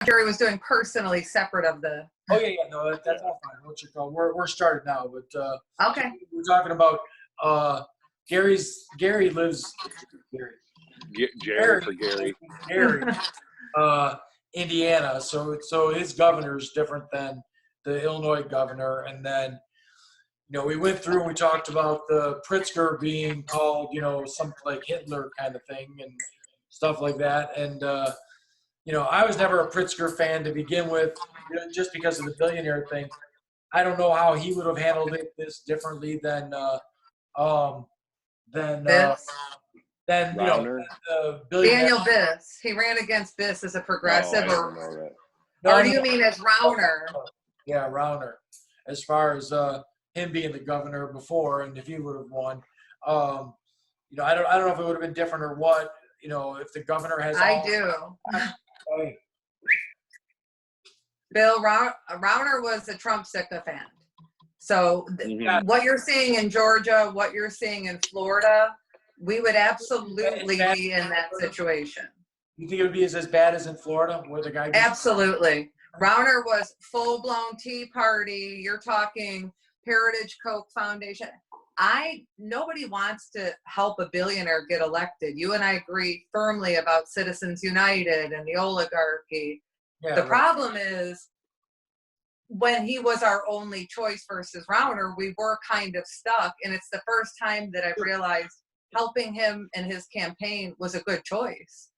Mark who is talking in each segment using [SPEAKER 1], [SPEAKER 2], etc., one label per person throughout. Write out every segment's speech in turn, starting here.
[SPEAKER 1] Gary was doing personally separate of the.
[SPEAKER 2] Oh yeah, no, that's all fine. What's your call? We're started now, but
[SPEAKER 1] Okay.
[SPEAKER 2] we're talking about Gary lives
[SPEAKER 3] Jerry for Gary.
[SPEAKER 2] Gary, Indiana. So his governor is different than the Illinois governor, and then we went through and we talked about the Pritzker being called some like Hitler kind of thing and stuff like that, and I was never a Pritzker fan to begin with, just because of the billionaire thing. I don't know how he would have handled this differently than
[SPEAKER 3] Rauner.
[SPEAKER 2] Billionaire.
[SPEAKER 1] Daniel Biss. He ran against Biss as a progressive,
[SPEAKER 3] I don't know that.
[SPEAKER 1] or do you mean as Rauner?
[SPEAKER 2] Yeah, Rauner. As far as him being the governor before, and if he would have won, I don't know if it would have been different or what. If the governor has.
[SPEAKER 1] I do. Bill Rauner was a Trump sycophant. So what you're seeing in Georgia, what you're seeing in Florida, we would absolutely be in that situation.
[SPEAKER 2] You think it would be as bad as in Florida, where the guy?
[SPEAKER 1] Absolutely. Rauner was full-blown Tea Party. You're talking Heritage Koch Foundation. Nobody wants to help a billionaire get elected. You and I agree firmly about Citizens United and the oligarchy. Yeah, the problem is when he was our only choice versus Rauner, we were kind of stuck. And it's the first time that I've realized helping him in his campaign was a good choice.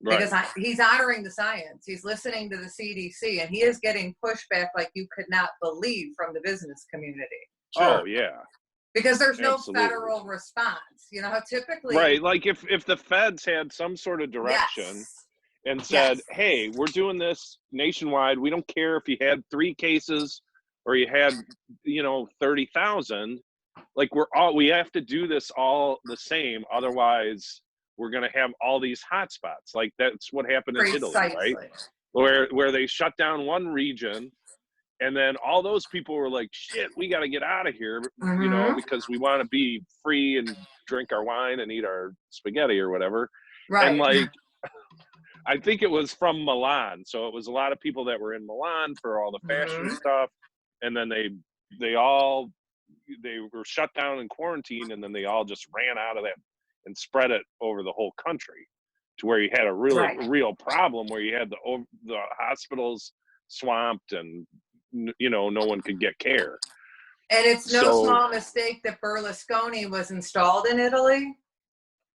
[SPEAKER 1] Right. Because he's honoring the science. He's listening to the CDC, and he is getting pushback like you could not believe from the business community.
[SPEAKER 3] Sure. Oh, yeah.
[SPEAKER 1] Because there's no federal response. You know how typically.
[SPEAKER 3] Right. Like if the feds had some sort of direction and said, hey, we're doing this nationwide. We don't care if you had 3 cases or you had, 30,000. Like we have to do this all the same. Otherwise, we're going to have all these hot spots. Like that's what happened in Italy, right? Where they shut down one region, and then all those people were like, shit, we got to get out of here, because we want to be free and drink our wine and eat our spaghetti or whatever. Right. And like, I think it was from Milan. So it was a lot of people that were in Milan for all the fashion stuff. And then they were shut down in quarantine, and then they all just ran out of that and spread it over the whole country, to where you had a real problem where you had the hospitals swamped and no one could get care.
[SPEAKER 1] And it's no small mistake that Berlusconi was installed in Italy,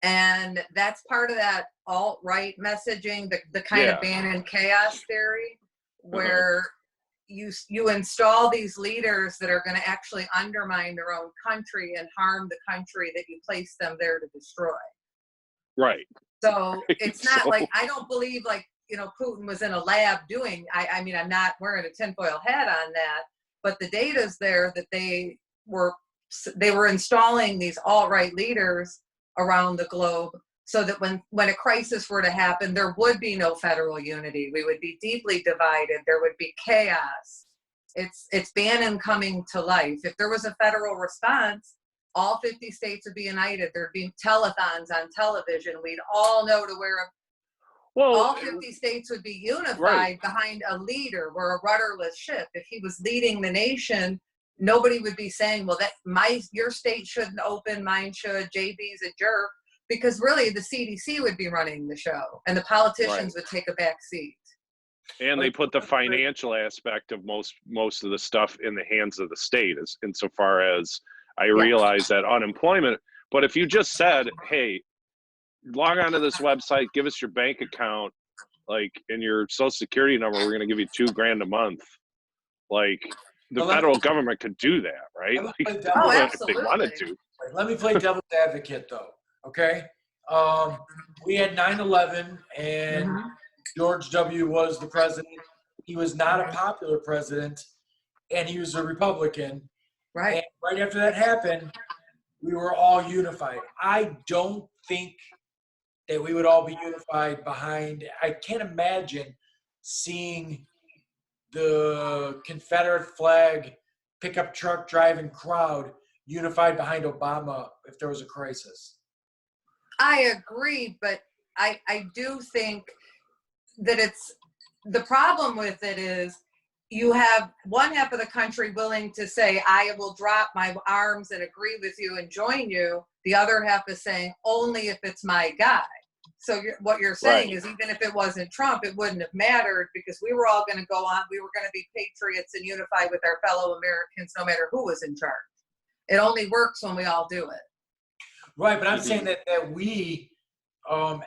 [SPEAKER 1] and that's part of that alt-right messaging, the kind of Bannon chaos theory, where you install these leaders that are going to actually undermine their own country and harm the country that you place them there to destroy.
[SPEAKER 3] Right.
[SPEAKER 1] So it's not like, I don't believe Putin was in a lab doing, I mean, I'm not wearing a tinfoil hat on that, but the data's there that they were installing these alt-right leaders around the globe so that when a crisis were to happen, there would be no federal unity. We would be deeply divided. There would be chaos. It's Bannon coming to life. If there was a federal response, all 50 states would be united. There'd be telethons on television. We'd all know to where all 50 states would be unified behind a leader. We're a rudderless ship. If he was leading the nation, nobody would be saying, well, your state shouldn't open, mine should, JB's a jerk. Because really, the CDC would be running the show, and the politicians would take a back seat.
[SPEAKER 3] And they put the financial aspect of most of the stuff in the hands of the state, insofar as I realize that unemployment. But if you just said, hey, log onto this website, give us your bank account, and your social security number, we're going to give you $2,000 a month. Like the federal government could do that, right?
[SPEAKER 1] Absolutely.
[SPEAKER 3] If they wanted to.
[SPEAKER 2] Let me play devil's advocate, though. Okay, we had 9/11, and George W. was the president. He was not a popular president, and he was a Republican. Right. And right after that happened, we were all unified. I don't think that we would all be unified behind. I can't imagine seeing the Confederate flag, pickup truck driving crowd unified behind Obama if there was a crisis.
[SPEAKER 1] I agree, but I do think that the problem with it is you have one half of the country willing to say, I will drop my arms and agree with you and join you. The other half is saying, only if it's my guy. So what you're saying
[SPEAKER 3] Right.
[SPEAKER 1] is, even if it wasn't Trump, it wouldn't have mattered, because we were all going to go on. We were going to be patriots and unify with our fellow Americans, no matter who was in charge. It only works when we all do it.
[SPEAKER 2] Right, but I'm
[SPEAKER 3] Mhm.
[SPEAKER 2] saying that we,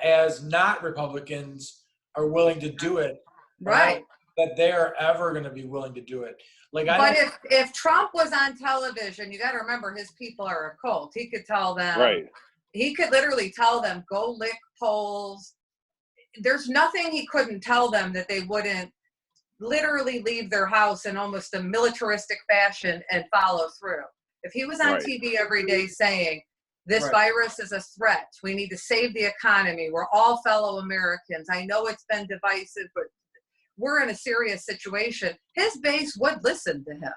[SPEAKER 2] as not Republicans, are willing to do it. But I don't
[SPEAKER 1] Right.
[SPEAKER 2] think that they're ever going to be willing to do it. Like, I
[SPEAKER 1] But
[SPEAKER 2] don't.
[SPEAKER 1] if Trump was on television, you got to remember, his people are a cult. He could tell them,
[SPEAKER 3] Right.
[SPEAKER 1] he could literally tell them, go lick polls. There's nothing he couldn't tell them that they wouldn't literally leave their house in almost a militaristic fashion and follow through. If he was on
[SPEAKER 3] Right.
[SPEAKER 1] TV every day saying, this
[SPEAKER 2] Right.
[SPEAKER 1] virus is a threat, we need to save the economy, we're all fellow Americans, I know it's been divisive, but we're in a serious situation, his base would listen to him.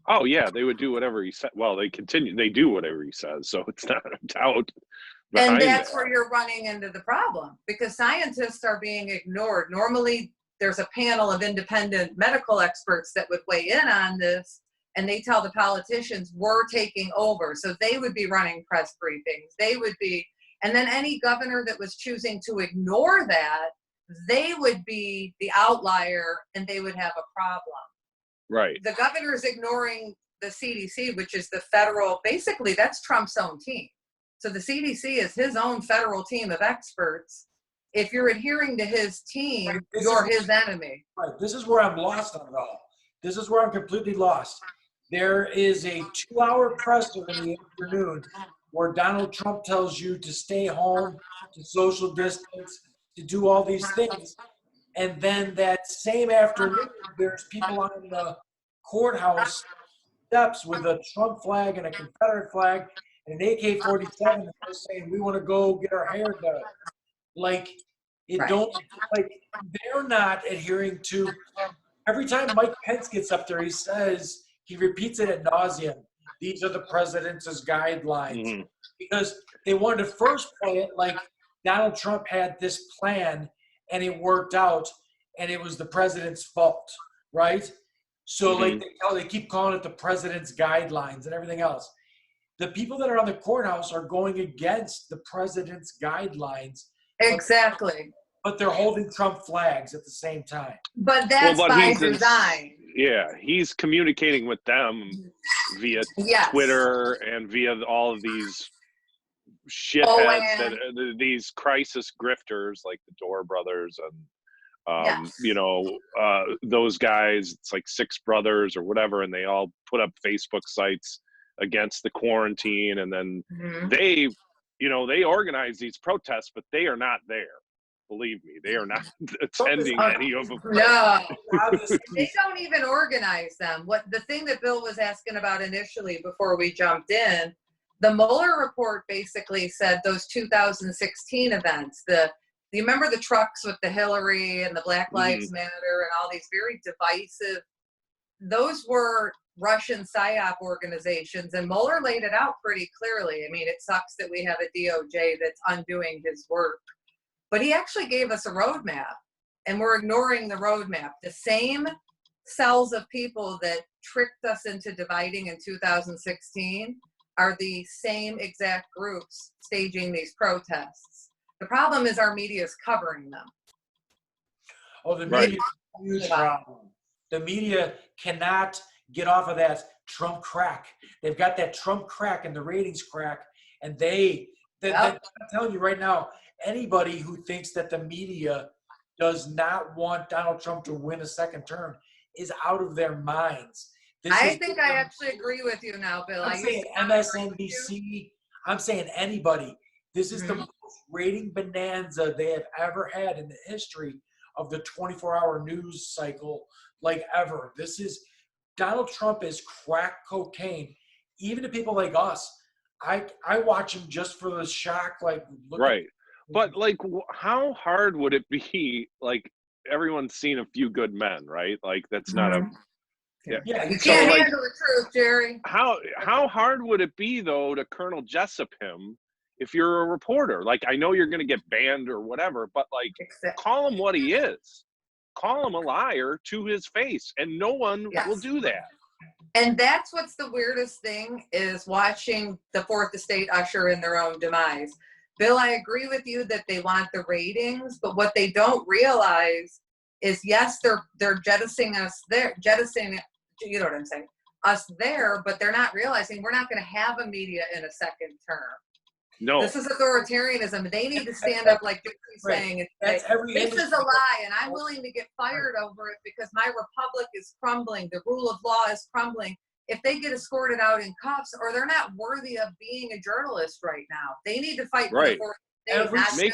[SPEAKER 3] Oh yeah, they would do whatever he said. Well, they do whatever he says, so it's not a doubt
[SPEAKER 1] And
[SPEAKER 3] behind
[SPEAKER 1] that's
[SPEAKER 3] that.
[SPEAKER 1] where you're running into the problem, because scientists are being ignored. Normally, there's a panel of independent medical experts that would weigh in on this, and they tell the politicians, we're taking over. So they would be running press briefings. They would be, and then any governor that was choosing to ignore that, they would be the outlier and they would have a problem.
[SPEAKER 3] Right.
[SPEAKER 1] The governor's ignoring the CDC, which is the federal, basically that's Trump's own team. So the CDC is his own federal team of experts. If you're adhering to his team, you're his enemy.
[SPEAKER 2] Right. This is where I'm lost on it all. This is where I'm completely lost. There is a 2-hour presser in the afternoon where Donald Trump tells you to stay home, to social distance, to do all these things. And then that same afternoon, there's people on the courthouse steps with a Trump flag and a Confederate flag and an AK-47, and they're saying, we want to go get our hair done. Like, it
[SPEAKER 1] Right.
[SPEAKER 2] don't, like, they're not adhering to, every time Mike Pence gets up there, he repeats it ad nauseum. These are the president's guidelines.
[SPEAKER 3] Mhm.
[SPEAKER 2] Because they wanted to first play it like Donald Trump had this plan and it worked out and it was the president's fault, right? So like they keep calling it the president's guidelines and everything else. The people that are on the courthouse are going against the president's guidelines.
[SPEAKER 1] Exactly.
[SPEAKER 2] But they're holding Trump flags at the same time.
[SPEAKER 1] But that's by design.
[SPEAKER 3] He's communicating with them via
[SPEAKER 1] Yes.
[SPEAKER 3] Twitter and via all of these shitheads, these crisis grifters like the Dore brothers and those guys. It's like Six Brothers or whatever, and they all put up Facebook sites against the quarantine, and then they organize these protests, but they are not there. Believe me, they are not attending any of them.
[SPEAKER 1] No, they don't even organize them. What the thing that Bill was asking about initially before we jumped in, the Mueller report basically said those 2016 events, you remember the trucks with the Hillary and the Black Lives Matter and all these very divisive, those were Russian PSYOP organizations, and Mueller laid it out pretty clearly. I mean, it sucks that we have a DOJ that's undoing his work. But he actually gave us a roadmap, and we're ignoring the roadmap. The same cells of people that tricked us into dividing in 2016 are the same exact groups staging these protests. The problem is our media is covering them.
[SPEAKER 2] Oh, the media is a huge problem. The media cannot get off of that Trump crack. They've got that Trump crack and the ratings crack, and I'm telling you right now, anybody who thinks that the media does not want Donald Trump to win a second term is out of their minds.
[SPEAKER 1] I think I actually agree with you now, Bill.
[SPEAKER 2] I'm saying MSNBC. I'm saying anybody. This is the most rating bonanza they have ever had in the history of the 24-hour news cycle, like ever. Donald Trump is crack cocaine. Even to people like us, I watch him just for the shock, like
[SPEAKER 3] right. But like, how hard would it be? Like, everyone's seen A Few Good Men, right? Like, that's not a
[SPEAKER 1] you can't handle the truth, Jerry.
[SPEAKER 3] How hard would it be though to Colonel Jessup him if you're a reporter? Like, I know you're going to get banned or whatever, but like, call him what he is. call him a liar to his face, and no one will do that.
[SPEAKER 1] And that's what's the weirdest thing, is watching the fourth estate usher in their own demise. Bill, I agree with you that they want the ratings, but what they don't realize is, yes, they're jettisoning us there, you know what I'm saying, us there, but they're not realizing we're not going to have a media in a second term.
[SPEAKER 3] No.
[SPEAKER 1] This is authoritarianism. They need to stand up like Dixie's saying, and say, this is a lie, and I'm willing to get fired over it because my republic is crumbling. The rule of law is crumbling. If they get escorted out in cuffs, or they're not worthy of being a journalist right now, they need to fight for the fourth estate,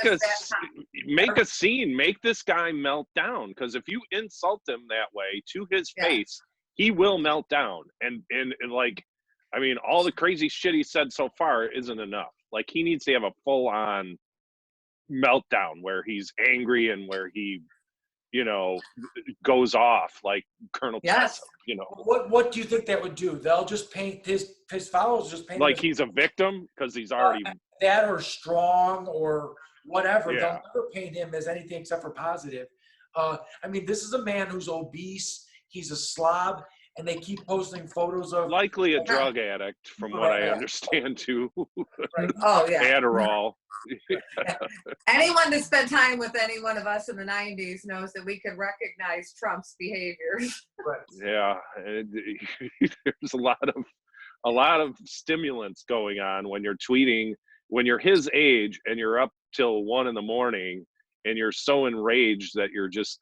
[SPEAKER 3] make a scene, make this guy melt down, because if you insult him that way to his face, he will melt down. And like, I mean, all the crazy shit he said so far isn't enough. Like, he needs to have a full-on meltdown where he's angry and where he, you know, goes off like Colonel Jessup, you know.
[SPEAKER 2] What do you think that would do? They'll just paint his followers, just paint
[SPEAKER 3] like
[SPEAKER 2] him
[SPEAKER 3] he's a victim because he's already
[SPEAKER 2] that, or strong, or whatever.
[SPEAKER 3] Yeah.
[SPEAKER 2] They'll never paint him as anything except for positive. I mean, this is a man who's obese. He's a slob. And they keep posting photos of
[SPEAKER 3] likely a drug addict, from what I understand, too.
[SPEAKER 1] Oh yeah,
[SPEAKER 3] Adderall.
[SPEAKER 1] Anyone that spent time with any one of us in the 90s knows that we could recognize Trump's behaviors.
[SPEAKER 3] Yeah, there's a lot of stimulants going on when you're tweeting. When you're his age and you're up till 1 a.m. and you're so enraged that you're just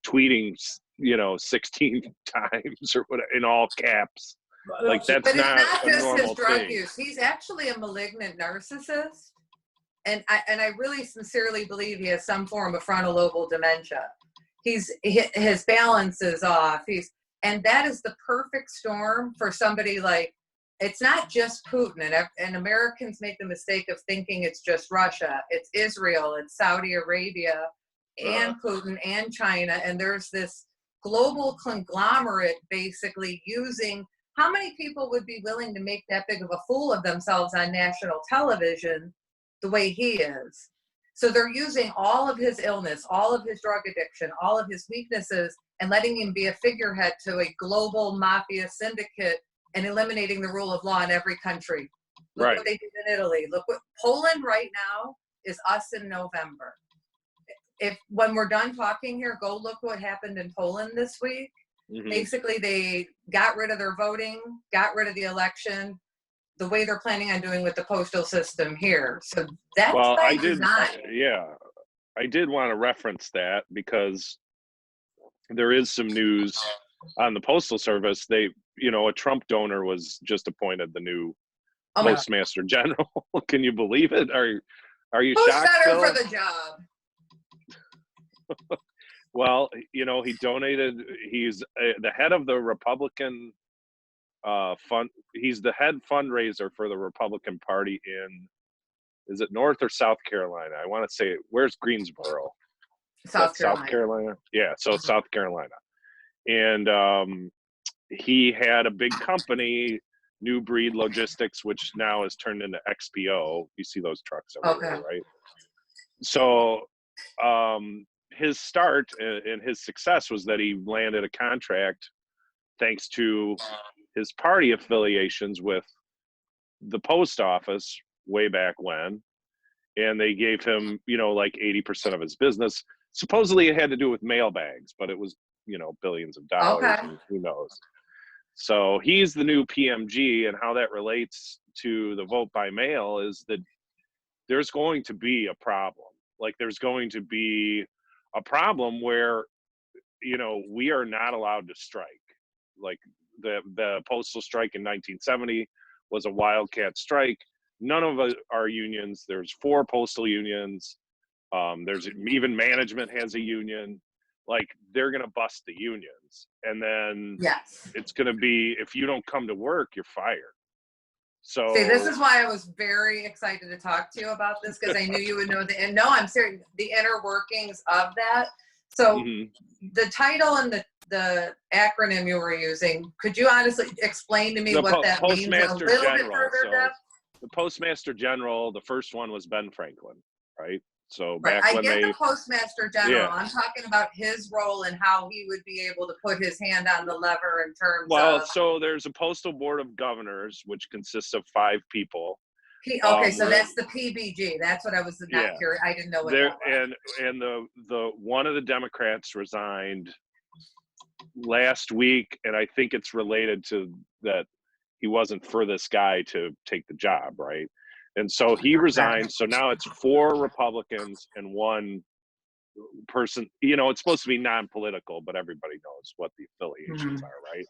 [SPEAKER 3] tweeting, you know, 16 times or whatever in all caps. Like, that's
[SPEAKER 1] but
[SPEAKER 3] not
[SPEAKER 1] it's not
[SPEAKER 3] a
[SPEAKER 1] just
[SPEAKER 3] normal
[SPEAKER 1] his drug
[SPEAKER 3] thing.
[SPEAKER 1] use. He's actually a malignant narcissist, and I really sincerely believe he has some form of frontal lobal dementia. His balance is off. And that is the perfect storm for somebody like. It's not just Putin, and Americans make the mistake of thinking it's just Russia. It's Israel, it's Saudi Arabia, and Putin and China, and there's this global conglomerate basically using. How many people would be willing to make that big of a fool of themselves on national television the way he is? So they're using all of his illness, all of his drug addiction, all of his weaknesses, and letting him be a figurehead to a global mafia syndicate and eliminating the rule of law in every country. Look what they did in Italy. Look what Poland right now is us in November. When we're done talking here, go look what happened in Poland this week. Mm-hmm. Basically, they got rid of their voting, got rid of the election, the way they're planning on doing with the postal system here. So that's by design.
[SPEAKER 3] I did want to reference that because there is some news on the Postal Service. They, you know, a Trump donor was just appointed the new Postmaster General. Can you believe it? Are you
[SPEAKER 1] Who's
[SPEAKER 3] shocked?
[SPEAKER 1] Who's better
[SPEAKER 3] Bill?
[SPEAKER 1] for the job?
[SPEAKER 3] Well, you know, he donated. He's the head of the Republican fund. He's the head fundraiser for the Republican Party in, is it North or South Carolina? I want to say, where's Greensboro?
[SPEAKER 1] South
[SPEAKER 3] Carolina. Yeah, so South Carolina. And he had a big company, New Breed Logistics, which now has turned into XPO. You see those trucks everywhere, right? So his start and his success was that he landed a contract thanks to his party affiliations with the post office way back when. And they gave him, you know, like 80% of his business. Supposedly it had to do with mail bags, but it was, you know, billions of dollars, and who knows. So he's the new PMG, and how that relates to the vote by mail is that there's going to be a problem. Like, there's going to be a problem where, you know, we are not allowed to strike. Like the postal strike in 1970 was a wildcat strike. None of our unions, there's 4 postal unions. There's even management has a union. Like, they're going to bust the unions. And then it's going to be, if you don't come to work, you're fired. So
[SPEAKER 1] see, this is why I was very excited to talk to you about this, because I knew you would know and no, I'm serious, the inner workings of that. So the title and the acronym you were using, could you honestly explain to me what that means a little bit further depth?
[SPEAKER 3] The Postmaster General, the first one was Ben Franklin, right? So
[SPEAKER 1] Right.
[SPEAKER 3] back
[SPEAKER 1] I
[SPEAKER 3] when
[SPEAKER 1] get
[SPEAKER 3] they,
[SPEAKER 1] the postmaster general.
[SPEAKER 3] yeah.
[SPEAKER 1] I'm talking about his role and how he would be able to put his hand on the lever in terms
[SPEAKER 3] Well,
[SPEAKER 1] of.
[SPEAKER 3] so there's a postal board of governors, which consists of 5 people.
[SPEAKER 1] Okay, so
[SPEAKER 3] where-
[SPEAKER 1] that's the PBG. That's what I was not
[SPEAKER 3] Yeah.
[SPEAKER 1] curious. I didn't know what
[SPEAKER 3] there
[SPEAKER 1] that was.
[SPEAKER 3] and the one of the Democrats resigned last week, and I think it's related to that he wasn't for this guy to take the job, right? And so he resigned. So now it's 4 Republicans and 1 person. You know, it's supposed to be non-political, but everybody knows what the affiliations are, right?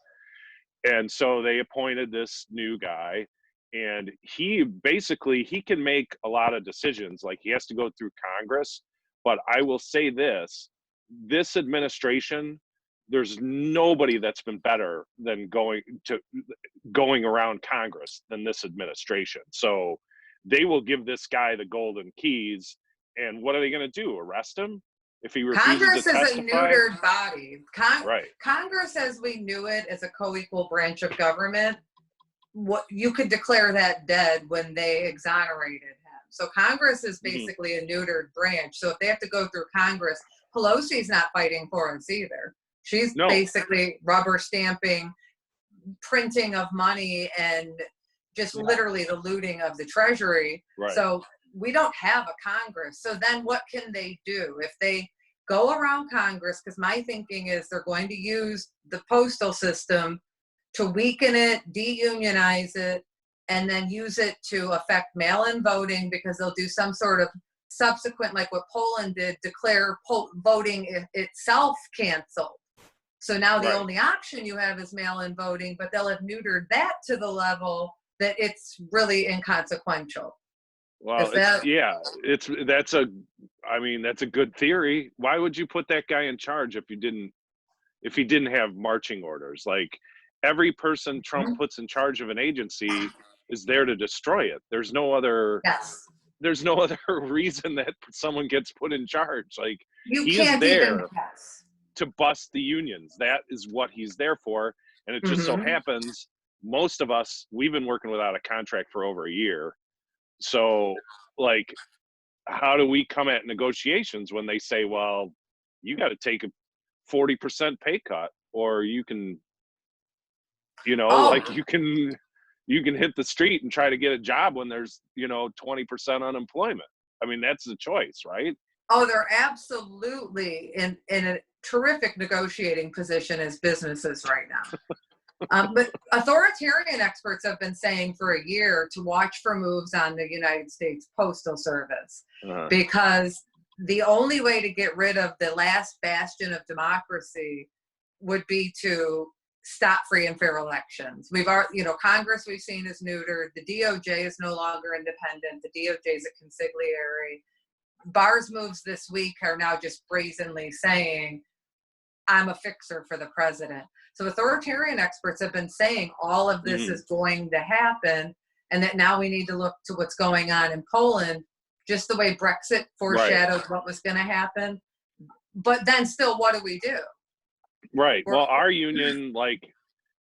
[SPEAKER 3] And so they appointed this new guy, and he basically he can make a lot of decisions. Like, he has to go through Congress, but I will say this administration, there's nobody that's been better than going around Congress than this administration. So they will give this guy the golden keys, and what are they going to do? Arrest him if he refuses
[SPEAKER 1] Congress
[SPEAKER 3] to
[SPEAKER 1] is a
[SPEAKER 3] testify?
[SPEAKER 1] neutered body.
[SPEAKER 3] Right.
[SPEAKER 1] Congress, as we knew it, as a co-equal branch of government, what you could declare that dead when they exonerated him. So Congress is basically a neutered branch. So if they have to go through Congress, Pelosi's not fighting for us either. She's
[SPEAKER 3] No.
[SPEAKER 1] basically rubber stamping, printing of money, and just literally the looting of the treasury.
[SPEAKER 3] Right.
[SPEAKER 1] So we don't have a Congress. So then what can they do if they go around Congress? Because my thinking is they're going to use the postal system to weaken it, deunionize it, and then use it to affect mail-in voting, because they'll do some sort of subsequent, like what Poland did, declare voting itself canceled. So now the only option you have is mail-in voting, but they'll have neutered that to the level that it's really inconsequential.
[SPEAKER 3] Well, that's a good theory. Why would you put that guy in charge if he didn't have marching orders? Like, every person Trump puts in charge of an agency is there to destroy it. There's no other reason that someone gets put in charge. Like, he's there to bust the unions. That is what he's there for. And it just so happens most of us, we've been working without a contract for over a year. So, like, how do we come at negotiations when they say, well, you got to take a 40% pay cut, or you can, like, you can hit the street and try to get a job when there's, 20% unemployment. I mean, that's the choice, right?
[SPEAKER 1] Oh, they're absolutely in a terrific negotiating position as businesses right now. But authoritarian experts have been saying for a year to watch for moves on the United States Postal Service, because the only way to get rid of the last bastion of democracy would be to stop free and fair elections. We've already, Congress we've seen is neutered. The DOJ is no longer independent. The DOJ is a consigliere. Barr's moves this week are now just brazenly saying, I'm a fixer for the president. So authoritarian experts have been saying all of this is going to happen, and that now we need to look to what's going on in Poland, just the way Brexit foreshadowed what was going to happen. But then still, what do we do?
[SPEAKER 3] Right. Well, our union, like,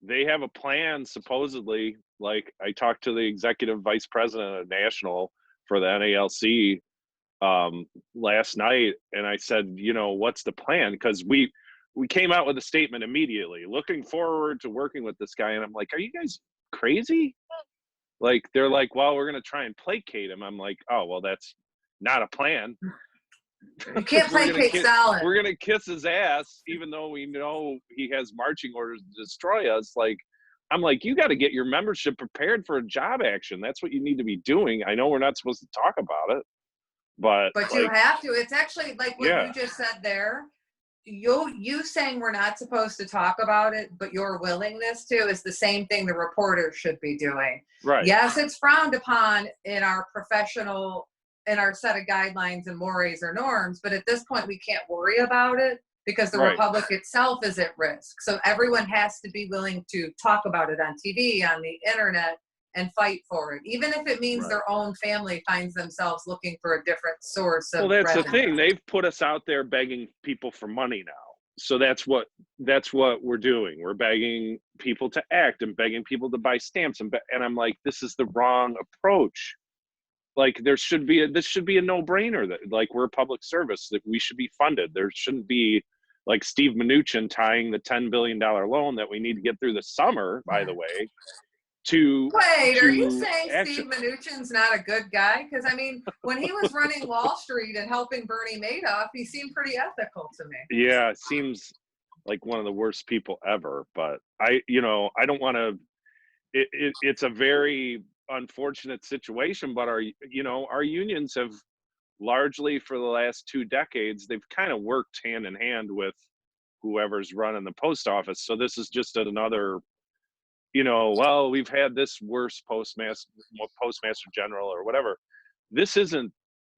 [SPEAKER 3] they have a plan, supposedly. Like, I talked to the executive vice president of national for the NALC last night, and I said, what's the plan? Because we came out with a statement immediately, looking forward to working with this guy. And I'm like, are you guys crazy? Like, they're like, well, we're going to try and placate him. I'm like, oh, well, that's not a plan.
[SPEAKER 1] You can't placate Stalin.
[SPEAKER 3] We're going to kiss his ass, even though we know he has marching orders to destroy us. Like, I'm like, you got to get your membership prepared for a job action. That's what you need to be doing. I know we're not supposed to talk about it, but
[SPEAKER 1] you have to. It's actually like what you just said there. You saying we're not supposed to talk about it, but your willingness to is the same thing the reporters should be doing.
[SPEAKER 3] Right.
[SPEAKER 1] Yes, it's frowned upon in our set of guidelines and mores or norms, but at this point we can't worry about it because the republic itself is at risk. So everyone has to be willing to talk about it on TV, on the internet, and fight for it, even if it means their own family finds themselves looking for a different source of
[SPEAKER 3] that's
[SPEAKER 1] revenue.
[SPEAKER 3] the thing. They've put us out there begging people for money now. So that's what we're doing. We're begging people to act and begging people to buy stamps. And I'm like, this is the wrong approach. like this should be a no-brainer that like we're a public service, that we should be funded. There shouldn't be like Steve Mnuchin tying the $10 billion loan that we need to get through the summer, by the way, to
[SPEAKER 1] Wait, are you saying
[SPEAKER 3] action.
[SPEAKER 1] Steve Mnuchin's not a good guy? Because I mean, when he was running Wall Street and helping Bernie Madoff, he seemed pretty ethical to me.
[SPEAKER 3] Yeah, seems like one of the worst people ever. But I don't want to. It's a very unfortunate situation. But our unions have largely for the last 2 decades, they've kind of worked hand in hand with whoever's running the post office. So this is just another, well, we've had this worse postmaster general or whatever. This isn't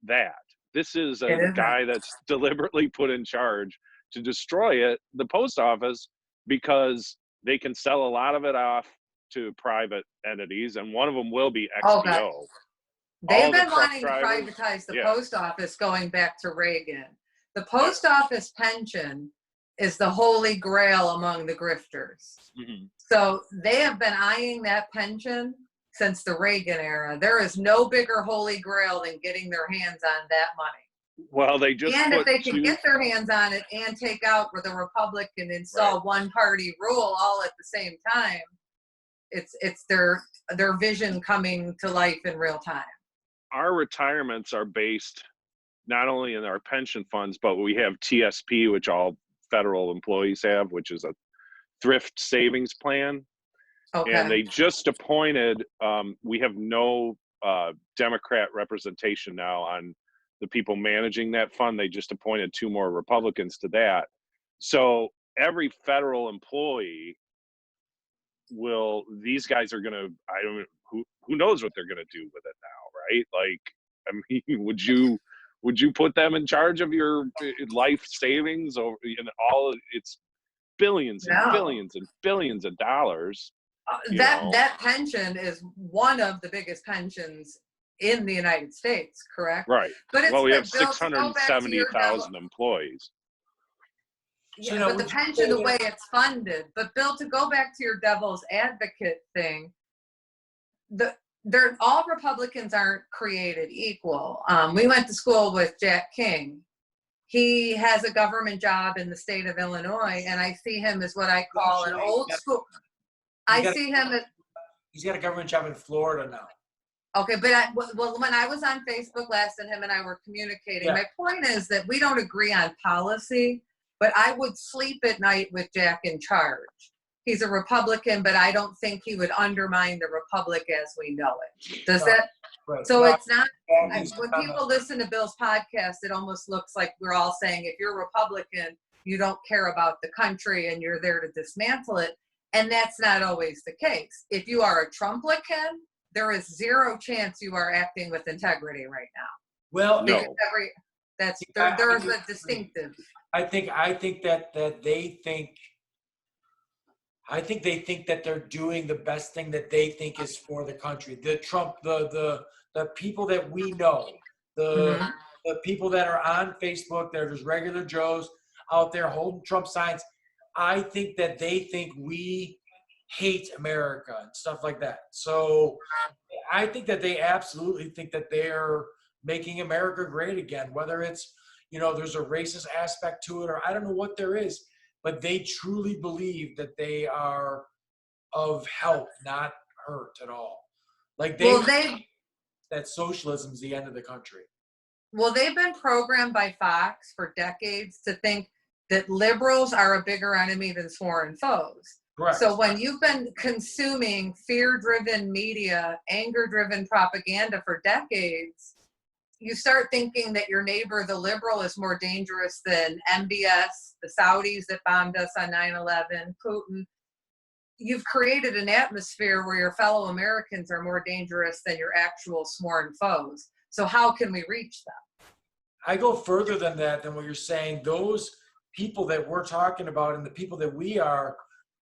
[SPEAKER 3] that. This is a guy that's deliberately put in charge to destroy the post office, because they can sell a lot of it off to private entities, and one of them will be XPO.
[SPEAKER 1] Okay. They've been wanting to privatize the post office going back to Reagan. The post office pension is the holy grail among the grifters. Mm-hmm. So they have been eyeing that pension since the Reagan era. There is no bigger holy grail than getting their hands on that money.
[SPEAKER 3] Well, they just
[SPEAKER 1] if they can get their hands on it and take out with a Republican install one party rule all at the same time, it's their vision coming to life in real time.
[SPEAKER 3] Our retirements are based not only in our pension funds, but we have TSP, which all federal employees have, which is a thrift savings plan. Okay. And they just appointed, we have no Democrat representation now on the people managing that fund. They just appointed 2 more Republicans to that. So every federal employee these guys are going to, who knows what they're going to do with it now, right? Like, I mean, would you put them in charge of your life savings or it's billions and billions and billions of dollars?
[SPEAKER 1] That pension is one of the biggest pensions in the United States, correct?
[SPEAKER 3] Right.
[SPEAKER 1] But
[SPEAKER 3] we have 670,000 employees.
[SPEAKER 1] Yeah, but the pension, the way it's funded. But Bill, to go back to your devil's advocate thing, all Republicans aren't created equal. We went to school with Jack King. He has a government job in the state of Illinois, and I see him as what I call an old school.
[SPEAKER 2] He's got a government job in Florida now.
[SPEAKER 1] Okay, but when I was on Facebook last and him and I were communicating, my point is that we don't agree on policy, but I would sleep at night with Jack in charge. He's a Republican, but I don't think he would undermine the Republic as we know it. Does that? Right. So it's not, when people listen to Bill's podcast, it almost looks like we're all saying, if you're a Republican, you don't care about the country and you're there to dismantle it. And that's not always the case. If you are a Trumplican, there is zero chance you are acting with integrity right now.
[SPEAKER 2] Well,
[SPEAKER 1] no. There's a distinctive.
[SPEAKER 2] I think that they think that they're doing the best thing that they think is for the country. The people that we know, the people that are on Facebook, they're just regular Joes out there holding Trump signs. I think that they think we hate America and stuff like that. So I think that they absolutely think that they're making America great again, whether it's, there's a racist aspect to it, or I don't know what there is, but they truly believe that they are of help, not hurt at all. Like that socialism's the end of the country.
[SPEAKER 1] Well, they've been programmed by Fox for decades to think that liberals are a bigger enemy than sworn foes.
[SPEAKER 2] Correct.
[SPEAKER 1] So when you've been consuming fear-driven media, anger-driven propaganda for decades, you start thinking that your neighbor, the liberal, is more dangerous than MBS, the Saudis that bombed us on 9/11, Putin. You've created an atmosphere where your fellow Americans are more dangerous than your actual sworn foes. So how can we reach them?
[SPEAKER 2] I go further than that, than what you're saying. Those people that we're talking about and the people that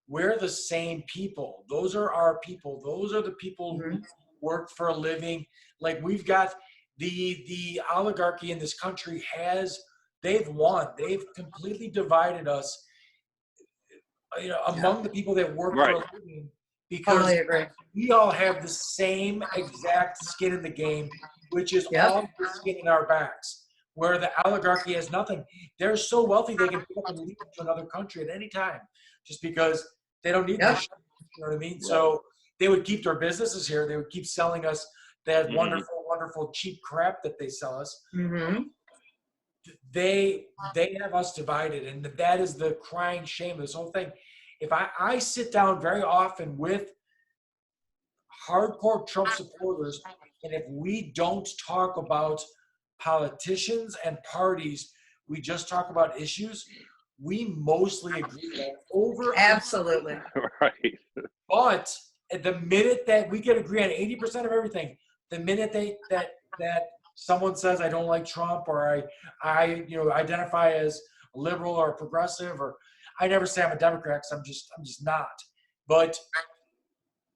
[SPEAKER 2] we're the same people. Those are our people. Those are the people who work for a living. Like, we've got the oligarchy in this country they've won. They've completely divided us among the people that work for a living, because
[SPEAKER 1] Totally agree.
[SPEAKER 2] we all have the same exact skin in the game, which is
[SPEAKER 1] Yep.
[SPEAKER 2] all the skin in our backs. Where the oligarchy has nothing. They're so wealthy they can pick up and leave to another country at any time, just because they don't need
[SPEAKER 1] Yep.
[SPEAKER 2] this shit. You know what I mean? So they would keep their businesses here. They would keep selling us that wonderful, wonderful cheap crap that they sell us.
[SPEAKER 1] Mm-hmm.
[SPEAKER 2] They have us divided, and that is the crying shame of this whole thing. If I sit down very often with hardcore Trump supporters, and if we don't talk about politicians and parties, we just talk about issues, we mostly agree like over.
[SPEAKER 1] Absolutely.
[SPEAKER 3] Right.
[SPEAKER 2] But at the minute that we can agree on 80% of everything, the minute that someone says I don't like Trump, or I identify as liberal or progressive, or I never say I'm a Democrat, 'cause I'm just not. But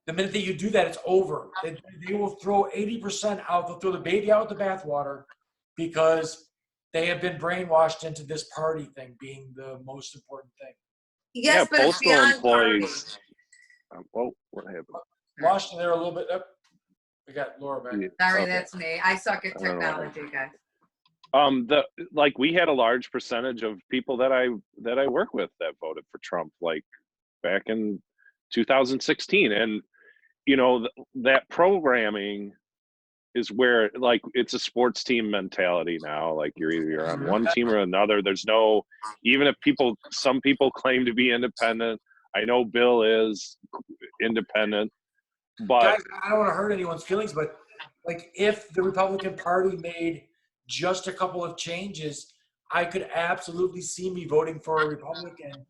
[SPEAKER 2] the minute that you do that, it's over. They will throw 80% out. They'll throw the baby out with the bathwater, because they have been brainwashed into this party thing being the most important thing.
[SPEAKER 1] Yes, but it's
[SPEAKER 3] postal
[SPEAKER 1] beyond
[SPEAKER 3] employees. What happened?
[SPEAKER 2] Lost in there a little bit. We got Laura back.
[SPEAKER 3] Yeah,
[SPEAKER 1] Sorry,
[SPEAKER 3] okay.
[SPEAKER 1] that's me. I suck at
[SPEAKER 3] I don't know what
[SPEAKER 1] technology, guys.
[SPEAKER 3] We had a large percentage of people that I work with that voted for Trump, like back in 2016, and that programming is where, like, it's a sports team mentality now. Like, you're on one team or another. There's no, even if some people claim to be independent. I know Bill is independent, but
[SPEAKER 2] Guys, I don't want to hurt anyone's feelings, but like, if the Republican Party made just a couple of changes, I could absolutely see me voting for a Republican,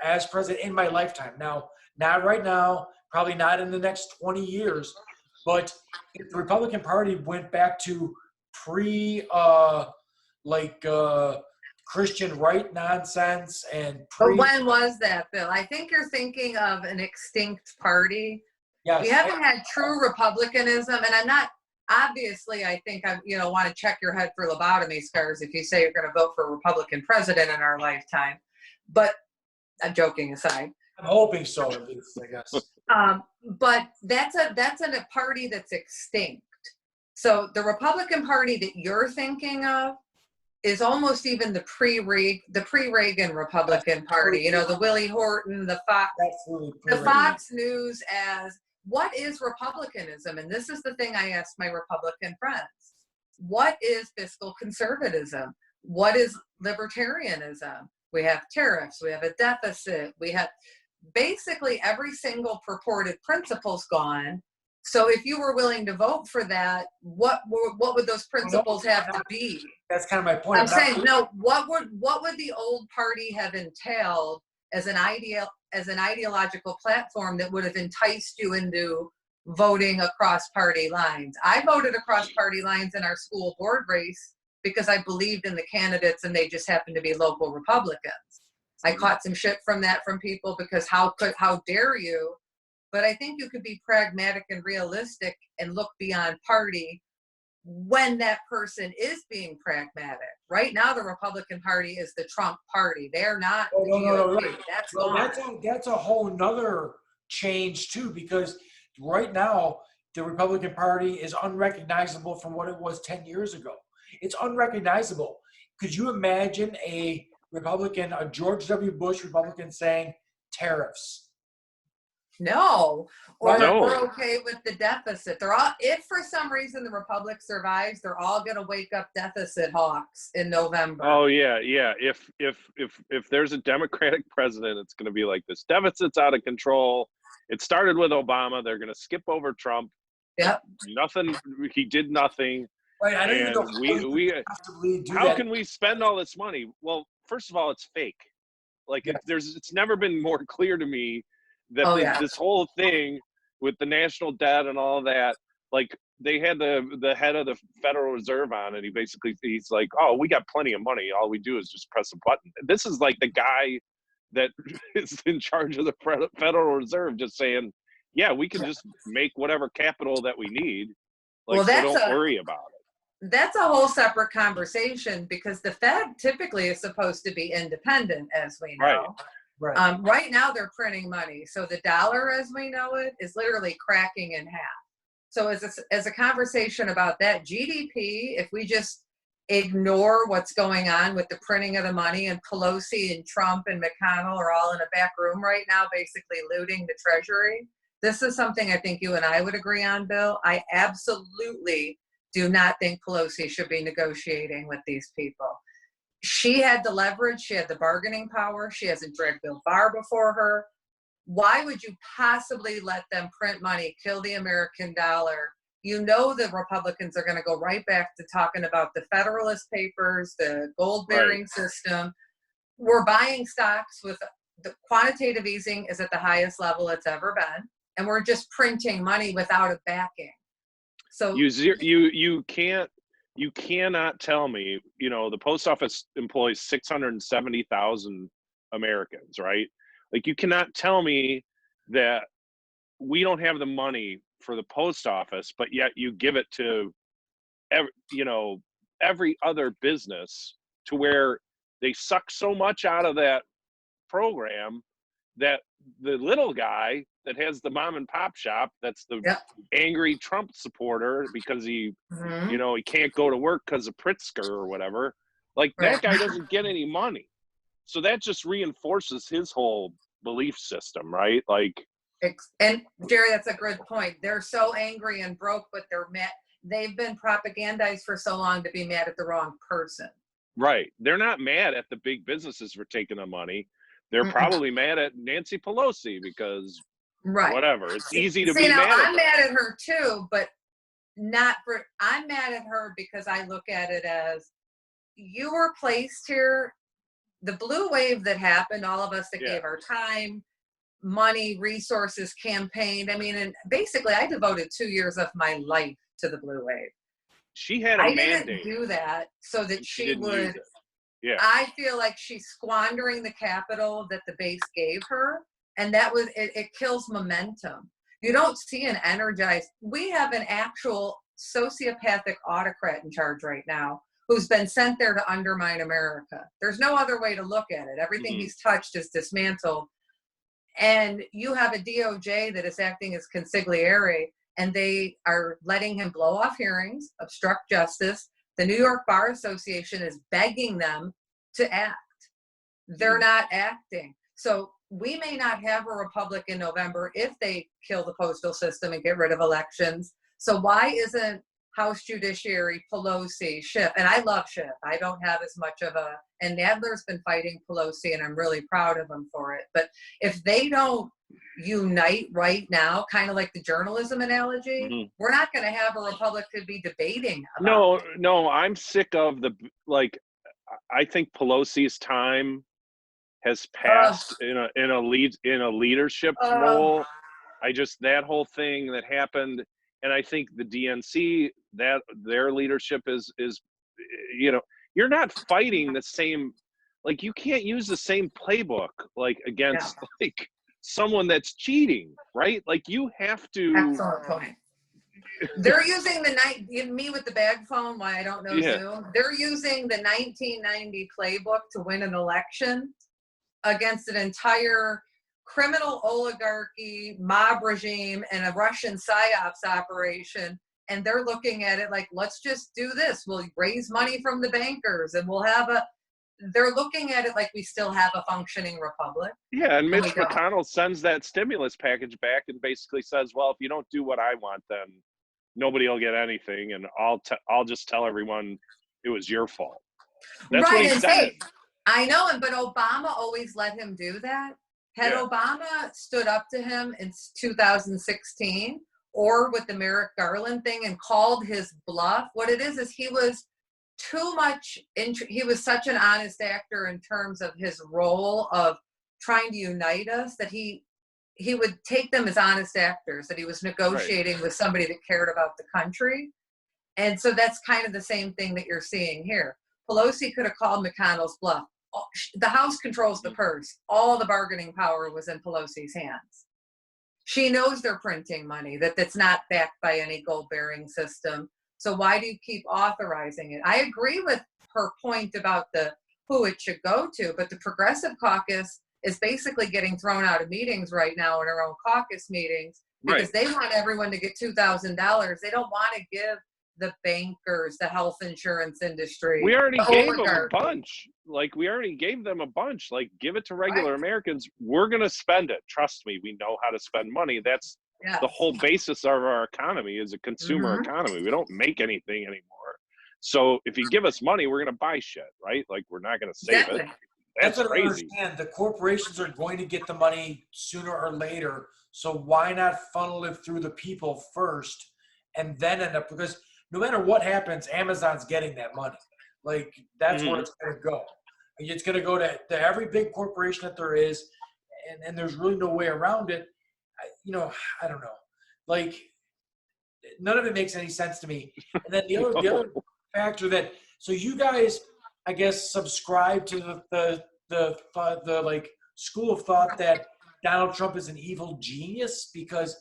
[SPEAKER 2] as president in my lifetime. Now, not right now, probably not in the next 20 years, but if the Republican Party went back to Christian right nonsense and
[SPEAKER 1] But when was that, Bill? I think you're thinking of an extinct party.
[SPEAKER 2] Yes,
[SPEAKER 1] We haven't had true republicanism, and I'm not. Obviously, I think I want to check your head for lobotomy scars if you say you're going to vote for a Republican president in our lifetime. But I'm joking aside.
[SPEAKER 2] I'm hoping so, at least, I guess.
[SPEAKER 1] But that's a party that's extinct. So the Republican Party that you're thinking of is almost even the pre-Reagan Republican Party. The Willie Horton, the Fox News as what is republicanism? And this is the thing I ask my Republican friends. What is fiscal conservatism? What is libertarianism? We have tariffs, we have a deficit, we have basically every single purported principle's gone. So if you were willing to vote for that, what would those principles have to be?
[SPEAKER 2] That's kind of my point.
[SPEAKER 1] I'm saying, no, what would the old party have entailed as an ideological platform that would have enticed you into voting across party lines? I voted across party lines in our school board race because I believed in the candidates and they just happened to be local Republicans. I caught some shit from people because how dare you? But I think you could be pragmatic and realistic and look beyond party when that person is being pragmatic. Right now, the Republican Party is the Trump party. They're not the GOP.
[SPEAKER 2] Right.
[SPEAKER 1] That's
[SPEAKER 2] well,
[SPEAKER 1] gone.
[SPEAKER 2] that's a whole nother change too, because right now the Republican Party is unrecognizable from what it was 10 years ago. It's unrecognizable. Could you imagine a George W. Bush Republican saying tariffs?
[SPEAKER 1] No,
[SPEAKER 3] No.
[SPEAKER 1] we're okay with the deficit. They're all, if for some reason the Republic survives, they're all going to wake up deficit hawks in November.
[SPEAKER 3] Oh yeah. If there's a Democratic president, it's going to be like this. Deficit's out of control. It started with Obama. They're going to skip over Trump.
[SPEAKER 1] Yep.
[SPEAKER 3] Nothing. He did nothing.
[SPEAKER 2] Right. I don't even know
[SPEAKER 3] how can we spend all this money? Well, first of all, it's fake. Like it's never been more clear to me that this whole thing with the national debt and all that, like they had the head of the Federal Reserve on, and he's like, oh, we got plenty of money. All we do is just press a button. This is like the guy that is in charge of the Federal Reserve just saying, yeah, we can just make whatever capital that we need. Like, so don't worry about it.
[SPEAKER 1] That's a whole separate conversation because the Fed typically is supposed to be independent, as we know.
[SPEAKER 3] Right.
[SPEAKER 2] Right.
[SPEAKER 1] Right now they're printing money. So the dollar as we know it is literally cracking in half. So as a conversation about that GDP, if we just ignore what's going on with the printing of the money, and Pelosi and Trump and McConnell are all in a back room right now, basically looting the treasury. This is something I think you and I would agree on, Bill. I absolutely do not think Pelosi should be negotiating with these people. She had the leverage. She had the bargaining power. She hasn't dragged Bill Barr before her. Why would you possibly let them print money, kill the American dollar? You know the Republicans are going to go right back to talking about the Federalist Papers, the gold bearing system. We're buying stocks with the quantitative easing is at the highest level it's ever been, and we're just printing money without a backing. So
[SPEAKER 3] you cannot tell me, the post office employs 670,000 Americans, right? Like, you cannot tell me that we don't have the money for the post office, but yet you give it to every other business, to where they suck so much out of that program that the little guy that has the mom and pop shop, that's the angry Trump supporter because he he can't go to work because of Pritzker or whatever, like that guy doesn't get any money. So that just reinforces his whole belief system, right? Like,
[SPEAKER 1] and Jerry, that's a good point. They're so angry and broke, but they're mad. They've been propagandized for so long to be mad at the wrong person.
[SPEAKER 3] Right. They're not mad at the big businesses for taking the money. They're probably mad at Nancy Pelosi because whatever. It's easy to be mad at.
[SPEAKER 1] I'm mad at her too, but I'm mad at her because I look at it as, you were placed here. The blue wave that happened, all of us that gave our time, money, resources, campaigned. I mean, and basically I devoted 2 years of my life to the blue wave.
[SPEAKER 3] She had a mandate.
[SPEAKER 1] I didn't do that so that she would.
[SPEAKER 3] Yeah.
[SPEAKER 1] I feel like she's squandering the capital that the base gave her, and that was it kills momentum. You don't see an energized. We have an actual sociopathic autocrat in charge right now who's been sent there to undermine America. There's no other way to look at it. Everything he's touched is dismantled. And you have a DOJ that is acting as consigliere, and they are letting him blow off hearings, obstruct justice. The New York Bar Association is begging them to act. They're not acting. So we may not have a republic in November if they kill the postal system and get rid of elections. So why isn't House Judiciary, Pelosi, Schiff, and I love Schiff. I don't have as much of a, and Nadler's been fighting Pelosi, and I'm really proud of him for it. But if they don't unite right now, kind of like the journalism analogy, we're not going to have a republic to be debating about.
[SPEAKER 3] No, I'm sick of I think Pelosi's time has passed in a leadership role. That whole thing that happened. And I think the DNC, that their leadership is, you're not fighting the same, like, you can't use the same playbook, like, against like someone that's cheating, right? Like, you have to.
[SPEAKER 1] Excellent point. They're using me with the bag phone, why I don't know Zoom. They're using the 1990 playbook to win an election against an entire criminal oligarchy, mob regime, and a Russian psyops operation. And they're looking at it like, let's just do this. We'll raise money from the bankers and we'll have they're looking at it like we still have a functioning republic.
[SPEAKER 3] Yeah, and Mitch McConnell sends that stimulus package back and basically says, well, if you don't do what I want, then nobody will get anything. And I'll just tell everyone it was your fault. That's what he said.
[SPEAKER 1] I know him, but Obama always let him do that. Had Obama stood up to him in 2016 or with the Merrick Garland thing and called his bluff, what it is he was too much, he was such an honest actor in terms of his role of trying to unite us that he would take them as honest actors, that he was negotiating with somebody that cared about the country. And so that's kind of the same thing that you're seeing here. Pelosi could have called McConnell's bluff. The House controls the purse. All the bargaining power was in Pelosi's hands. She knows they're printing money, that's not backed by any gold-bearing system. So why do you keep authorizing it? I agree with her point about who it should go to, but the Progressive Caucus is basically getting thrown out of meetings right now in her own caucus meetings because they want everyone to get $2,000. They don't want to give the bankers, the health insurance industry.
[SPEAKER 3] We already gave them a bunch. Like, we already gave them a bunch. Like, give it to regular Americans. We're going to spend it. Trust me, we know how to spend money. That's the whole basis of our economy is a consumer economy. We don't make anything anymore. So if you give us money, we're going to buy shit, right? Like, we're not going to save it. That's
[SPEAKER 2] what
[SPEAKER 3] crazy.
[SPEAKER 2] I understand. The corporations are going to get the money sooner or later. So why not funnel it through the people first and then end up, because no matter what happens, Amazon's getting that money. Like, that's where it's going to go. It's going to go to every big corporation that there is, and there's really no way around it. I don't know. Like, none of it makes any sense to me. And then the other factor that, so you guys, I guess, subscribe to the like school of thought that Donald Trump is an evil genius because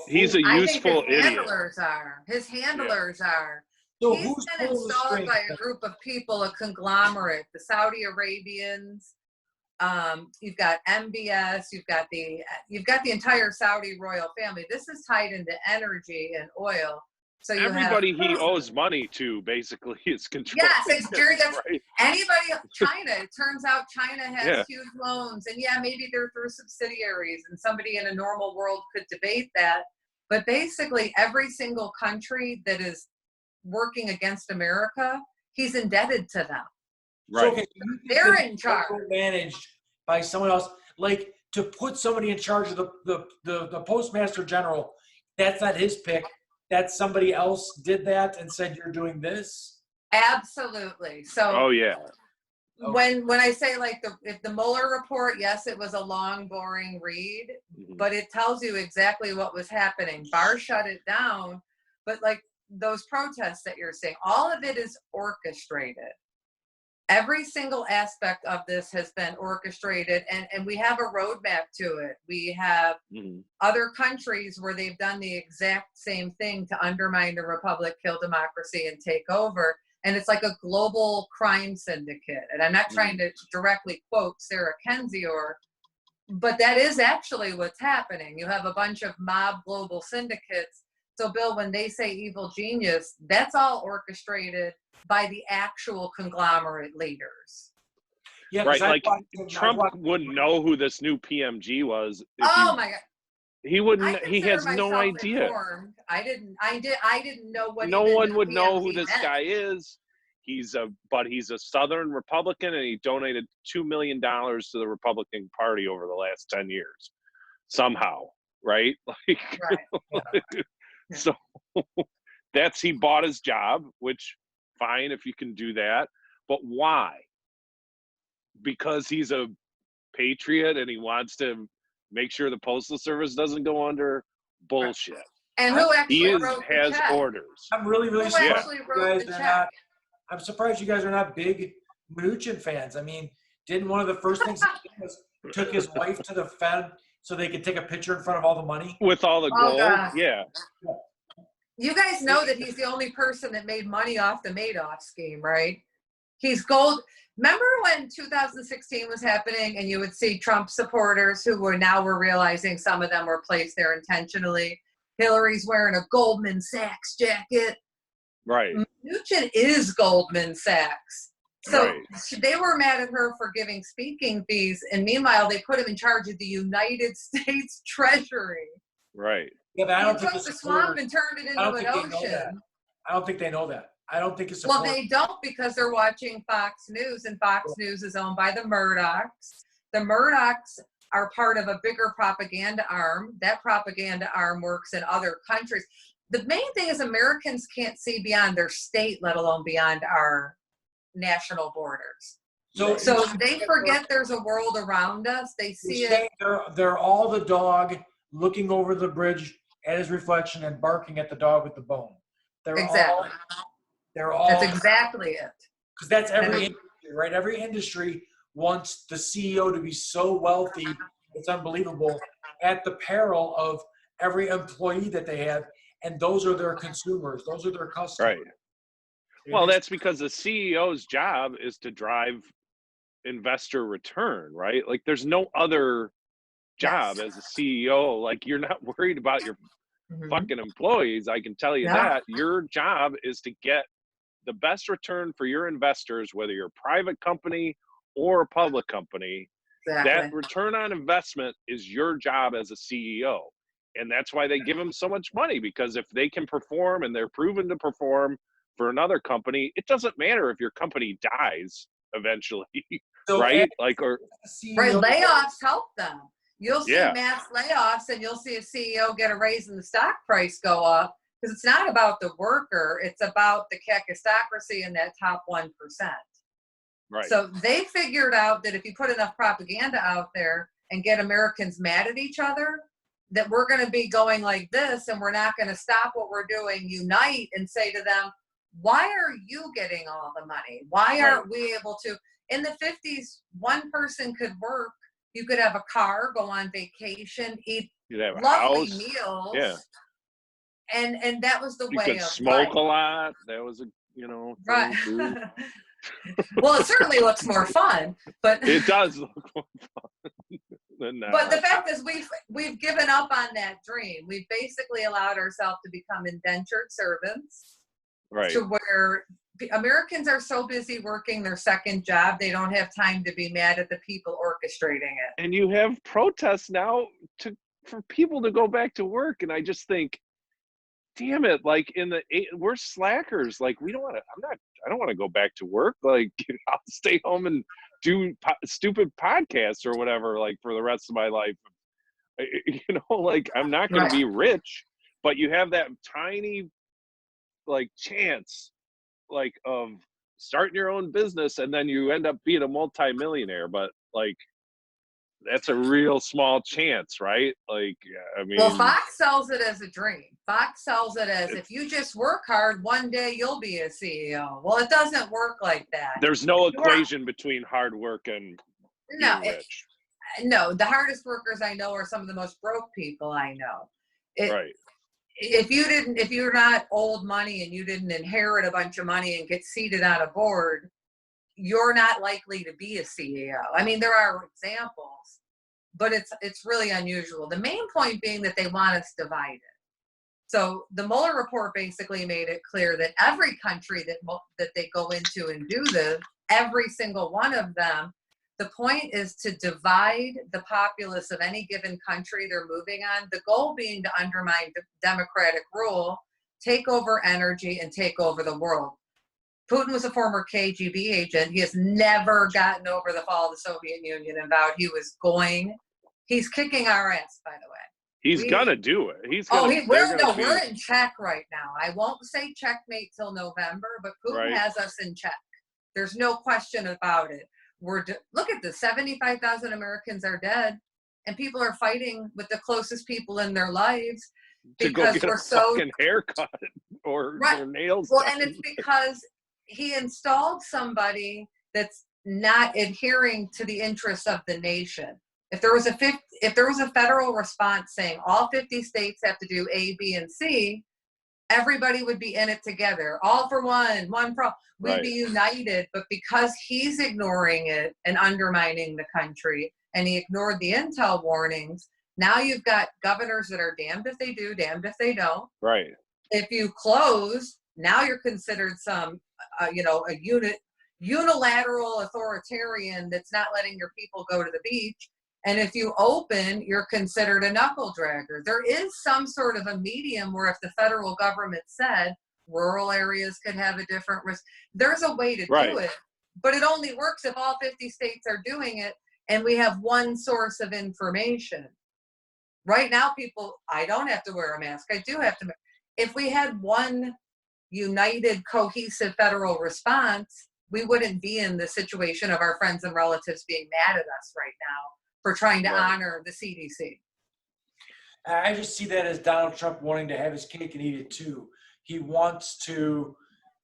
[SPEAKER 3] he's a useful idiot.
[SPEAKER 1] His handlers are.
[SPEAKER 2] So
[SPEAKER 1] He's been installed by a group of people, a conglomerate, the Saudi Arabians. You've got MBS. You've got the entire Saudi royal family. This is tied into energy and oil. So
[SPEAKER 3] everybody he owes money to basically is controlling.
[SPEAKER 1] Yes, anybody. China. It turns out China has huge loans, and maybe they're through subsidiaries, and somebody in a normal world could debate that. But basically, every single country that is working against America, he's indebted to them.
[SPEAKER 2] Right. So
[SPEAKER 1] they're in charge.
[SPEAKER 2] Managed by someone else, like to put somebody in charge of the postmaster general. That's not his pick. That somebody else did that and said you're doing this?
[SPEAKER 1] Absolutely. So when I say like if the Mueller report, yes, it was a long, boring read, but it tells you exactly what was happening. Barr shut it down, but like those protests that you're seeing, all of it is orchestrated. Every single aspect of this has been orchestrated, and we have a roadmap to it. We have other countries where they've done the exact same thing to undermine the republic, kill democracy, and take over. And it's like a global crime syndicate. And I'm not trying to directly quote Sarah Kendzior, but that is actually what's happening. You have a bunch of mob global syndicates. So, Bill, when they say evil genius, that's all orchestrated by the actual conglomerate leaders.
[SPEAKER 3] Yeah, right. Like Trump wouldn't know who this new PMG was.
[SPEAKER 1] My God.
[SPEAKER 3] He wouldn't. He has no idea.
[SPEAKER 1] Informed. I didn't know what.
[SPEAKER 3] No one would know who this guy is. But he's a Southern Republican, and he donated $2 million to the Republican Party over the last 10 years, somehow. Right? Like,
[SPEAKER 1] right.
[SPEAKER 3] So he bought his job, which fine if you can do that, but why? Because he's a patriot and he wants to make sure the Postal Service doesn't go under? Bullshit.
[SPEAKER 1] And who actually wrote the
[SPEAKER 3] has
[SPEAKER 1] check?
[SPEAKER 3] Orders.
[SPEAKER 2] I'm really surprised I'm surprised you guys are not big Mnuchin fans. I mean, didn't one of the first things he did was took his wife to the Fed so they could take a picture in front of all the money?
[SPEAKER 3] With all the gold?
[SPEAKER 1] God.
[SPEAKER 3] Yeah.
[SPEAKER 1] You guys know that he's the only person that made money off the Madoff scheme, right? He's gold. Remember when 2016 was happening and you would see Trump supporters who were realizing some of them were placed there intentionally. Hillary's wearing a Goldman Sachs jacket.
[SPEAKER 3] Right.
[SPEAKER 1] Mnuchin is Goldman Sachs. So they were mad at her for giving speaking fees. And meanwhile, they put him in charge of the United States Treasury.
[SPEAKER 3] Right.
[SPEAKER 2] Yeah, but I don't think
[SPEAKER 1] took the swamp and turned it into an ocean.
[SPEAKER 2] I don't think they know that. I don't think it's
[SPEAKER 1] well, they don't, because they're watching Fox News, and Fox News is owned by the Murdochs. The Murdochs are part of a bigger propaganda arm. That propaganda arm works in other countries. The main thing is Americans can't see beyond their state, let alone beyond our national borders. So they forget there's a world around us. They see it.
[SPEAKER 2] They're all the dog looking over the bridge at his reflection and barking at the dog with the bone. They're all.
[SPEAKER 1] That's exactly it.
[SPEAKER 2] Because that's every industry, right? Every industry wants the CEO to be so wealthy, it's unbelievable, at the peril of every employee that they have. And those are their consumers. Those are their customers.
[SPEAKER 3] Right. Well, that's because the CEO's job is to drive investor return, right? Like there's no other job as a CEO. Like you're not worried about your fucking employees. I can tell you that. Your job is to get the best return for your investors, whether you're a private company or a public company. That return on investment is your job as a CEO. And that's why they give them so much money, because if they can perform and they're proven to perform for another company, it doesn't matter if your company dies eventually,
[SPEAKER 2] So
[SPEAKER 3] right? Like, or
[SPEAKER 1] right, layoffs help them. You'll see
[SPEAKER 3] Yeah.
[SPEAKER 1] mass layoffs, and you'll see a CEO get a raise and the stock price go up, because it's not about the worker, it's about the kakistocracy in that top 1%.
[SPEAKER 3] right.
[SPEAKER 1] So they figured out that if you put enough propaganda out there and get Americans mad at each other, that we're going to be going like this, and we're not going to stop what we're doing, unite, and say to them, why are you getting all the money? Why aren't we able to? In the 50s, one person could work. You could have a car, go on vacation, eat
[SPEAKER 3] You'd have a
[SPEAKER 1] lovely
[SPEAKER 3] house.
[SPEAKER 1] meals.
[SPEAKER 3] Yeah.
[SPEAKER 1] And that was the
[SPEAKER 3] You
[SPEAKER 1] way
[SPEAKER 3] could
[SPEAKER 1] of
[SPEAKER 3] smoke
[SPEAKER 1] life.
[SPEAKER 3] a lot. That was a, thing
[SPEAKER 1] Right.
[SPEAKER 3] too.
[SPEAKER 1] Well, it certainly looks more fun, but
[SPEAKER 3] It does look more fun than now.
[SPEAKER 1] but the fact is we've given up on that dream. We've basically allowed ourselves to become indentured servants,
[SPEAKER 3] right.
[SPEAKER 1] to where Americans are so busy working their second job, they don't have time to be mad at the people orchestrating it.
[SPEAKER 3] And you have protests now for people to go back to work, and I just think, damn it, like we're slackers. Like we don't want to. I don't want to go back to work. Like I'll stay home and do stupid podcasts or whatever, like for the rest of my life. Like I'm not going to be rich, but you have that tiny, like chance, like of starting your own business, and then you end up being a multimillionaire. But like that's a real small chance, right? Like, I mean,
[SPEAKER 1] well, Fox sells it as a dream. Fox sells it as if you just work hard, one day you'll be a CEO. Well, it doesn't work like that.
[SPEAKER 3] There's no equation between hard work and being rich.
[SPEAKER 1] No, the hardest workers I know are some of the most broke people I know.
[SPEAKER 3] Right.
[SPEAKER 1] If you're not old money and you didn't inherit a bunch of money and get seated on a board, you're not likely to be a CEO. I mean, there are examples, but it's really unusual. The main point being that they want us divided. So the Mueller report basically made it clear that every country that they go into and do this, every single one of them, the point is to divide the populace of any given country they're moving on, the goal being to undermine democratic rule, take over energy, and take over the world. Putin was a former KGB agent. He has never gotten over the fall of the Soviet Union and vowed he was going. He's kicking our ass, by the way.
[SPEAKER 3] He's gonna do it.
[SPEAKER 1] We're in check right now. I won't say checkmate till November, but Putin has us in check. There's no question about it. Look at this, 75,000 Americans are dead, and people are fighting with the closest people in their lives because
[SPEAKER 3] to go get a fucking haircut or nails done.
[SPEAKER 1] And it's because he installed somebody that's not adhering to the interests of the nation. If there was a federal response saying all 50 states have to do A, B, and C, everybody would be in it together. All for one for all. We'd be united. But because he's ignoring it and undermining the country, and he ignored the intel warnings, now you've got governors that are damned if they do, damned if they don't.
[SPEAKER 3] Right.
[SPEAKER 1] If you close, now you're considered some, a unilateral authoritarian that's not letting your people go to the beach. And if you open, you're considered a knuckle dragger. There is some sort of a medium where if the federal government said rural areas could have a different risk, there's a way to do it. But it only works if all 50 states are doing it and we have one source of information. Right now, I don't have to wear a mask. I do have to. If we had one united, cohesive federal response, we wouldn't be in the situation of our friends and relatives being mad at us right now for trying to honor the CDC.
[SPEAKER 2] I just see that as Donald Trump wanting to have his cake and eat it too. He wants to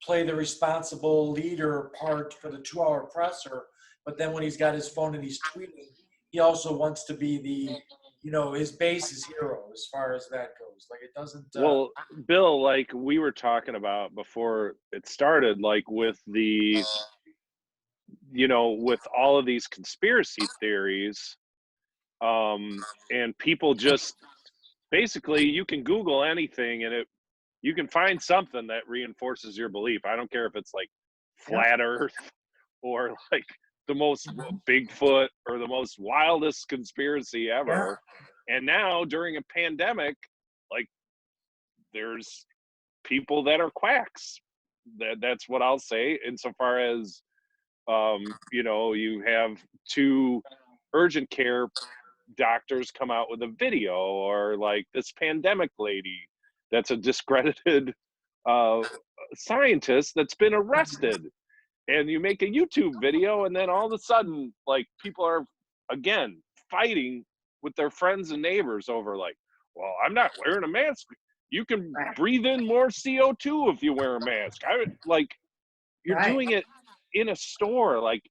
[SPEAKER 2] play the responsible leader part for the 2-hour presser, but then when he's got his phone and he's tweeting, he also wants to be the, his base's hero as far as that goes. Like it doesn't.
[SPEAKER 3] Well, Bill, like we were talking about before it started, like with the you know, with all of these conspiracy theories, and people just basically, you can Google anything and you can find something that reinforces your belief. I don't care if it's like flat Earth or like the most Bigfoot or the most wildest conspiracy ever. And now during a pandemic, like there's people that are quacks. That's what I'll say. Insofar as you know, you have 2 urgent care doctors come out with a video, or like this pandemic lady that's a discredited uh, scientist that's been arrested, and you make a YouTube video, and then all of a sudden, like, people are again fighting with their friends and neighbors over, like, well, I'm not wearing a mask. You can breathe in more CO2 if you wear a mask. Like, you're doing it in a store, like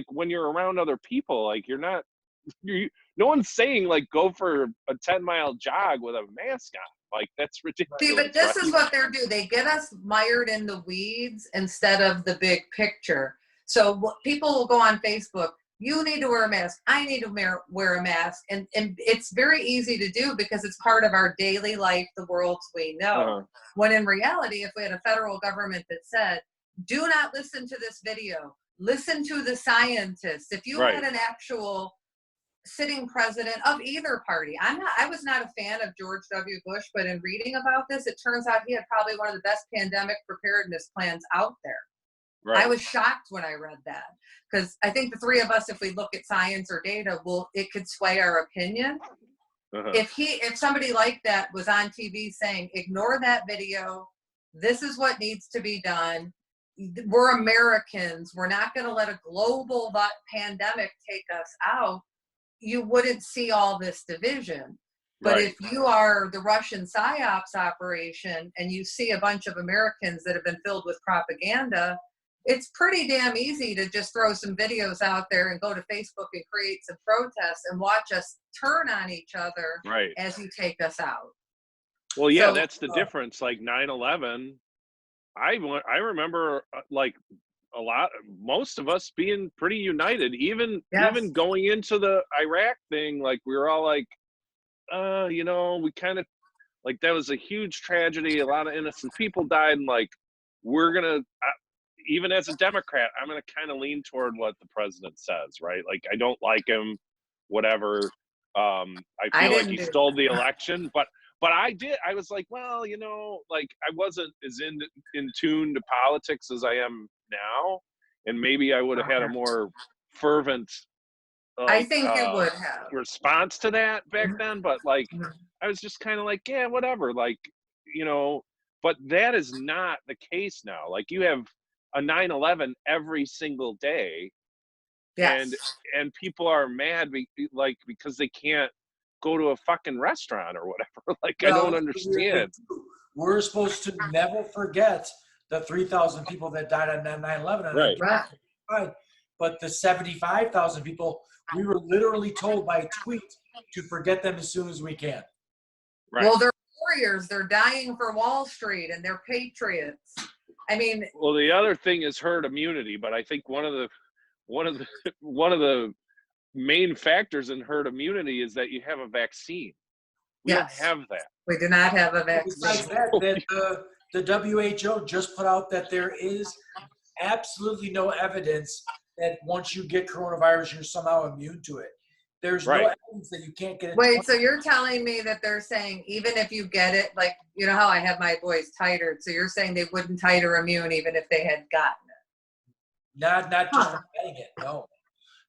[SPEAKER 3] when you're around other people, like you're not. No one's saying like go for a 10-mile jog with a mask on. Like, that's ridiculous.
[SPEAKER 1] See, but this is what they're doing. They get us mired in the weeds instead of the big picture. So people will go on Facebook, you need to wear a mask, I need to wear a mask. And it's very easy to do because it's part of our daily life, the worlds we know. When in reality, if we had a federal government that said, do not listen to this video, listen to the scientists. If you had an actual sitting president of either party. I was not a fan of George W. Bush, but in reading about this, it turns out he had probably one of the best pandemic preparedness plans out there. I was shocked when I read that, because I think the 3 of us, if we look at science or data, it could sway our opinion. If somebody like that was on TV saying, ignore that video, this is what needs to be done. We're Americans. We're not going to let a global pandemic take us out. You wouldn't see all this division. But if you are the Russian PSYOPs operation and you see a bunch of Americans that have been filled with propaganda, it's pretty damn easy to just throw some videos out there and go to Facebook and create some protests and watch us turn on each other as you take us out.
[SPEAKER 3] Well, yeah, that's the difference. Like 9/11, I remember like most of us being pretty united, even going into the Iraq thing. Like, we were all like, you know, we kind of, like, that was a huge tragedy. A lot of innocent people died. And like, we're going to, even as a Democrat, I'm going to kind of lean toward what the president says, right? Like, I don't like him, whatever. I feel like he stole the election, but I was like, well, you know, like, I wasn't as in tune to politics as I am now, and maybe I would have had a more fervent
[SPEAKER 1] I think it would have
[SPEAKER 3] response to that back then, but like I was just kind of like, yeah, whatever, like, you know. But that is not the case now. Like, you have a 9/11 every single day, and people are mad because they can't go to a fucking restaurant or whatever. Like, I don't understand.
[SPEAKER 2] We're supposed to never forget the 3,000 people that died on 9/11. Right. But the 75,000 people, we were literally told by tweet to forget them as soon as we can.
[SPEAKER 1] Well, they're warriors. They're dying for Wall Street, and they're patriots. I mean,
[SPEAKER 3] well, the other thing is herd immunity, but I think one of the main factors in herd immunity is that you have a vaccine. We don't have that.
[SPEAKER 1] We do not have a vaccine.
[SPEAKER 2] Besides that, the WHO just put out that there is absolutely no evidence that once you get coronavirus, you're somehow immune to it. There's no evidence that you can't get it.
[SPEAKER 1] Wait, so you're telling me that they're saying even if you get it, like, you know how I have my boys titered, so you're saying they wouldn't titer immune even if they had gotten it?
[SPEAKER 2] Not just from getting it, no.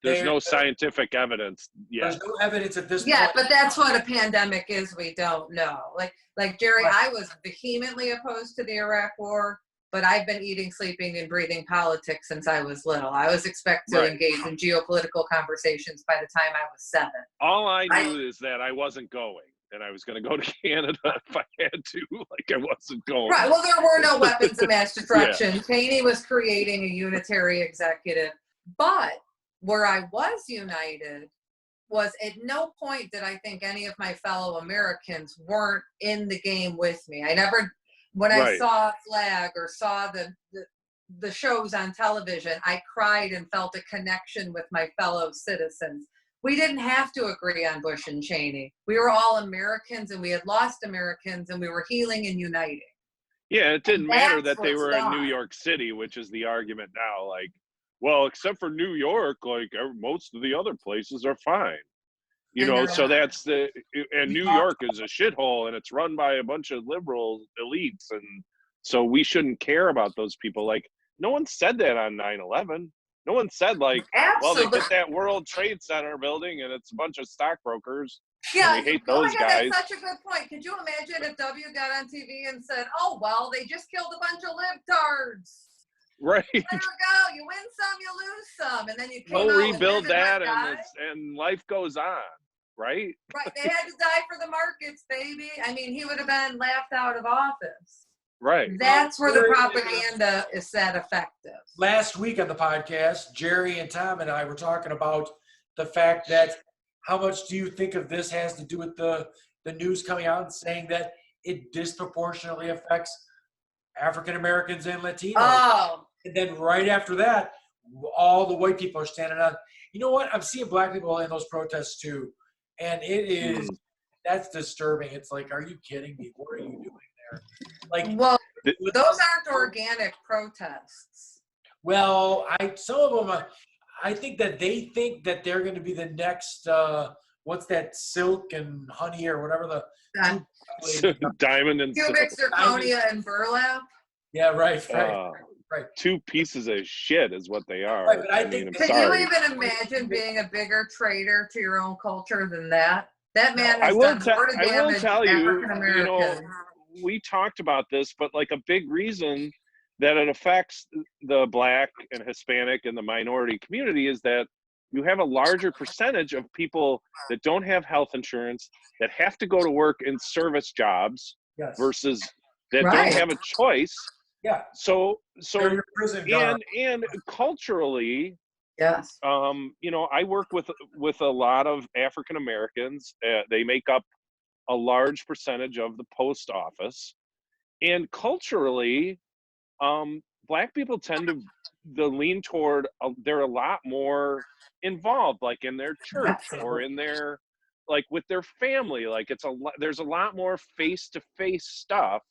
[SPEAKER 3] There's no scientific evidence yet.
[SPEAKER 2] There's no evidence at this point.
[SPEAKER 1] Yeah, but that's what a pandemic is. We don't know. Like Jerry, I was vehemently opposed to the Iraq War, but I've been eating, sleeping, and breathing politics since I was little. I was expected to engage in geopolitical conversations by the time I was 7.
[SPEAKER 3] All I knew is that I wasn't going, and I was going to go to Canada if I had to. Like, I wasn't going.
[SPEAKER 1] Right. Well, there were no weapons of mass destruction. Cheney was creating a unitary executive, but where I was united was at no point did I think any of my fellow Americans weren't in the game with me. I never, when I saw a flag or saw the the shows on television, I cried and felt a connection with my fellow citizens. We didn't have to agree on Bush and Cheney. We were all Americans, and we had lost Americans, and we were healing and uniting.
[SPEAKER 3] Yeah, it didn't matter that they were in New
[SPEAKER 1] done.
[SPEAKER 3] York City, which is the argument now. Like, well, except for New York, like most of the other places are fine. You
[SPEAKER 1] And
[SPEAKER 3] know,
[SPEAKER 1] they're
[SPEAKER 3] so
[SPEAKER 1] not.
[SPEAKER 3] and New York is a shithole, and it's run by a bunch of liberal elites, and so we shouldn't care about those people. Like, no one said that on 9/11. No one said like, well, they
[SPEAKER 1] Absolutely.
[SPEAKER 3] hit that World Trade Center building, and it's a bunch of stockbrokers, and
[SPEAKER 1] Yeah,
[SPEAKER 3] we hate
[SPEAKER 1] oh my
[SPEAKER 3] those
[SPEAKER 1] God,
[SPEAKER 3] guys.
[SPEAKER 1] that's such a good point. Could you imagine if W got on TV and said, "Oh well, they just killed a bunch of libtards.
[SPEAKER 3] Right.
[SPEAKER 1] There you go. You win some, you lose some," and then you came
[SPEAKER 3] We'll
[SPEAKER 1] out with
[SPEAKER 3] rebuild
[SPEAKER 1] his and
[SPEAKER 3] that,
[SPEAKER 1] my guy.
[SPEAKER 3] and life goes on, right?
[SPEAKER 1] Right, they had to die for the markets, baby. I mean, he would have been laughed out of office.
[SPEAKER 3] Right.
[SPEAKER 1] That's where the propaganda is that effective.
[SPEAKER 2] Last week on the podcast, Jerry and Tom and I were talking about the fact that how much do you think of this has to do with the news coming out and saying that it disproportionately affects African Americans and Latinos?
[SPEAKER 1] Oh.
[SPEAKER 2] And then right after that, all the white people are standing on. You know what? I'm seeing black people in those protests too. And it is, that's disturbing. It's like, are you kidding me? What are you doing there? Like,
[SPEAKER 1] well, those aren't organic protests.
[SPEAKER 2] Well, some of them, I think that they think that they're going to be the next, what's that, silk and honey or whatever
[SPEAKER 3] diamond and
[SPEAKER 1] cubic zirconia and burlap.
[SPEAKER 2] Yeah, right. Right.
[SPEAKER 3] Two pieces of shit is what they are.
[SPEAKER 2] Right, but I think
[SPEAKER 1] could you even imagine being a bigger traitor to your own culture than that? That man has done more to damage African Americans.
[SPEAKER 3] We talked about this, but like a big reason that it affects the Black and Hispanic and the minority community is that you have a larger percentage of people that don't have health insurance, that have to go to work in service jobs, versus that don't have a choice.
[SPEAKER 2] Yeah.
[SPEAKER 3] So
[SPEAKER 2] and
[SPEAKER 3] culturally,
[SPEAKER 1] yes.
[SPEAKER 3] You know, I work with a lot of African Americans. They make up a large percentage of the post office, and culturally, Black people tend to lean toward. They're a lot more involved, like in their church or in their, like with their family. Like there's a lot more face-to-face stuff.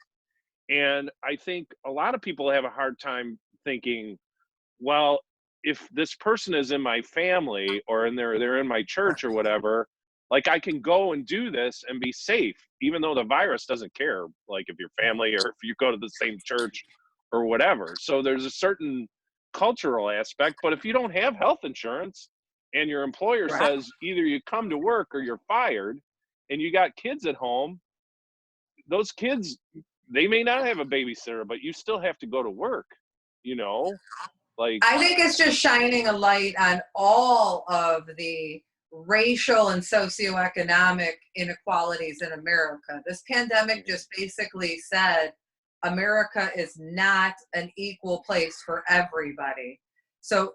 [SPEAKER 3] And I think a lot of people have a hard time thinking, well, if this person is in my family or they're in my church or whatever, like I can go and do this and be safe, even though the virus doesn't care, like if you're family or if you go to the same church or whatever. So there's a certain cultural aspect, but if you don't have health insurance and your employer says either you come to work or you're fired, and you got kids at home, those kids, they may not have a babysitter, but you still have to go to work, you know? Like,
[SPEAKER 1] I think it's just shining a light on all of the racial and socioeconomic inequalities in America. This pandemic just basically said America is not an equal place for everybody. So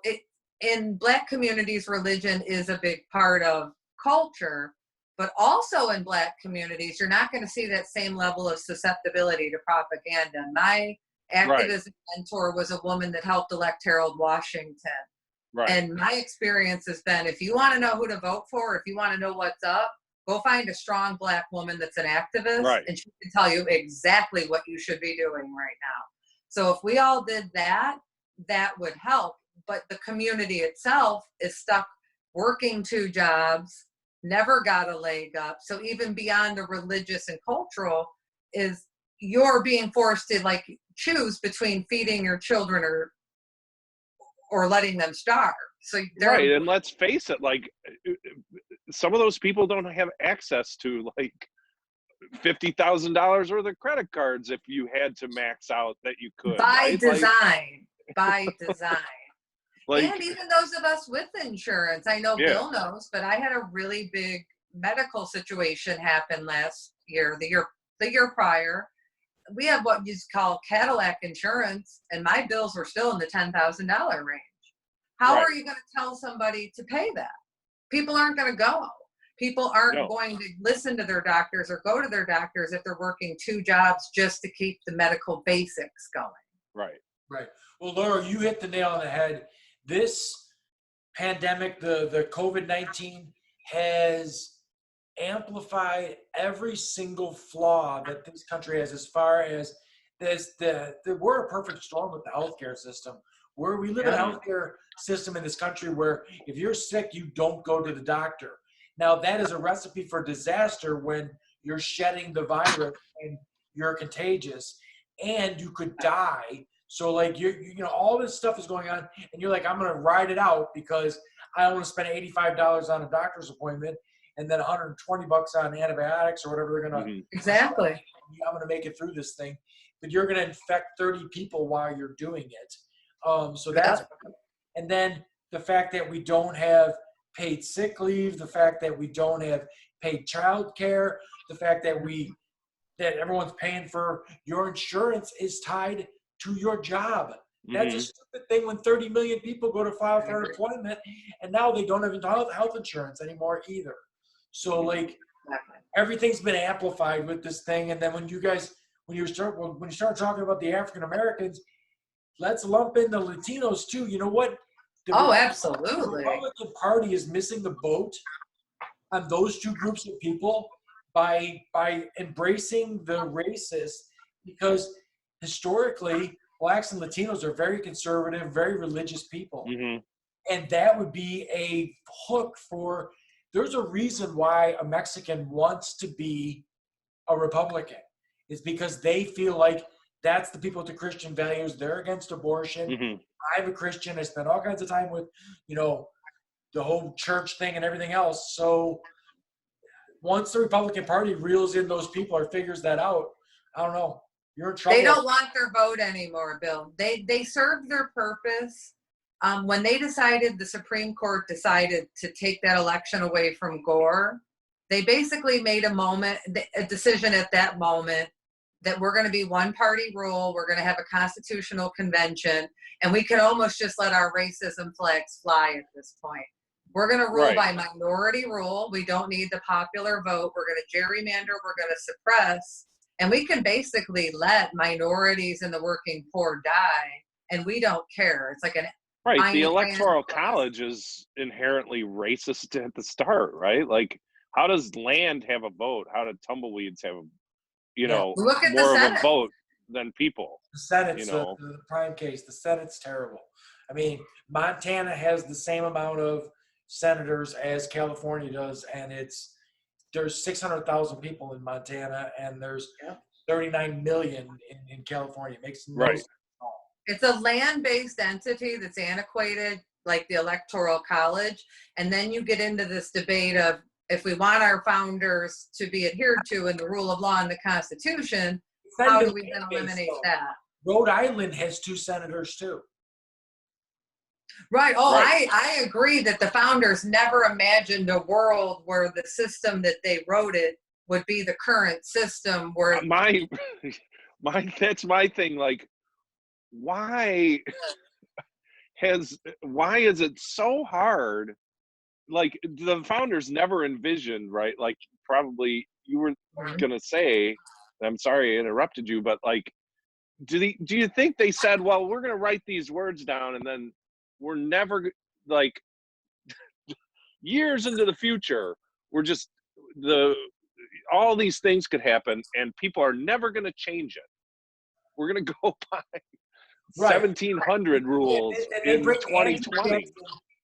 [SPEAKER 1] in Black communities, religion is a big part of culture. But also in Black communities, you're not going to see that same level of susceptibility to propaganda. My activism mentor was a woman that helped elect Harold Washington. And my experience has been, if you want to know who to vote for, if you want to know what's up, go find a strong Black woman that's an activist, and she can tell you exactly what you should be doing right now. So if we all did that, that would help. But the community itself is stuck working 2 jobs, never got a leg up. So even beyond the religious and cultural, is you're being forced to like choose between feeding your children or letting them starve. So
[SPEAKER 3] and let's face it, like some of those people don't have access to like $50,000 worth of credit cards if you had to max out that you could.
[SPEAKER 1] By design. Like, and even those of us with insurance, I know Bill knows, but I had a really big medical situation happen last year, the year prior. We have what you call Cadillac insurance, and my bills were still in the $10,000 range. How are you going to tell somebody to pay that? People aren't going to go. People aren't going to listen to their doctors or go to their doctors if they're working 2 jobs just to keep the medical basics going.
[SPEAKER 2] Right. Well, Laura, you hit the nail on the head. This pandemic, the COVID-19, has amplified every single flaw that this country has, as far as this, we're a perfect storm with the healthcare system. Where we live in a healthcare system in this country where if you're sick, you don't go to the doctor. Now, that is a recipe for disaster when you're shedding the virus and you're contagious and you could die. So like you know, all this stuff is going on and you're like, I'm going to ride it out because I don't want to spend $85 on a doctor's appointment and then $120 on antibiotics or whatever they're going to.
[SPEAKER 1] Exactly.
[SPEAKER 2] I'm going to make it through this thing, but you're going to infect 30 people while you're doing it. So that's, and then the fact that we don't have paid sick leave, the fact that we don't have paid child care, the fact that that everyone's paying for your insurance is tied to your job. That's a stupid thing when 30 million people go to file for unemployment and now they don't have health insurance anymore either. So like everything's been amplified with this thing. And then when you start talking about the African Americans, let's lump in the Latinos too. You know what?
[SPEAKER 1] Absolutely.
[SPEAKER 2] The Republican Party is missing the boat on those two groups of people by embracing the racist, because historically blacks and Latinos are very conservative, very religious people. And that would be a hook for, there's a reason why a Mexican wants to be a Republican. It's because they feel like that's the people with the Christian values. They're against abortion. I'm a Christian. I spend all kinds of time with, you know, the whole church thing and everything else. So once the Republican Party reels in those people or figures that out, I don't know. You're in trouble.
[SPEAKER 1] They don't want their vote anymore, Bill. They served their purpose. When the Supreme Court decided to take that election away from Gore, they basically made a decision at that moment that we're going to be one party rule. We're going to have a constitutional convention, and we can almost just let our racism flags fly at this point. We're going to rule by minority rule. We don't need the popular vote. We're going to gerrymander. We're going to suppress. And we can basically let minorities and the working poor die, and we don't care. It's like an
[SPEAKER 3] the Electoral College is inherently racist at the start, right? Like, how does land have a vote? How do tumbleweeds have,
[SPEAKER 1] Look at
[SPEAKER 3] more of a vote than people?
[SPEAKER 2] The Senate's the prime case. The Senate's terrible. I mean, Montana has the same amount of senators as California does, and there's 600,000 people in Montana, and there's 39 million in California. It makes no sense at all.
[SPEAKER 1] It's a land-based entity that's antiquated, like the Electoral College, and then you get into this debate of, if we want our founders to be adhered to in the rule of law and the Constitution, how do we then eliminate that?
[SPEAKER 2] Rhode Island has 2 senators too.
[SPEAKER 1] Right. I agree that the founders never imagined a world where the system that they wrote it would be the current system where
[SPEAKER 3] that's my thing. Like, why is it so hard? Like, the founders never envisioned, right? Like, probably you were gonna say, I'm sorry I interrupted you, but like, do you think they said, well, we're gonna write these words down and then we're never, like, years into the future, we're just, all these things could happen and people are never gonna change it. We're gonna go by 1700 rules in 2020.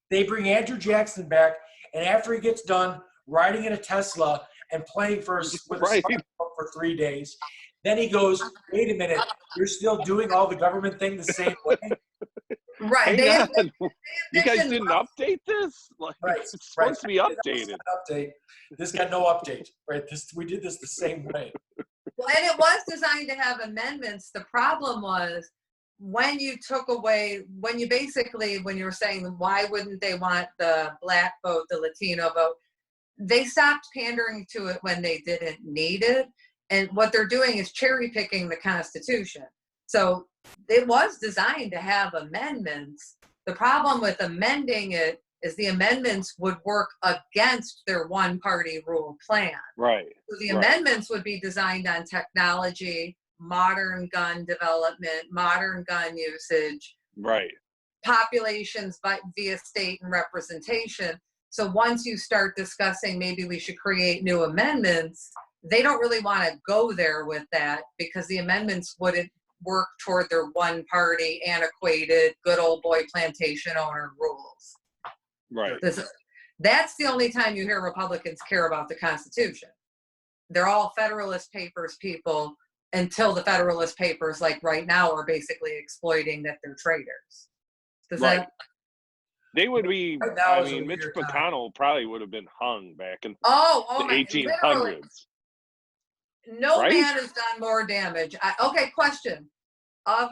[SPEAKER 2] They bring Andrew Jackson back, and after he gets done riding in a Tesla and playing with a smartphone for 3 days, then he goes, wait a minute, you're still doing all the government thing the same way?
[SPEAKER 1] Right.
[SPEAKER 3] You guys didn't update this? Like, it's supposed to be updated.
[SPEAKER 2] This got no update. Right? We did this the same way.
[SPEAKER 1] Well, and it was designed to have amendments. The problem was when you were saying, why wouldn't they want the black vote, the Latino vote, they stopped pandering to it when they didn't need it. And what they're doing is cherry picking the Constitution. So it was designed to have amendments. The problem with amending it is the amendments would work against their one party rule plan.
[SPEAKER 3] Right.
[SPEAKER 1] So the amendments would be designed on technology modern gun development, modern gun usage,
[SPEAKER 3] Right.
[SPEAKER 1] populations via state and representation. So once you start discussing maybe we should create new amendments, they don't really want to go there with that because the amendments wouldn't work toward their one party, antiquated, good old boy plantation owner rules.
[SPEAKER 3] Right.
[SPEAKER 1] That's the only time you hear Republicans care about the Constitution. They're all Federalist Papers people until the Federalist Papers, like right now, are basically exploiting that they're traitors.
[SPEAKER 3] Right. They would be,
[SPEAKER 2] Right now
[SPEAKER 3] I
[SPEAKER 2] is a
[SPEAKER 3] mean, Mitch
[SPEAKER 2] weird time.
[SPEAKER 3] McConnell probably would have been hung back in
[SPEAKER 1] Oh
[SPEAKER 3] the
[SPEAKER 1] my,
[SPEAKER 3] 1800s.
[SPEAKER 1] literally, no
[SPEAKER 3] Right?
[SPEAKER 1] man has done more damage. Okay, question. Of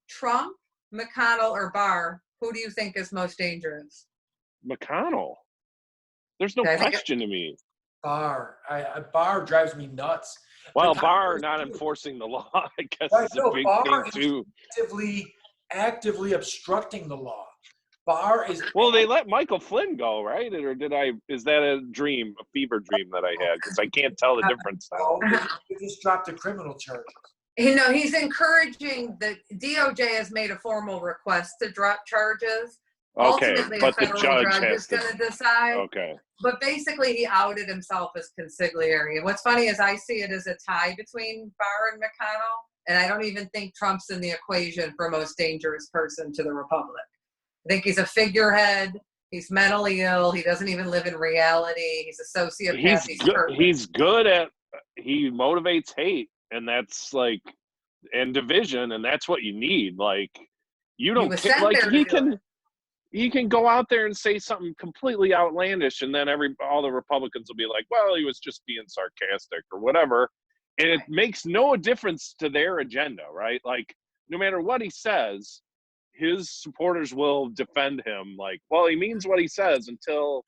[SPEAKER 1] Trump, McConnell, or Barr, who do you think is most dangerous?
[SPEAKER 3] McConnell. There's no
[SPEAKER 1] I think
[SPEAKER 3] question to me.
[SPEAKER 2] Barr. Barr drives me nuts.
[SPEAKER 3] Well,
[SPEAKER 2] McConnell
[SPEAKER 3] Barr
[SPEAKER 2] is
[SPEAKER 3] not
[SPEAKER 2] too.
[SPEAKER 3] enforcing the law, I guess,
[SPEAKER 2] Right,
[SPEAKER 3] is a
[SPEAKER 2] no,
[SPEAKER 3] big
[SPEAKER 2] Barr
[SPEAKER 3] thing too.
[SPEAKER 2] actively obstructing the law. Barr is.
[SPEAKER 3] Well, they let Michael Flynn go, right? Or is that a dream, a fever dream that I had? Because I can't tell the difference now.
[SPEAKER 2] They just dropped the criminal charges.
[SPEAKER 1] he's encouraging, the DOJ has made a formal request to drop charges.
[SPEAKER 3] Okay,
[SPEAKER 1] Ultimately,
[SPEAKER 3] but
[SPEAKER 1] a
[SPEAKER 3] the
[SPEAKER 1] federal
[SPEAKER 3] judge
[SPEAKER 1] judge
[SPEAKER 3] has
[SPEAKER 1] is
[SPEAKER 3] to.
[SPEAKER 1] going to decide.
[SPEAKER 3] Okay.
[SPEAKER 1] But basically, he outed himself as consigliere. And what's funny is I see it as a tie between Barr and McConnell, and I don't even think Trump's in the equation for most dangerous person to the Republic. I think he's a figurehead. He's mentally ill. He doesn't even live in reality. He's a sociopath.
[SPEAKER 3] He's good at. He motivates hate, and that's like, and division, and that's what you need. Like, you don't care. Like he can go out there and say something completely outlandish, and then all the Republicans will be like, well, he was just being sarcastic or whatever. And it makes no difference to their agenda, right? Like, no matter what he says, his supporters will defend him like, well, he means what he says until,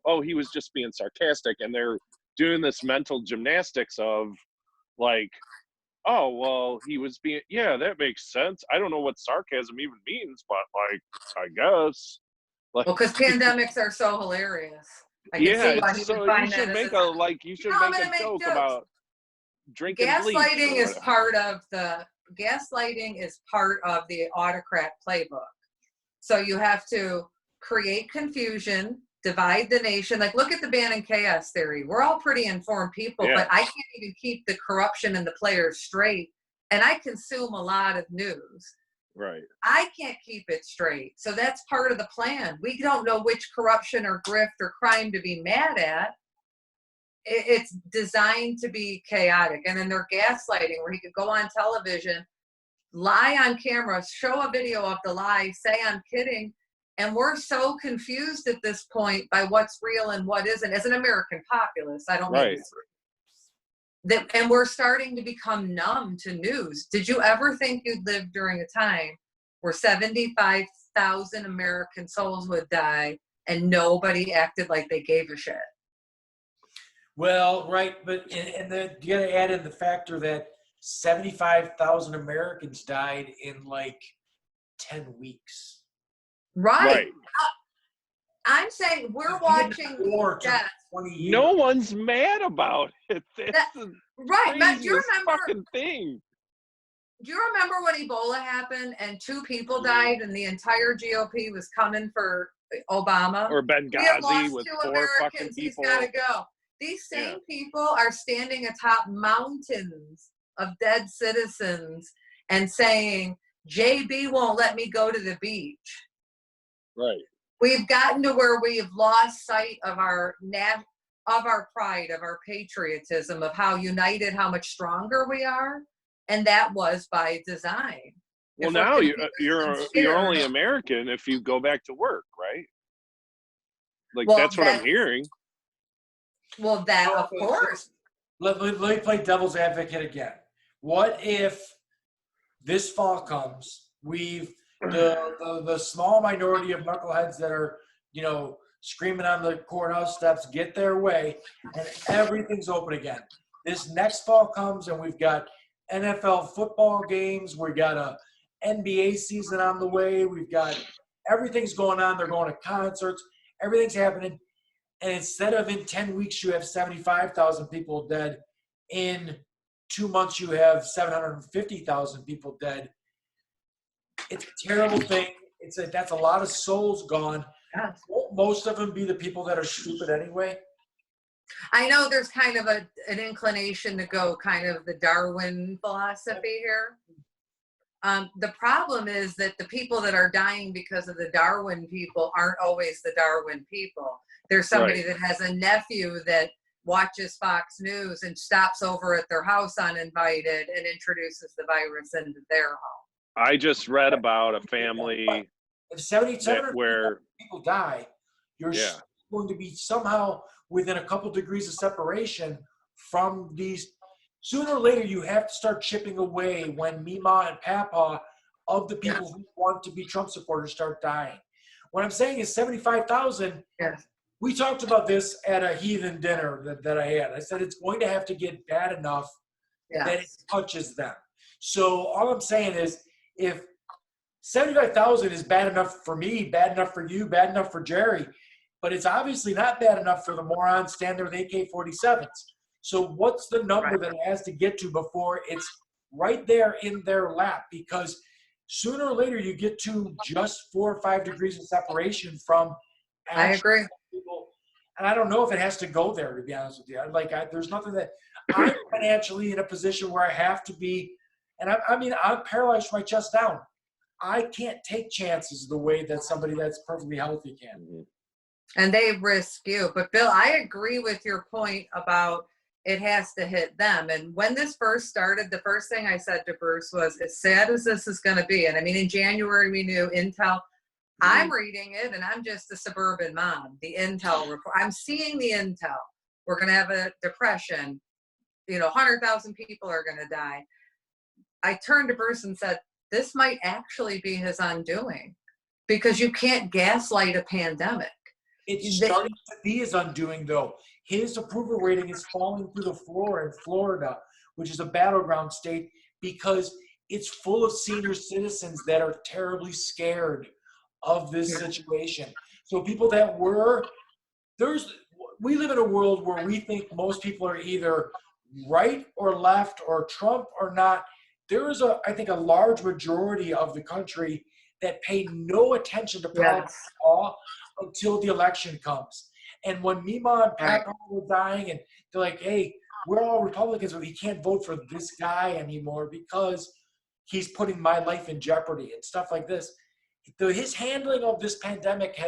[SPEAKER 3] oh, he was just being sarcastic. And they're doing this mental gymnastics of like, oh, well, he was being, yeah, that makes sense. I don't know what sarcasm even means, but like, I guess. Like,
[SPEAKER 1] well, because pandemics are so hilarious. I can
[SPEAKER 3] yeah,
[SPEAKER 1] see why he would find
[SPEAKER 3] you should
[SPEAKER 1] that
[SPEAKER 3] make
[SPEAKER 1] you
[SPEAKER 3] make a joke about drinking bleach.
[SPEAKER 1] Gaslighting is part of the autocrat playbook. So you have to create confusion, divide the nation. Like, look at the ban and chaos theory. We're all pretty informed people, but I can't even keep the corruption and the players straight. And I consume a lot of news.
[SPEAKER 3] Right.
[SPEAKER 1] I can't keep it straight. So that's part of the plan. We don't know which corruption or grift or crime to be mad at. It's designed to be chaotic. And then they're gaslighting, where he could go on television, lie on camera, show a video of the lie, say I'm kidding. And we're so confused at this point by what's real and what isn't. As an American populace, I don't mean that, and we're starting to become numb to news. Did you ever think you'd live during a time where 75,000 American souls would die and nobody acted like they gave a shit?
[SPEAKER 2] Well, right, but and then you got to add in the factor that 75,000 Americans died in like 10 weeks.
[SPEAKER 1] Right. I'm saying we're watching death.
[SPEAKER 3] No one's mad about it.
[SPEAKER 1] Right, Matt, do you remember?
[SPEAKER 3] Fucking thing.
[SPEAKER 1] Do you remember when Ebola happened and 2 people died and the entire GOP was coming for Obama?
[SPEAKER 3] Or Benghazi with 4 fucking people.
[SPEAKER 1] He's got to go. These same people are standing atop mountains of dead citizens and saying, JB won't let me go to the beach.
[SPEAKER 3] Right.
[SPEAKER 1] We've gotten to where we have lost sight of our pride, of our patriotism, of how united, how much stronger we are. And that was by design.
[SPEAKER 3] Well, now you're only American if you go back to work, right? Like, well, that's what I'm hearing.
[SPEAKER 1] Well, that, of course.
[SPEAKER 2] Let me play devil's advocate again. What if this fall comes, the small minority of knuckleheads that are, screaming on the courthouse steps get their way, and everything's open again. This next fall comes, and we've got NFL football games. We got a NBA season on the way. We've got everything's going on. They're going to concerts. Everything's happening. And instead of in 10 weeks, you have 75,000 people dead. In 2 months you have 750,000 people dead. It's a terrible thing. That's a lot of souls gone.
[SPEAKER 1] Yes.
[SPEAKER 2] Won't most of them be the people that are stupid anyway?
[SPEAKER 1] I know there's kind of an inclination to go kind of the Darwin philosophy here. The problem is that the people that are dying because of the Darwin people aren't always the Darwin people. There's somebody that has a nephew that watches Fox News and stops over at their house uninvited and introduces the virus into their home.
[SPEAKER 3] I just read about a family
[SPEAKER 2] if 77
[SPEAKER 3] where
[SPEAKER 2] people die, you're going to be somehow within a couple degrees of separation from these. Sooner or later, you have to start chipping away when Mima and Papa of the people who want to be Trump supporters start dying. What I'm saying is 75,000.
[SPEAKER 1] Yes.
[SPEAKER 2] We talked about this at a heathen dinner that I had. I said it's going to have to get bad enough that it touches them. So all I'm saying is if 75,000 is bad enough for me, bad enough for you, bad enough for Jerry, but it's obviously not bad enough for the morons standing there with AK-47s. So what's the number that it has to get to before it's right there in their lap? Because sooner or later you get to just 4 or 5 degrees of separation from
[SPEAKER 1] I agree.
[SPEAKER 2] people. And I don't know if it has to go there, to be honest with you. There's nothing that I'm financially in a position where I have to be, and I'm paralyzed from my chest down. I can't take chances the way that somebody that's perfectly healthy can.
[SPEAKER 1] And they risk you. But Bill, I agree with your point about it has to hit them. And when this first started, the first thing I said to Bruce was, as sad as this is going to be, and I mean, in January, we knew Intel. I'm reading it, and I'm just a suburban mom. The Intel report. I'm seeing the Intel. We're going to have a depression. 100,000 people are going to die. I turned to Bruce and said, this might actually be his undoing, because you can't gaslight a pandemic.
[SPEAKER 2] It's starting to be his undoing, though. His approval rating is falling through the floor in Florida, which is a battleground state, because it's full of senior citizens that are terribly scared of this situation. So people that we live in a world where we think most people are either right or left or Trump or not. There is I think a large majority of the country that pay no attention to politics at all until the election comes. And when Mima and Papa were dying and they're like, hey, we're all Republicans, but we can't vote for this guy anymore because he's putting my life in jeopardy and stuff like this. His handling of this pandemic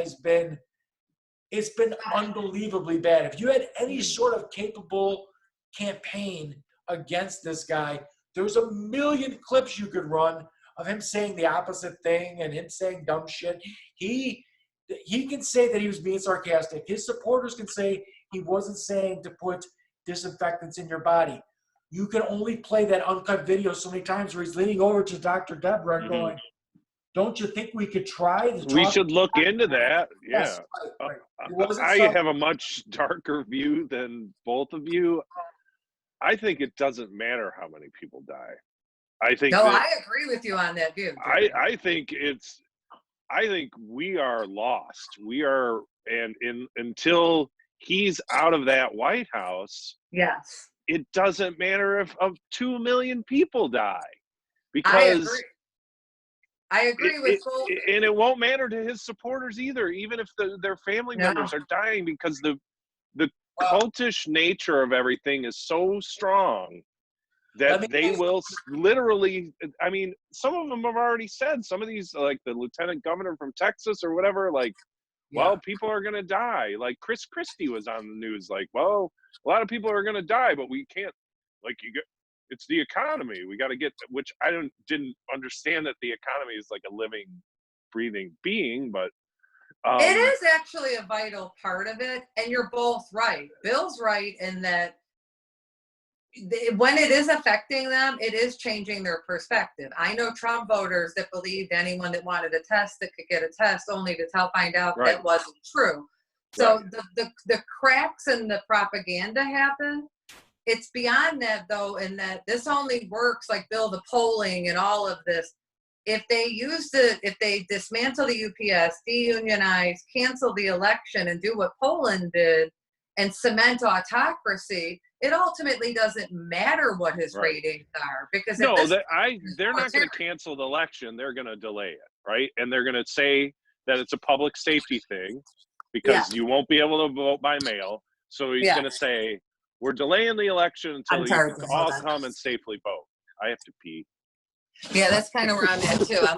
[SPEAKER 2] it's been unbelievably bad. If you had any sort of capable campaign against this guy, there's a million clips you could run of him saying the opposite thing and him saying dumb shit. He can say that he was being sarcastic. His supporters can say he wasn't saying to put disinfectants in your body. You can only play that uncut video so many times where he's leaning over to Dr. Deborah and going, don't you think we could try to talk?
[SPEAKER 3] We should look into that. Yeah.
[SPEAKER 2] Yes, right.
[SPEAKER 3] I have a much darker view than both of you. I think it doesn't matter how many people die. I think
[SPEAKER 1] I agree with you on that view.
[SPEAKER 3] I think we are lost. We are, until he's out of that White House.
[SPEAKER 1] Yes.
[SPEAKER 3] It doesn't matter if 2 million people die, because
[SPEAKER 1] I agree with both.
[SPEAKER 3] And it won't matter to his supporters either, even if their family members are dying, because the cultish nature of everything is so strong that they will literally, I mean, some of them have already said, some of these, like the lieutenant governor from Texas or whatever, like, well, people are going to die. Like Chris Christie was on the news, like, well, a lot of people are going to die, but we can't, it's the economy. We got to get, which I didn't understand that the economy is like a living, breathing being, but
[SPEAKER 1] it is actually a vital part of it. And you're both right. Bill's right in that when it is affecting them, it is changing their perspective. I know Trump voters that believed anyone that wanted a test that could get a test, only to find out that wasn't true. So the cracks in the propaganda happen. It's beyond that, though, in that this only works, like Bill, the polling and all of this. If they dismantle the UPS, deunionize, cancel the election, and do what Poland did, and cement autocracy, it ultimately doesn't matter what his
[SPEAKER 3] Right.
[SPEAKER 1] ratings are, because
[SPEAKER 3] No,
[SPEAKER 1] at this
[SPEAKER 3] they're not going to cancel the election. They're going to delay it, right? And they're going to say that it's a public safety thing because you won't be able to vote by mail. So he's going to say, we're delaying the election until you can all come and safely vote. I have to pee.
[SPEAKER 1] Yeah, that's kind of where I'm at too. I'm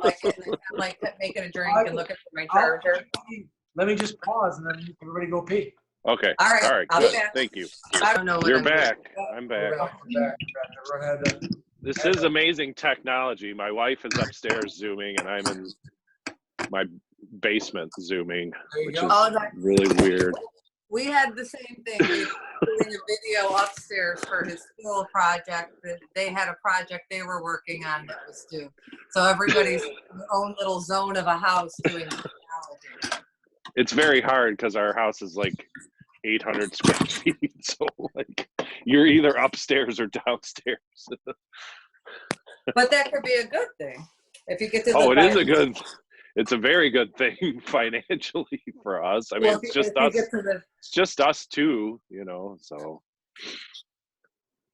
[SPEAKER 1] like making a drink and looking for my charger.
[SPEAKER 2] Let me just pause and then everybody go pee.
[SPEAKER 3] Okay.
[SPEAKER 1] All right.
[SPEAKER 3] All right.
[SPEAKER 1] I'll
[SPEAKER 3] Good.
[SPEAKER 1] be back.
[SPEAKER 3] Thank you.
[SPEAKER 1] I don't know what
[SPEAKER 3] You're
[SPEAKER 1] I'm
[SPEAKER 3] back.
[SPEAKER 1] doing.
[SPEAKER 3] I'm back.
[SPEAKER 2] Everyone had to.
[SPEAKER 3] This is amazing technology. My wife is upstairs Zooming, and I'm in my basement Zooming, which is really weird.
[SPEAKER 1] We had the same thing. We were doing a video upstairs for his school project. They had a project they were working on that was due. So everybody's in their own little zone of a house doing technology.
[SPEAKER 3] It's very hard because our house is like 800 square feet. So like you're either upstairs or downstairs.
[SPEAKER 1] But that could be a good thing if you get to.
[SPEAKER 3] Oh, it is a good. It's a very good thing financially for us. I mean, it's just us. It's just us two, you know. So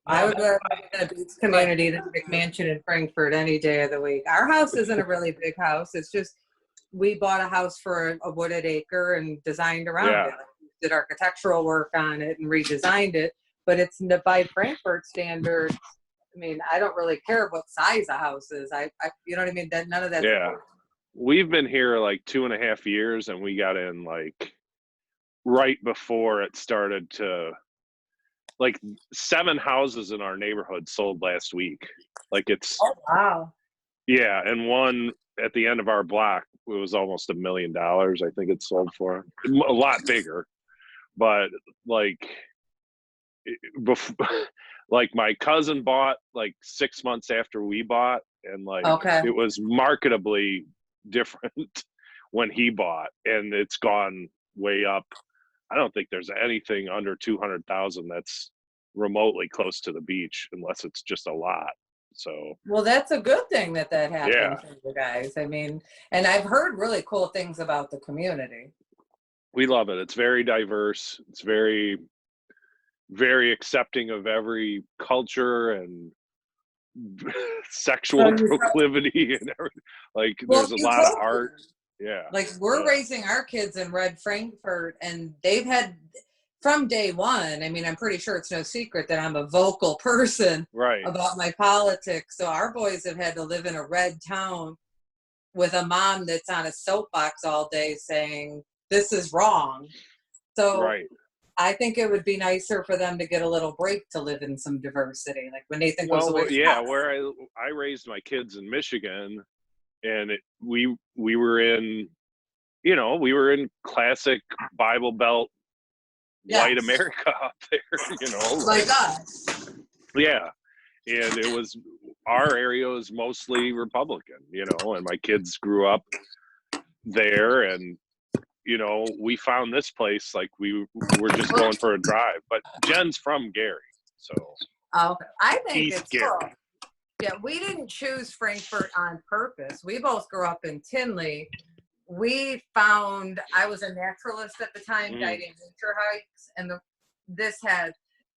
[SPEAKER 1] I would live in a beach community, the big mansion in Frankfurt, any day of the week. Our house isn't a really big house. It's just we bought a house for a wooded acre and designed around it. We did architectural work on it and redesigned it. But it's by Frankfurt standards. I mean, I don't really care what size a house is. I you know what I mean? That none of that.
[SPEAKER 3] Yeah. We've been here like 2.5 years, and we got in like right before it started to, like 7 houses in our neighborhood sold last week. Like it's,
[SPEAKER 1] oh, wow.
[SPEAKER 3] Yeah. And one at the end of our block, it was almost $1 million. I think it sold for a lot bigger, but like, before, like my cousin bought like 6 months after we bought, and like it was marketably different when he bought, and it's gone way up. I don't think there's anything under 200,000 that's remotely close to the beach, unless it's just a lot. So
[SPEAKER 1] well, that's a good thing that happened for you guys. I mean, and I've heard really cool things about the community.
[SPEAKER 3] We love it. It's very diverse. It's very, very accepting of every culture and sexual proclivity and everything. Like there's a lot of art. Yeah.
[SPEAKER 1] Like we're raising our kids in Red Frankfurt, and they've had from day one. I mean, I'm pretty sure it's no secret that I'm a vocal person about my politics. So our boys have had to live in a red town with a mom that's on a soapbox all day saying this is wrong. So I think it would be nicer for them to get a little break to live in some diversity. Like when Nathan goes away.
[SPEAKER 3] Yeah, where I raised my kids in Michigan, and we were in, you know, we were in classic Bible Belt, white America up there, you know.
[SPEAKER 1] Like us.
[SPEAKER 3] Yeah. And it was, our area was mostly Republican, you know, and my kids grew up there, and you know, we found this place, like we were just going for a drive. But Jen's from Gary, so
[SPEAKER 1] I think it's
[SPEAKER 3] Gary.
[SPEAKER 1] cool. Yeah, we didn't choose Frankfurt on purpose. We both grew up in Tinley. We found, I was a naturalist at the time, guiding nature hikes, and this had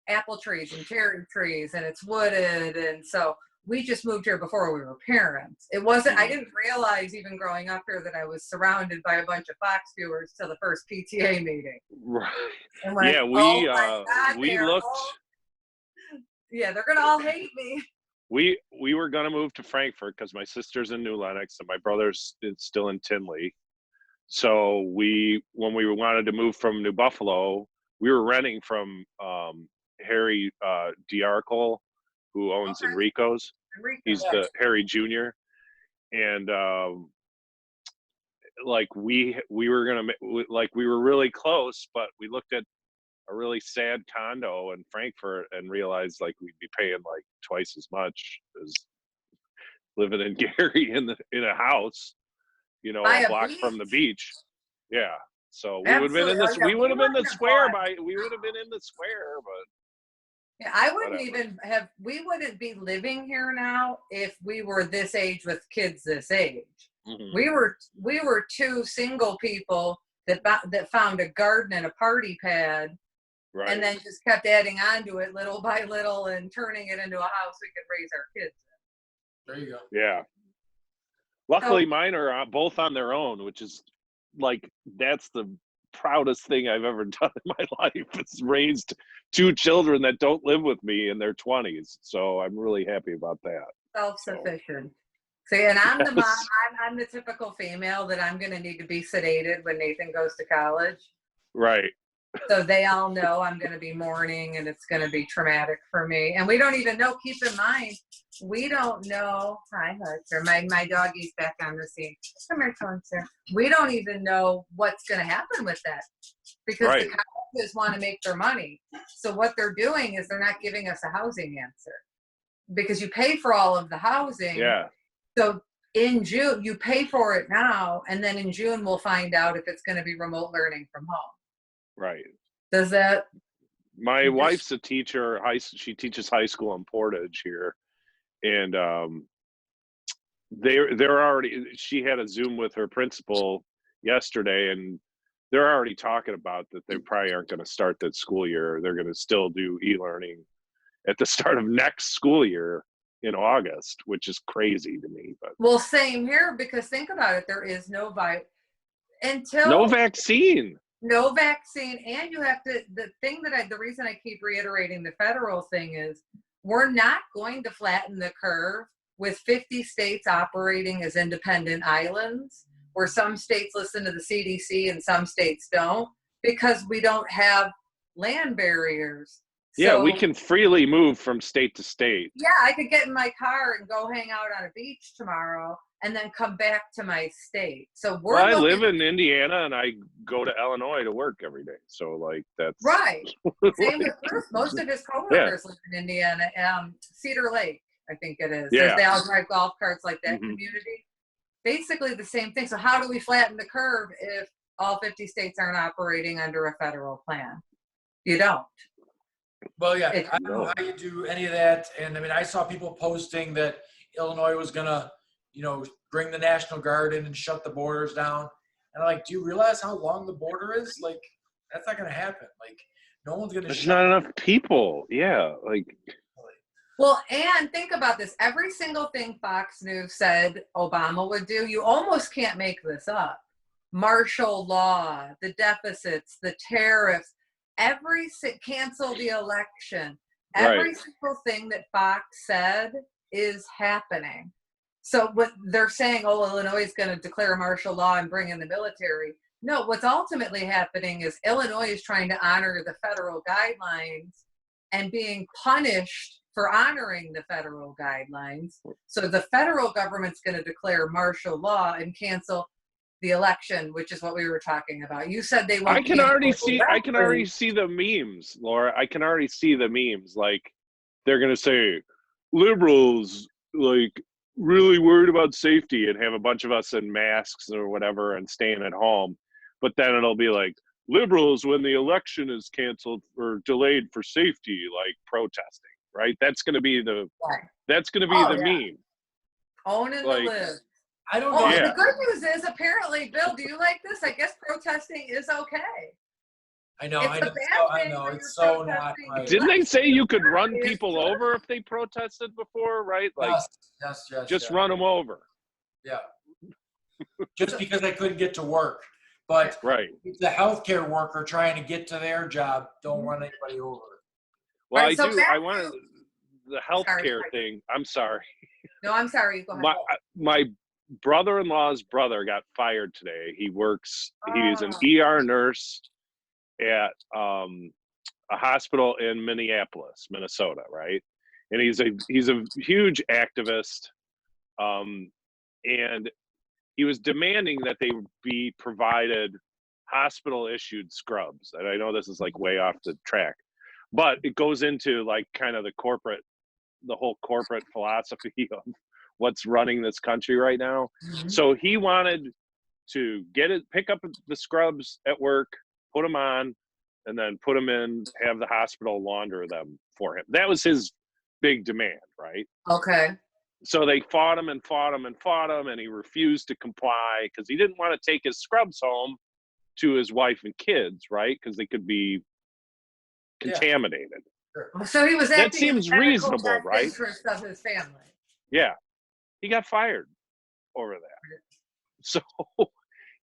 [SPEAKER 1] apple trees and cherry trees, and it's wooded, and so we just moved here before we were parents. It wasn't, I didn't realize even growing up here that I was surrounded by a bunch of Fox viewers till the first PTA meeting.
[SPEAKER 3] Right.
[SPEAKER 1] And like,
[SPEAKER 3] yeah, we looked.
[SPEAKER 1] Yeah, they're gonna all hate me.
[SPEAKER 3] We were gonna move to Frankfurt because my sister's in New Lenox and my brother's still in Tinley. So when we wanted to move from New Buffalo, we were renting from Harry Diarco, who owns Enrico's. He's the Harry Jr. And like we were gonna, like we were really close, but we looked at a really sad condo in Frankfurt and realized like we'd be paying like twice as much as living in Gary in a house, you know, a block from the beach. Yeah. So we would have been in this. We would have been in the square we would have been in the square, but.
[SPEAKER 1] Yeah, I wouldn't even have. We wouldn't be living here now if we were this age with kids this age. Mm-hmm. We were two single people that found a garden and a party pad
[SPEAKER 3] Right.
[SPEAKER 1] and then just kept adding on to it little by little and turning it into a house we could raise our kids
[SPEAKER 2] There you go.
[SPEAKER 3] Yeah.
[SPEAKER 1] in.
[SPEAKER 3] Luckily,
[SPEAKER 1] So,
[SPEAKER 3] mine are both on their own, which is like, that's the proudest thing I've ever done in my life. It's raised two children that don't live with me in their 20s. So I'm really happy about that. So,
[SPEAKER 1] self-sufficient. See, and I'm the mom.
[SPEAKER 3] yes.
[SPEAKER 1] I'm the typical female that I'm going to need to be sedated when Nathan goes to college.
[SPEAKER 3] Right.
[SPEAKER 1] So they all know I'm going to be mourning and it's going to be traumatic for me. And we don't even know, keep in mind, we don't know. Hi, Hunter. My doggy's back on the scene. Come here, Hunter. We don't even know what's going to happen with that because the
[SPEAKER 3] Right.
[SPEAKER 1] colleges want to make their money. So what they're doing is they're not giving us a housing answer because you pay for all of the housing.
[SPEAKER 3] Yeah.
[SPEAKER 1] So in June, you pay for it now, and then in June, we'll find out if it's going to be remote learning from home.
[SPEAKER 3] Right.
[SPEAKER 1] Does that?
[SPEAKER 3] My wife's a teacher. She teaches high school in Portage here. And they're already, she had a Zoom with her principal yesterday, and they're already talking about that they probably aren't going to start that school year. They're going to still do e-learning at the start of next school year in August, which is crazy to me. But
[SPEAKER 1] Well, same here, because think about it. There is no until
[SPEAKER 3] no vaccine.
[SPEAKER 1] No vaccine, and you have to. The reason I keep reiterating the federal thing is we're not going to flatten the curve with 50 states operating as independent islands, where some states listen to the CDC and some states don't, because we don't have land barriers.
[SPEAKER 3] Yeah,
[SPEAKER 1] So,
[SPEAKER 3] we can freely move from state to state.
[SPEAKER 1] yeah, I could get in my car and go hang out on a beach tomorrow and then come back to my state. So
[SPEAKER 3] Well, I live in Indiana and I go to Illinois to work every day. So like that's
[SPEAKER 1] right. Same with Bruce. Most of his coworkers live in Indiana. Cedar Lake, I think it is.
[SPEAKER 3] Yeah.
[SPEAKER 1] They all drive golf carts like that
[SPEAKER 3] Mhm.
[SPEAKER 1] community. Basically the same thing. So how do we flatten the curve if all 50 states aren't operating under a federal plan? You don't.
[SPEAKER 2] Well, yeah,
[SPEAKER 1] It-
[SPEAKER 2] I don't know how you do any of that. And I mean, I saw people posting that Illinois was gonna, bring the National Guard in and shut the borders down. And I'm like, do you realize how long the border is? Like, that's not gonna happen. Like, no one's gonna
[SPEAKER 3] There's
[SPEAKER 2] shut.
[SPEAKER 3] not enough people. Yeah, like
[SPEAKER 1] Well, and think about this. Every single thing Fox News said Obama would do, you almost can't make this up. Martial law, the deficits, the tariffs, cancel the election. Every
[SPEAKER 3] right.
[SPEAKER 1] single thing that Fox said is happening. So what they're saying, oh, Illinois is going to declare martial law and bring in the military. No, what's ultimately happening is Illinois is trying to honor the federal guidelines and being punished for honoring the federal guidelines. So the federal government's going to declare martial law and cancel the election, which is what we were talking about. You said they won't.
[SPEAKER 3] I can already see the memes, Laura. I can already see the memes. Like they're gonna say liberals like really worried about safety and have a bunch of us in masks or whatever and staying at home. But then it'll be like liberals when the election is canceled or delayed for safety, like protesting, right? That's gonna be the meme.
[SPEAKER 1] Owning
[SPEAKER 3] Like,
[SPEAKER 1] the live.
[SPEAKER 2] I don't
[SPEAKER 1] Oh,
[SPEAKER 2] know.
[SPEAKER 1] and the good news is apparently, Bill, do you like this? I guess protesting is okay.
[SPEAKER 2] I know.
[SPEAKER 1] It's
[SPEAKER 2] I
[SPEAKER 1] a
[SPEAKER 2] know.
[SPEAKER 1] bad
[SPEAKER 2] I
[SPEAKER 1] thing
[SPEAKER 2] know.
[SPEAKER 1] when
[SPEAKER 2] It's
[SPEAKER 1] you're
[SPEAKER 2] so not
[SPEAKER 1] protesting
[SPEAKER 2] right.
[SPEAKER 3] didn't they say you could run
[SPEAKER 1] It's
[SPEAKER 3] people
[SPEAKER 1] good.
[SPEAKER 3] over if they protested before, right? Like
[SPEAKER 2] Yes.
[SPEAKER 3] just run them over.
[SPEAKER 2] Yeah. Just because I couldn't get to work. But
[SPEAKER 3] Right.
[SPEAKER 2] the healthcare worker trying to get to their job, don't run anybody over.
[SPEAKER 3] Well,
[SPEAKER 1] Right, so
[SPEAKER 3] I wanted the healthcare thing. I'm sorry.
[SPEAKER 1] No, I'm sorry. Go ahead.
[SPEAKER 3] My brother-in-law's brother got fired today. He's an
[SPEAKER 1] Oh.
[SPEAKER 3] ER nurse at a hospital in Minneapolis, Minnesota, right? And he's a huge activist, and he was demanding that they be provided hospital issued scrubs. And I know this is like way off the track, but it goes into like kind of the whole corporate philosophy of what's running this country right now.
[SPEAKER 1] Mm-hmm.
[SPEAKER 3] So he wanted to pick up the scrubs at work, put them on, and then put them in, have the hospital launder them for him. That was his big demand, right?
[SPEAKER 1] Okay.
[SPEAKER 3] So they fought him, and he refused to comply because he didn't want to take his scrubs home to his wife and kids, right? Because they could be contaminated.
[SPEAKER 1] So he was
[SPEAKER 3] That
[SPEAKER 1] acting in
[SPEAKER 3] seems
[SPEAKER 1] the medical
[SPEAKER 3] reasonable,
[SPEAKER 1] best
[SPEAKER 3] right?
[SPEAKER 1] interest of his family.
[SPEAKER 3] Yeah, he got fired over that. So,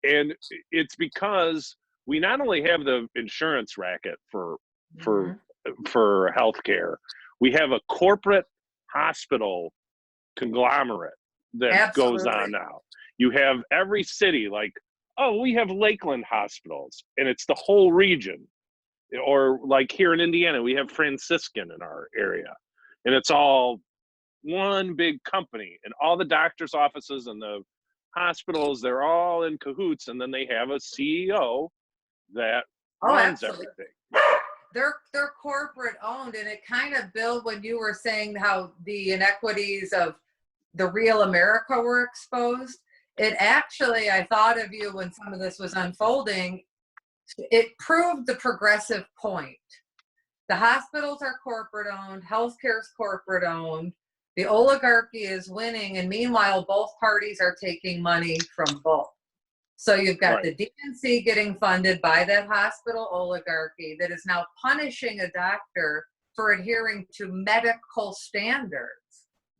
[SPEAKER 3] and it's because we not only have the insurance racket for healthcare, we have a corporate hospital conglomerate that goes on now. You have every city like, oh, we have Lakeland hospitals, and it's the whole region. Or like here in Indiana, we have Franciscan in our area, and it's all one big company, and all the doctors' offices and the hospitals, they're all in cahoots, and then they have a CEO that runs everything.
[SPEAKER 1] They're corporate owned, and it kind of, Bill, when you were saying how the inequities of the real America were exposed, it actually, I thought of you when some of this was unfolding, it proved the progressive point. The hospitals are corporate owned, healthcare is corporate owned, the oligarchy is winning, and meanwhile, both parties are taking money from both. So you've got the DNC getting funded by that hospital oligarchy that is now punishing a doctor for adhering to medical standards.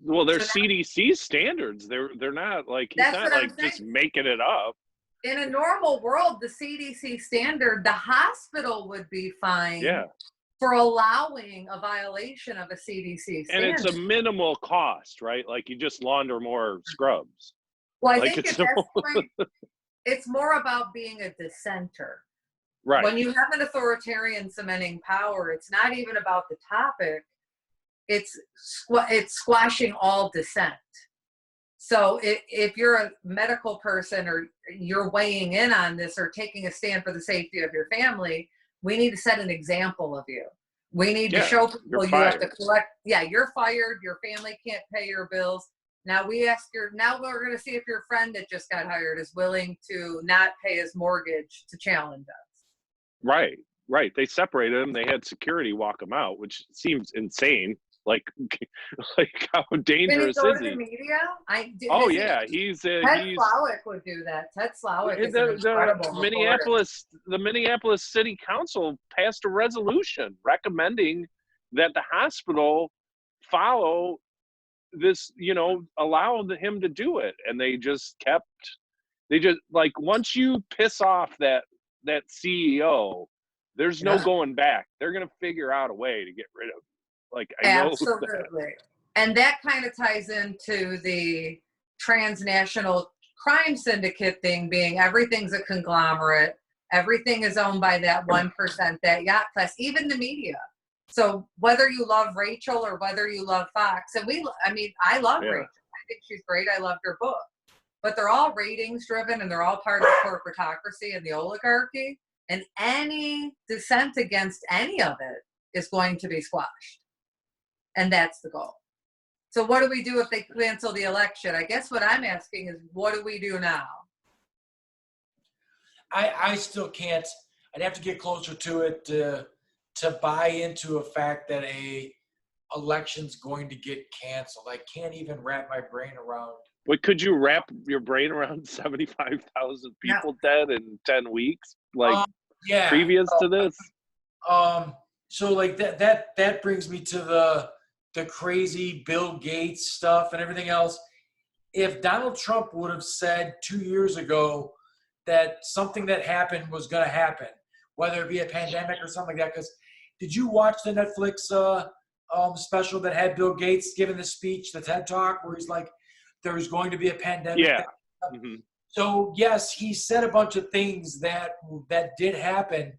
[SPEAKER 3] Well, they're CDC standards. They're not like, he's not like just making it up.
[SPEAKER 1] In a normal world, the CDC standard, the hospital would be fined for allowing a violation of a CDC standard.
[SPEAKER 3] And it's a minimal cost, right? Like you just launder more scrubs.
[SPEAKER 1] Well, I think at this point, it's more about being a dissenter.
[SPEAKER 3] Right.
[SPEAKER 1] When you have an authoritarian cementing power, it's not even about the topic. It's squashing all dissent. So if you're a medical person or you're weighing in on this or taking a stand for the safety of your family, we need to set an example of you. We need to show people you have to collect. Yeah, you're fired. Your family can't pay your bills. Now now we're going to see if your friend that just got hired is willing to not pay his mortgage to challenge us.
[SPEAKER 3] Right. They separated him. They had security walk him out, which seems insane. Like how dangerous is he?
[SPEAKER 1] Did he go to the media?
[SPEAKER 3] Oh yeah, he's
[SPEAKER 1] Ted Slowick would do that. Ted Slowick is an incredible
[SPEAKER 3] the Minneapolis City Council passed a resolution recommending that the hospital follow this, allow him to do it, and they just like, once you piss off that CEO, there's no going back. They're gonna figure out a way to get rid of him. Like, I know
[SPEAKER 1] absolutely. And that kind of ties into the transnational crime syndicate thing, being everything's a conglomerate. Everything is owned by that 1%, that yacht class, even the media. So whether you love Rachel or whether you love Fox, and I love Rachel. I think she's great. I loved her book. But they're all ratings driven, and they're all part of the corporatocracy and the oligarchy. And any dissent against any of it is going to be squashed. And that's the goal. So what do we do if they cancel the election? I guess what I'm asking is, what do we do now?
[SPEAKER 2] I still can't. I'd have to get closer to it to buy into a fact that a election's going to get canceled. I can't even wrap my brain around.
[SPEAKER 3] But could you wrap your brain around 75,000 people dead in 10 weeks? Like previous to this?
[SPEAKER 2] So like that brings me to the crazy Bill Gates stuff and everything else. If Donald Trump would have said 2 years ago that something that happened was going to happen, whether it be a pandemic or something like that, because did you watch the Netflix special that had Bill Gates giving the speech, the TED Talk, where he's like, there's going to be a pandemic?
[SPEAKER 3] Yeah.
[SPEAKER 2] So yes, he said a bunch of things that did happen,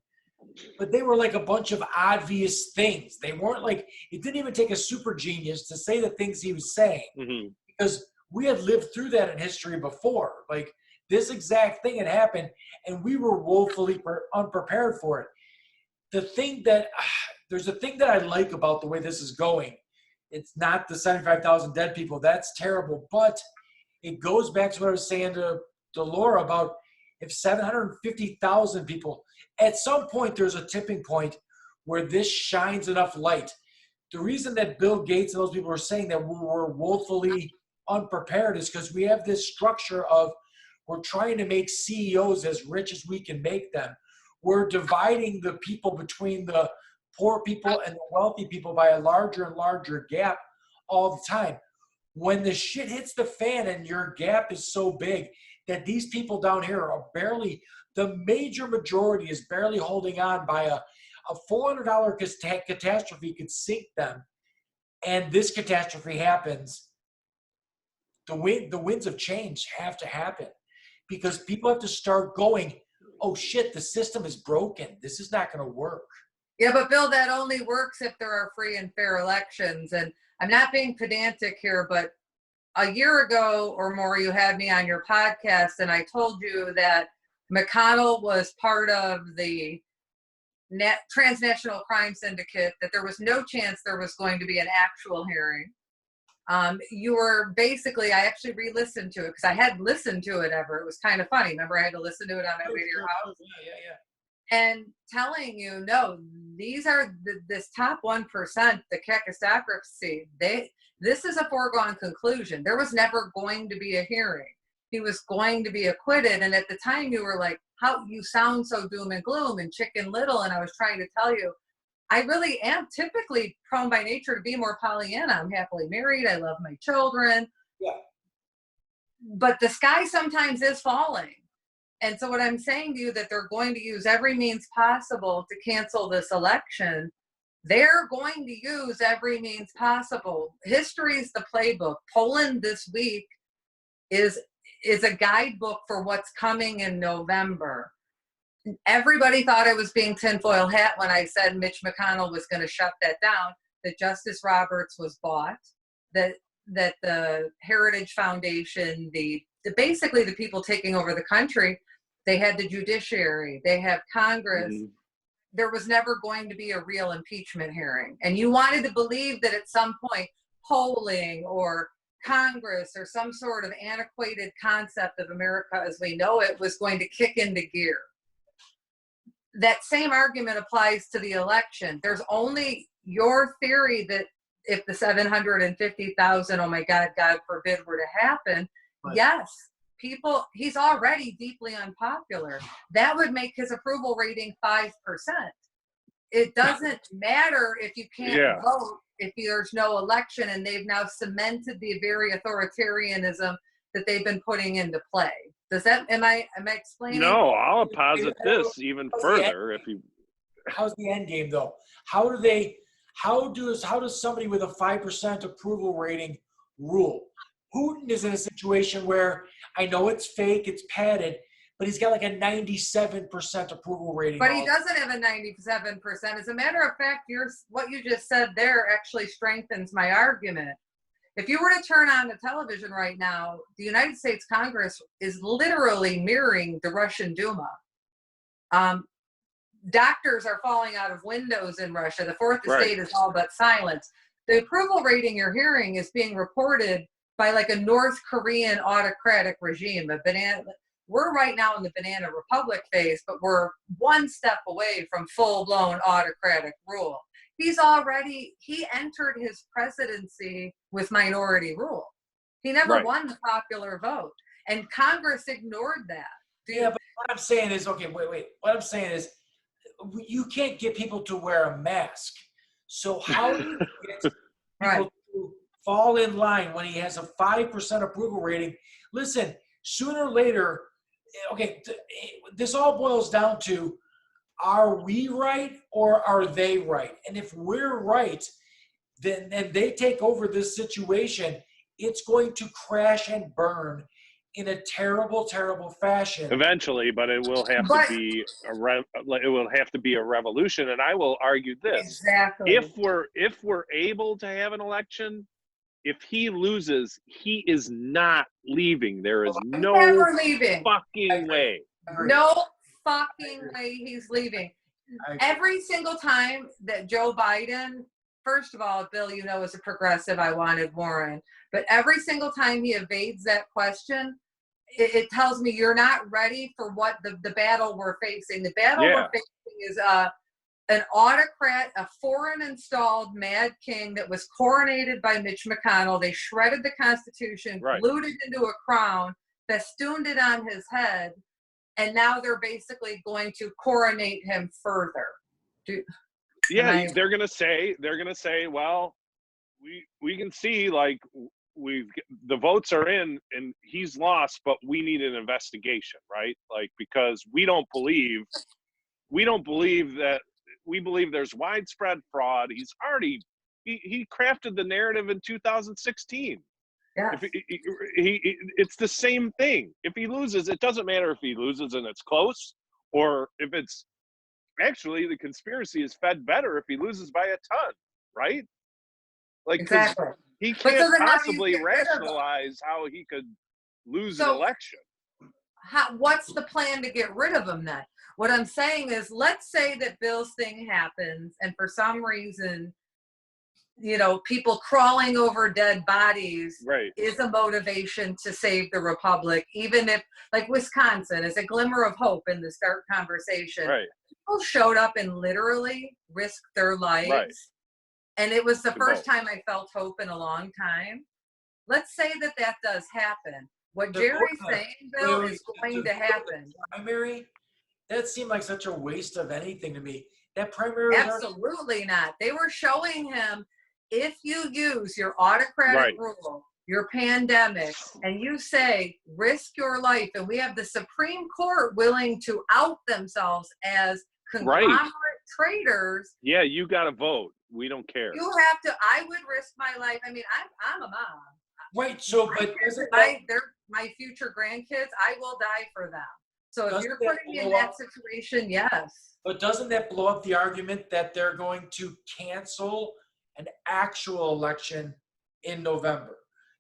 [SPEAKER 2] but they were like a bunch of obvious things. They weren't like, it didn't even take a super genius to say the things he was saying, because we had lived through that in history before. Like, this exact thing had happened, and we were woefully unprepared for it. There's a thing that I like about the way this is going. It's not the 75,000 dead people. That's terrible. But it goes back to what I was saying to Laura about if 750,000 people, at some point there's a tipping point where this shines enough light. The reason that Bill Gates and those people are saying that we were woefully unprepared is because we have this structure of, we're trying to make CEOs as rich as we can make them. We're dividing the people between the poor people and the wealthy people by a larger and larger gap all the time. When the shit hits the fan and your gap is so big that these people down here are barely, the major majority is barely holding on by a $400 catastrophe could sink them. And this catastrophe happens. The winds of change have to happen because people have to start going, oh shit, the system is broken. This is not going to work.
[SPEAKER 1] Yeah, but Bill, that only works if there are free and fair elections. And I'm not being pedantic here, but a year ago or more, you had me on your podcast, and I told you that McConnell was part of the transnational crime syndicate, that there was no chance there was going to be an actual hearing. You were basically, I actually re-listened to it because I hadn't listened to it ever. It was kind of funny. Remember, I had to listen to it on my way to your house.
[SPEAKER 2] Yeah.
[SPEAKER 1] And telling you, no, these are this top 1%, the kakistocracy. This is a foregone conclusion. There was never going to be a hearing. He was going to be acquitted. And at the time, you were like, "How you sound so doom and gloom and Chicken Little." And I was trying to tell you, I really am typically prone by nature to be more Pollyanna. I'm happily married. I love my children.
[SPEAKER 2] Yeah.
[SPEAKER 1] But the sky sometimes is falling. And so what I'm saying to you, that they're going to use every means possible to cancel this election. They're going to use every means possible. History is the playbook. Poland this week is a guidebook for what's coming in November. Everybody thought I was being tinfoil hat when I said Mitch McConnell was going to shut that down, that Justice Roberts was bought, that the Heritage Foundation, basically the people taking over the country, they had the judiciary, they have Congress. Mm-hmm. There was never going to be a real impeachment hearing. And you wanted to believe that at some point polling or Congress or some sort of antiquated concept of America as we know it was going to kick into gear. That same argument applies to the election. There's only your theory that if the 750,000, oh my God, God forbid, were to happen, right. Yes, he's already deeply unpopular. That would make his approval rating 5%. It doesn't matter if you can't vote if there's no election, and they've now cemented the very authoritarianism that they've been putting into play. Does that, am I explaining?
[SPEAKER 3] No, I'll posit this even further.
[SPEAKER 2] How's the end game though? How does somebody with a 5% approval rating rule? Putin is in a situation where I know it's fake, it's padded, but he's got like a 97% approval rating.
[SPEAKER 1] But he doesn't have a 97%. As a matter of fact, what you just said there actually strengthens my argument. If you were to turn on the television right now, the United States Congress is literally mirroring the Russian Duma. Doctors are falling out of windows in Russia. The fourth estate is all but silence. The approval rating you're hearing is being reported by like a North Korean autocratic regime. We're right now in the banana republic phase, but we're one step away from full-blown autocratic rule. He entered his presidency with minority rule. He never won the popular vote, and Congress ignored that.
[SPEAKER 2] Yeah, but what I'm saying is, okay, wait. What I'm saying is, you can't get people to wear a mask. So how do you get people to fall in line when he has a 5% approval rating? Listen, sooner or later, okay, this all boils down to, are we right or are they right? And if we're right, then they take over this situation, it's going to crash and burn in a terrible, terrible fashion.
[SPEAKER 3] Eventually, but it will have to be a revolution. And I will argue this: if we're able to have an election, if he loses, he is not leaving. There is no fucking way.
[SPEAKER 1] No fucking way he's leaving. Every single time that Joe Biden, first of all, Bill, as a progressive, I wanted Warren, but every single time he evades that question, it tells me you're not ready for what the battle we're facing. The battle we're facing is an autocrat, a foreign installed mad king that was coronated by Mitch McConnell. They shredded the Constitution, glued it into a crown, festooned it on his head, and now they're basically going to coronate him further.
[SPEAKER 3] Yeah, they're gonna say, well, we can see, like, the votes are in and he's lost, but we need an investigation, right? Like, because we believe that, we believe there's widespread fraud. He's already, he crafted the narrative in 2016.
[SPEAKER 1] Yes.
[SPEAKER 3] If it's the same thing. If he loses, it doesn't matter if he loses and it's close, or if it's actually, the conspiracy is fed better if he loses by a ton, right? Like,
[SPEAKER 1] Exactly.
[SPEAKER 3] he
[SPEAKER 1] But
[SPEAKER 3] can't
[SPEAKER 1] so then how do you
[SPEAKER 3] possibly
[SPEAKER 1] get rid of them?
[SPEAKER 3] rationalize how he could lose an
[SPEAKER 1] So
[SPEAKER 3] election.
[SPEAKER 1] what's the plan to get rid of them then? What I'm saying is, let's say that Bill's thing happens, and for some reason, you know, people crawling over dead bodies
[SPEAKER 3] Right.
[SPEAKER 1] is a motivation to save the republic, even if, like Wisconsin is a glimmer of hope in the start conversation.
[SPEAKER 3] Right.
[SPEAKER 1] People showed up and literally risked their lives.
[SPEAKER 3] Right.
[SPEAKER 1] And it was the
[SPEAKER 3] To
[SPEAKER 1] first
[SPEAKER 3] vote.
[SPEAKER 1] time I felt hope in a long time. Let's say that that does happen. What
[SPEAKER 2] The
[SPEAKER 1] Jerry's
[SPEAKER 2] vote-
[SPEAKER 1] saying, Bill,
[SPEAKER 2] wait,
[SPEAKER 1] is going to happen.
[SPEAKER 2] Primary? That seemed like such a waste of anything to me. That primary was already-
[SPEAKER 1] Absolutely not. They were showing him, if you use your autocratic
[SPEAKER 3] Right.
[SPEAKER 1] rule, your pandemic, and you say risk your life, and we have the Supreme Court willing to out themselves as conglomerate traitors,
[SPEAKER 3] Yeah, you got to vote. We don't care.
[SPEAKER 1] you have to. I would risk my life. I mean, I'm a mom.
[SPEAKER 2] Right, so, but doesn't that,
[SPEAKER 1] They're my future grandkids. I will die for them. So if
[SPEAKER 2] Doesn't
[SPEAKER 1] you're
[SPEAKER 2] that
[SPEAKER 1] putting me in
[SPEAKER 2] blow
[SPEAKER 1] that
[SPEAKER 2] up-
[SPEAKER 1] situation, yes.
[SPEAKER 2] but doesn't that blow up the argument that they're going to cancel an actual election in November?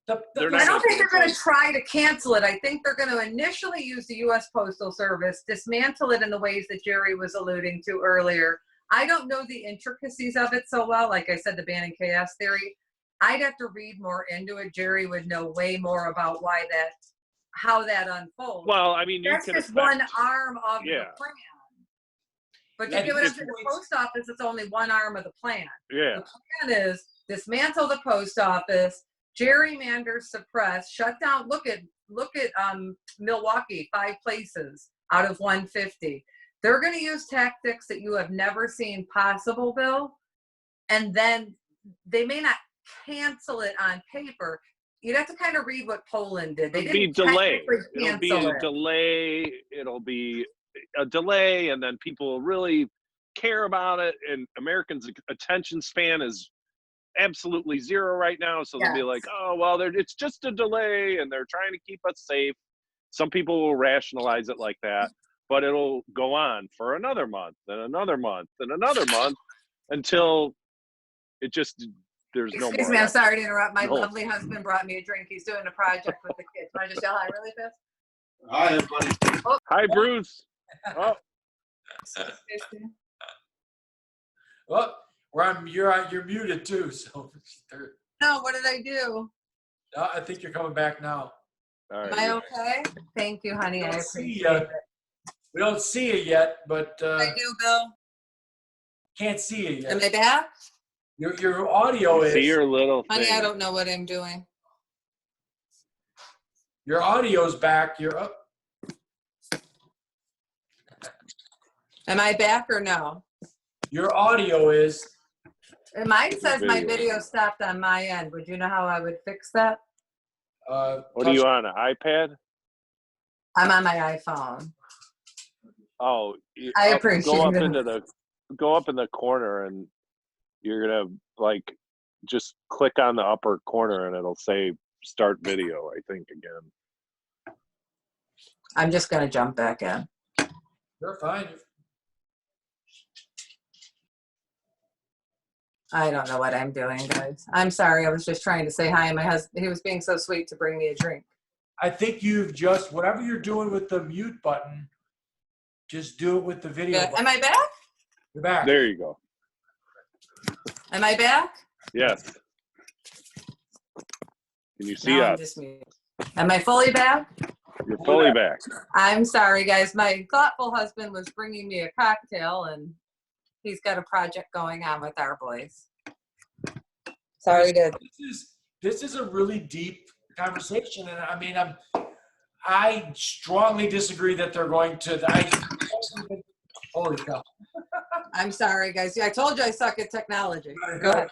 [SPEAKER 3] They're
[SPEAKER 1] I
[SPEAKER 3] not
[SPEAKER 1] don't think they're going to
[SPEAKER 3] cancel
[SPEAKER 1] try to cancel it. I think they're going to initially use the U.S. Postal Service, dismantle it in the ways that Jerry was alluding to earlier. I don't know the intricacies of it so well. Like I said, the ban and chaos theory. I'd have to read more into it. Jerry would know way more about how that unfolds.
[SPEAKER 3] Well, I mean, you
[SPEAKER 1] That's
[SPEAKER 3] can
[SPEAKER 1] just
[SPEAKER 3] affect,
[SPEAKER 1] one arm of the
[SPEAKER 3] Yeah.
[SPEAKER 1] plan. But
[SPEAKER 2] Yeah,
[SPEAKER 1] you get what I'm
[SPEAKER 2] if-
[SPEAKER 1] saying? The post office is only one arm of the plan.
[SPEAKER 3] yeah.
[SPEAKER 1] The plan is dismantle the post office, gerrymander, suppress, shut down. Look at Milwaukee, 5 places out of 150. They're going to use tactics that you have never seen possible, Bill. And then they may not cancel it on paper. You'd have to kind of read what Poland did. They
[SPEAKER 3] It'll be
[SPEAKER 1] didn't
[SPEAKER 3] delay.
[SPEAKER 1] technically
[SPEAKER 3] It'll be
[SPEAKER 1] cancel
[SPEAKER 3] a
[SPEAKER 1] it.
[SPEAKER 3] delay. It'll be a delay, and then people will really care about it. And Americans' attention span is absolutely zero right now. So they'll be
[SPEAKER 1] Yes.
[SPEAKER 3] like, oh, well, it's just a delay, and they're trying to keep us safe. Some people will rationalize it like that, but it'll go on for another month, and another month, and another month, until it just, there's no more.
[SPEAKER 1] Excuse me, I'm sorry to interrupt. My
[SPEAKER 3] No.
[SPEAKER 1] lovely husband brought me a drink. He's doing a project with the kids. Want to just yell hi really fast?
[SPEAKER 4] Hi, everybody.
[SPEAKER 3] Hi, Bruce. Oh,
[SPEAKER 2] well, you're muted too, so
[SPEAKER 1] No, what did I do?
[SPEAKER 2] I think you're coming back now.
[SPEAKER 3] all
[SPEAKER 1] Am
[SPEAKER 3] right.
[SPEAKER 1] I okay? Thank you, honey. I
[SPEAKER 2] don't see
[SPEAKER 1] appreciate
[SPEAKER 2] ya.
[SPEAKER 1] it.
[SPEAKER 2] We don't see it yet, but
[SPEAKER 1] I do, Bill.
[SPEAKER 2] can't see it
[SPEAKER 1] Am
[SPEAKER 2] yet.
[SPEAKER 1] I back?
[SPEAKER 2] Your audio is
[SPEAKER 3] See your little thing.
[SPEAKER 1] Honey, I don't know what I'm doing.
[SPEAKER 2] your audio's back. You're up.
[SPEAKER 1] Am I back or no?
[SPEAKER 2] Your audio is.
[SPEAKER 1] Mine says my
[SPEAKER 3] Video.
[SPEAKER 1] video stopped on my end. Would you know how I would fix that?
[SPEAKER 3] What are you on, an iPad?
[SPEAKER 1] I'm on my iPhone.
[SPEAKER 3] Oh,
[SPEAKER 1] I appreciate
[SPEAKER 3] go up
[SPEAKER 1] it.
[SPEAKER 3] go up in the corner, and you're gonna like just click on the upper corner, and it'll say start video, I think, again.
[SPEAKER 1] I'm just going to jump back in.
[SPEAKER 2] You're fine.
[SPEAKER 1] I don't know what I'm doing, guys. I'm sorry. I was just trying to say hi. My husband, he was being so sweet to bring me a drink.
[SPEAKER 2] I think you've just whatever you're doing with the mute button, just do it with the video.
[SPEAKER 1] Yeah.
[SPEAKER 2] button.
[SPEAKER 1] Am I back?
[SPEAKER 2] You're back.
[SPEAKER 3] There you go.
[SPEAKER 1] Am I back?
[SPEAKER 3] Yes. Can you see
[SPEAKER 1] No, I'm
[SPEAKER 3] us?
[SPEAKER 1] just muted. Am I fully back?
[SPEAKER 3] You're fully back.
[SPEAKER 1] I'm sorry, guys. My thoughtful husband was bringing me a cocktail, and he's got a project going on with our boys. Sorry to.
[SPEAKER 2] This is a really deep conversation, and I mean, I strongly disagree that they're going to. Holy cow!
[SPEAKER 1] I'm sorry, guys. I told you I suck at technology. Go ahead.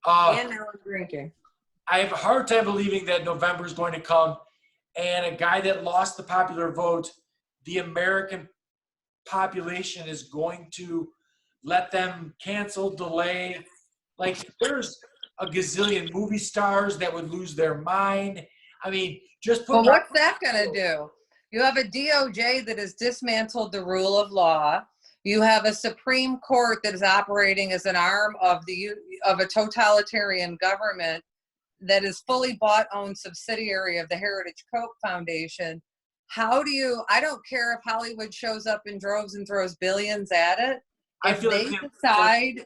[SPEAKER 1] And now I'm drinking.
[SPEAKER 2] I have a hard time believing that November is going to come and a guy that lost the popular vote, the American population is going to let them cancel, delay. Like, there's a gazillion movie stars that would lose their mind. I mean, just put.
[SPEAKER 1] Well, what's that going to do? You have a DOJ that has dismantled the rule of law. You have a Supreme Court that is operating as an arm of a totalitarian government that is fully bought, owned subsidiary of the Heritage Koch Foundation. I don't care if Hollywood shows up in droves and throws billions at it.
[SPEAKER 2] I feel
[SPEAKER 1] they
[SPEAKER 2] like
[SPEAKER 1] decide,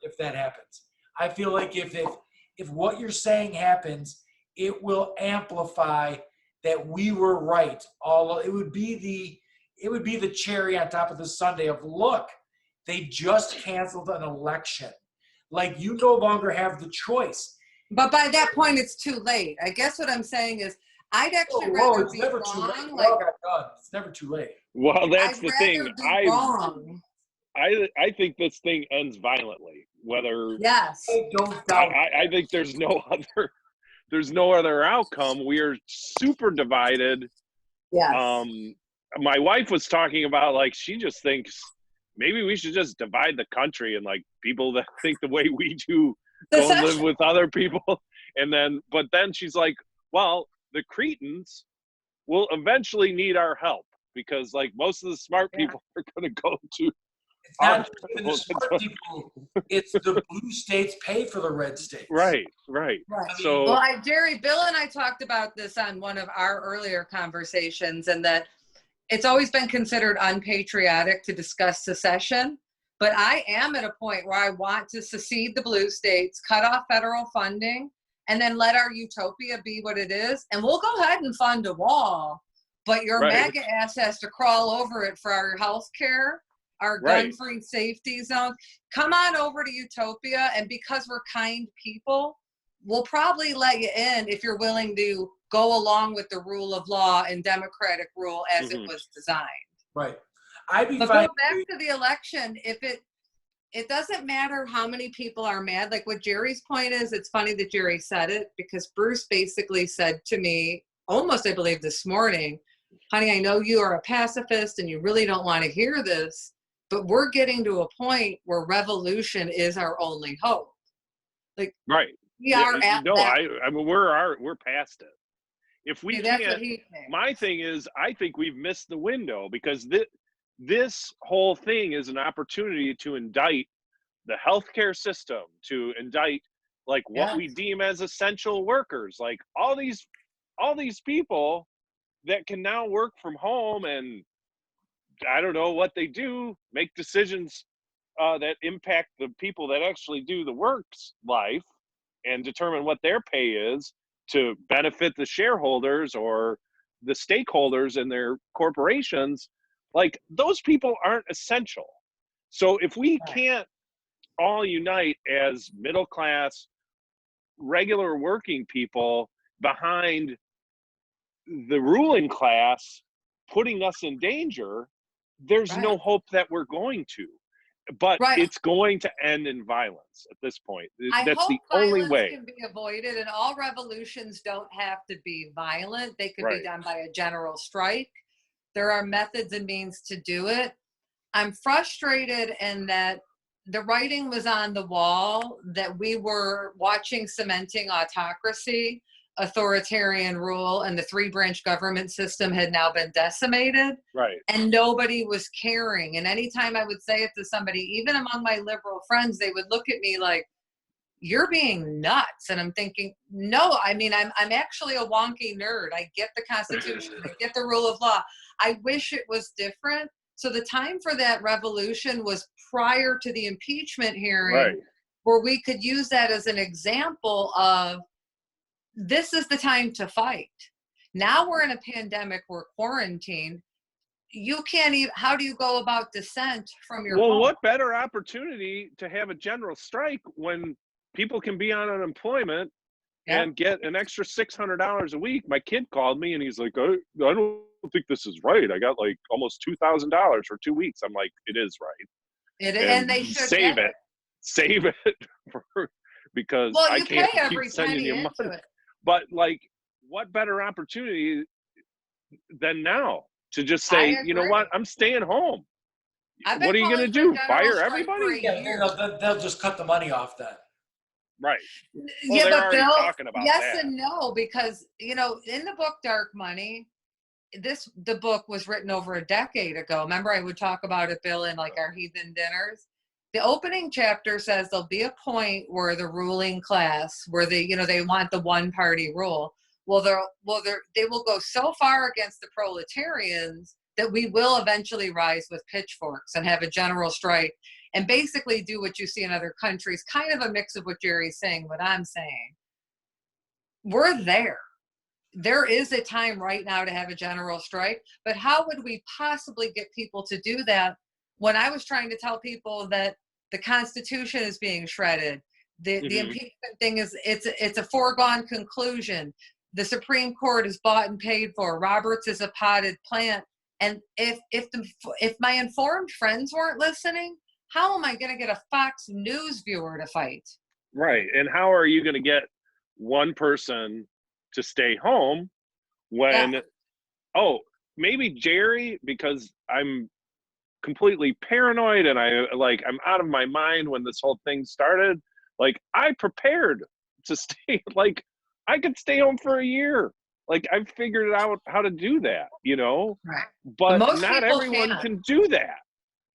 [SPEAKER 2] if that happens, I feel like if what you're saying happens, it will amplify that we were right. It would be the cherry on top of the sundae of, look, they just canceled an election. Like, you no longer have the choice.
[SPEAKER 1] But by that point, it's too late. I guess what I'm saying is, I'd actually rather
[SPEAKER 2] it's
[SPEAKER 1] be
[SPEAKER 2] never
[SPEAKER 1] wrong.
[SPEAKER 2] too late.
[SPEAKER 1] Like,
[SPEAKER 2] It's never too late.
[SPEAKER 3] Well, that's
[SPEAKER 1] I'd
[SPEAKER 3] the
[SPEAKER 1] rather
[SPEAKER 3] thing.
[SPEAKER 1] be wrong.
[SPEAKER 3] I think this thing ends violently. Whether
[SPEAKER 1] Yes.
[SPEAKER 2] I don't doubt.
[SPEAKER 3] I think there's no other outcome. We are super divided.
[SPEAKER 1] Yes.
[SPEAKER 3] My wife was talking about, like, she just thinks maybe we should just divide the country, and like people that think the way we do go and live with other people. But then she's like, well, the Cretans will eventually need our help because, like, most of the smart people are going to go to.
[SPEAKER 2] It's not even the smart people. It's the blue states pay for the red states.
[SPEAKER 3] Right. So,
[SPEAKER 1] well, Bill and I talked about this on one of our earlier conversations, and that it's always been considered unpatriotic to discuss secession. But I am at a point where I want to secede the blue states, cut off federal funding, and then let our utopia be what it is. And we'll go ahead and fund a wall, but your MAGA ass has to crawl over it for our health care, our gun-free safety zones. Come on over to utopia, and because we're kind people, we'll probably let you in if you're willing to go along with the rule of law and democratic rule as it was designed.
[SPEAKER 2] Right. But
[SPEAKER 1] go back to the election. If it doesn't matter how many people are mad. Like, what Jerry's point is, it's funny that Jerry said it, because Bruce basically said to me, almost I believe this morning, honey, I know you are a pacifist and you really don't want to hear this, but we're getting to a point where revolution is our only hope. Like, we are at that.
[SPEAKER 3] I mean, we're past it. If we
[SPEAKER 1] that's
[SPEAKER 3] can't,
[SPEAKER 1] what he thinks.
[SPEAKER 3] My thing is, I think we've missed the window, because this whole thing is an opportunity to indict the healthcare system, to indict, like, what we deem as essential workers, like all these people that can now work from home, and I don't know what they do, make decisions that impact the people that actually do the work's life and determine what their pay is to benefit the shareholders or the stakeholders in their corporations. Like, those people aren't essential. So if we can't all unite as middle class, regular working people behind the ruling class putting us in danger, there's no hope that we're going to. But it's going to end in violence at this point. That's the only way.
[SPEAKER 1] Can be avoided, and all revolutions don't have to be violent. They could be done by a general strike. There are methods and means to do it. I'm frustrated in that the writing was on the wall that we were watching cementing autocracy, authoritarian rule, and the three-branch government system had now been decimated.
[SPEAKER 3] Right.
[SPEAKER 1] And nobody was caring. And anytime I would say it to somebody, even among my liberal friends, they would look at me like, you're being nuts. And I'm thinking, no, I mean, I'm actually a wonky nerd. I get the Constitution. I get the rule of law. I wish it was different. So the time for that revolution was prior to the impeachment hearing, where we could use that as an example of, this is the time to fight. Now we're in a pandemic, we're quarantined. You can't even, how do you go about dissent from your home?
[SPEAKER 3] What better opportunity to have a general strike when people can be on unemployment and get an extra $600 a week? My kid called me and he's like, I don't think this is right. I got like almost $2,000 for 2 weeks. I'm like, it is right.
[SPEAKER 1] And they should
[SPEAKER 3] save it. Save it because
[SPEAKER 1] Well,
[SPEAKER 3] I
[SPEAKER 1] you
[SPEAKER 3] can't
[SPEAKER 1] pay
[SPEAKER 3] keep
[SPEAKER 1] every
[SPEAKER 3] sending
[SPEAKER 1] penny
[SPEAKER 3] you
[SPEAKER 1] into
[SPEAKER 3] money.
[SPEAKER 1] it.
[SPEAKER 3] But like, what better opportunity than now to just
[SPEAKER 1] I
[SPEAKER 3] say, you know
[SPEAKER 1] agree.
[SPEAKER 3] what, I'm staying home.
[SPEAKER 1] I've
[SPEAKER 3] What
[SPEAKER 1] been
[SPEAKER 3] are you
[SPEAKER 1] calling
[SPEAKER 3] going to
[SPEAKER 1] for a
[SPEAKER 3] do?
[SPEAKER 1] general
[SPEAKER 3] Fire
[SPEAKER 1] strike for
[SPEAKER 3] everybody?
[SPEAKER 1] a
[SPEAKER 2] Yeah,
[SPEAKER 1] year.
[SPEAKER 2] they'll just cut the money off then.
[SPEAKER 3] Right. Well,
[SPEAKER 1] Yeah,
[SPEAKER 3] they're
[SPEAKER 1] but
[SPEAKER 3] already
[SPEAKER 1] Bill,
[SPEAKER 3] talking about
[SPEAKER 1] yes
[SPEAKER 3] that.
[SPEAKER 1] and no, because in the book Dark Money, the book was written over a decade ago. Remember, I would talk about it, Bill, in like our heathen dinners. The opening chapter says there'll be a point where the ruling class, where they want the one party rule. They will go so far against the proletarians that we will eventually rise with pitchforks and have a general strike and basically do what you see in other countries, kind of a mix of what Jerry's saying, what I'm saying. We're there. There is a time right now to have a general strike, but how would we possibly get people to do that when I was trying to tell people that the Constitution is being shredded? The impeachment thing it's a foregone conclusion. The Supreme Court is bought and paid for. Roberts is a potted plant. And if my informed friends weren't listening, how am I going to get a Fox News viewer to fight?
[SPEAKER 3] Right. And how are you going to get one person to stay home when, maybe Jerry, because I'm completely paranoid and I'm out of my mind when this whole thing started. Like, I prepared to stay, like, I could stay home for a year. Like, I've figured out how to do that,
[SPEAKER 1] Right.
[SPEAKER 3] but
[SPEAKER 1] most
[SPEAKER 3] not
[SPEAKER 1] people
[SPEAKER 3] everyone
[SPEAKER 1] can't.
[SPEAKER 3] can do that.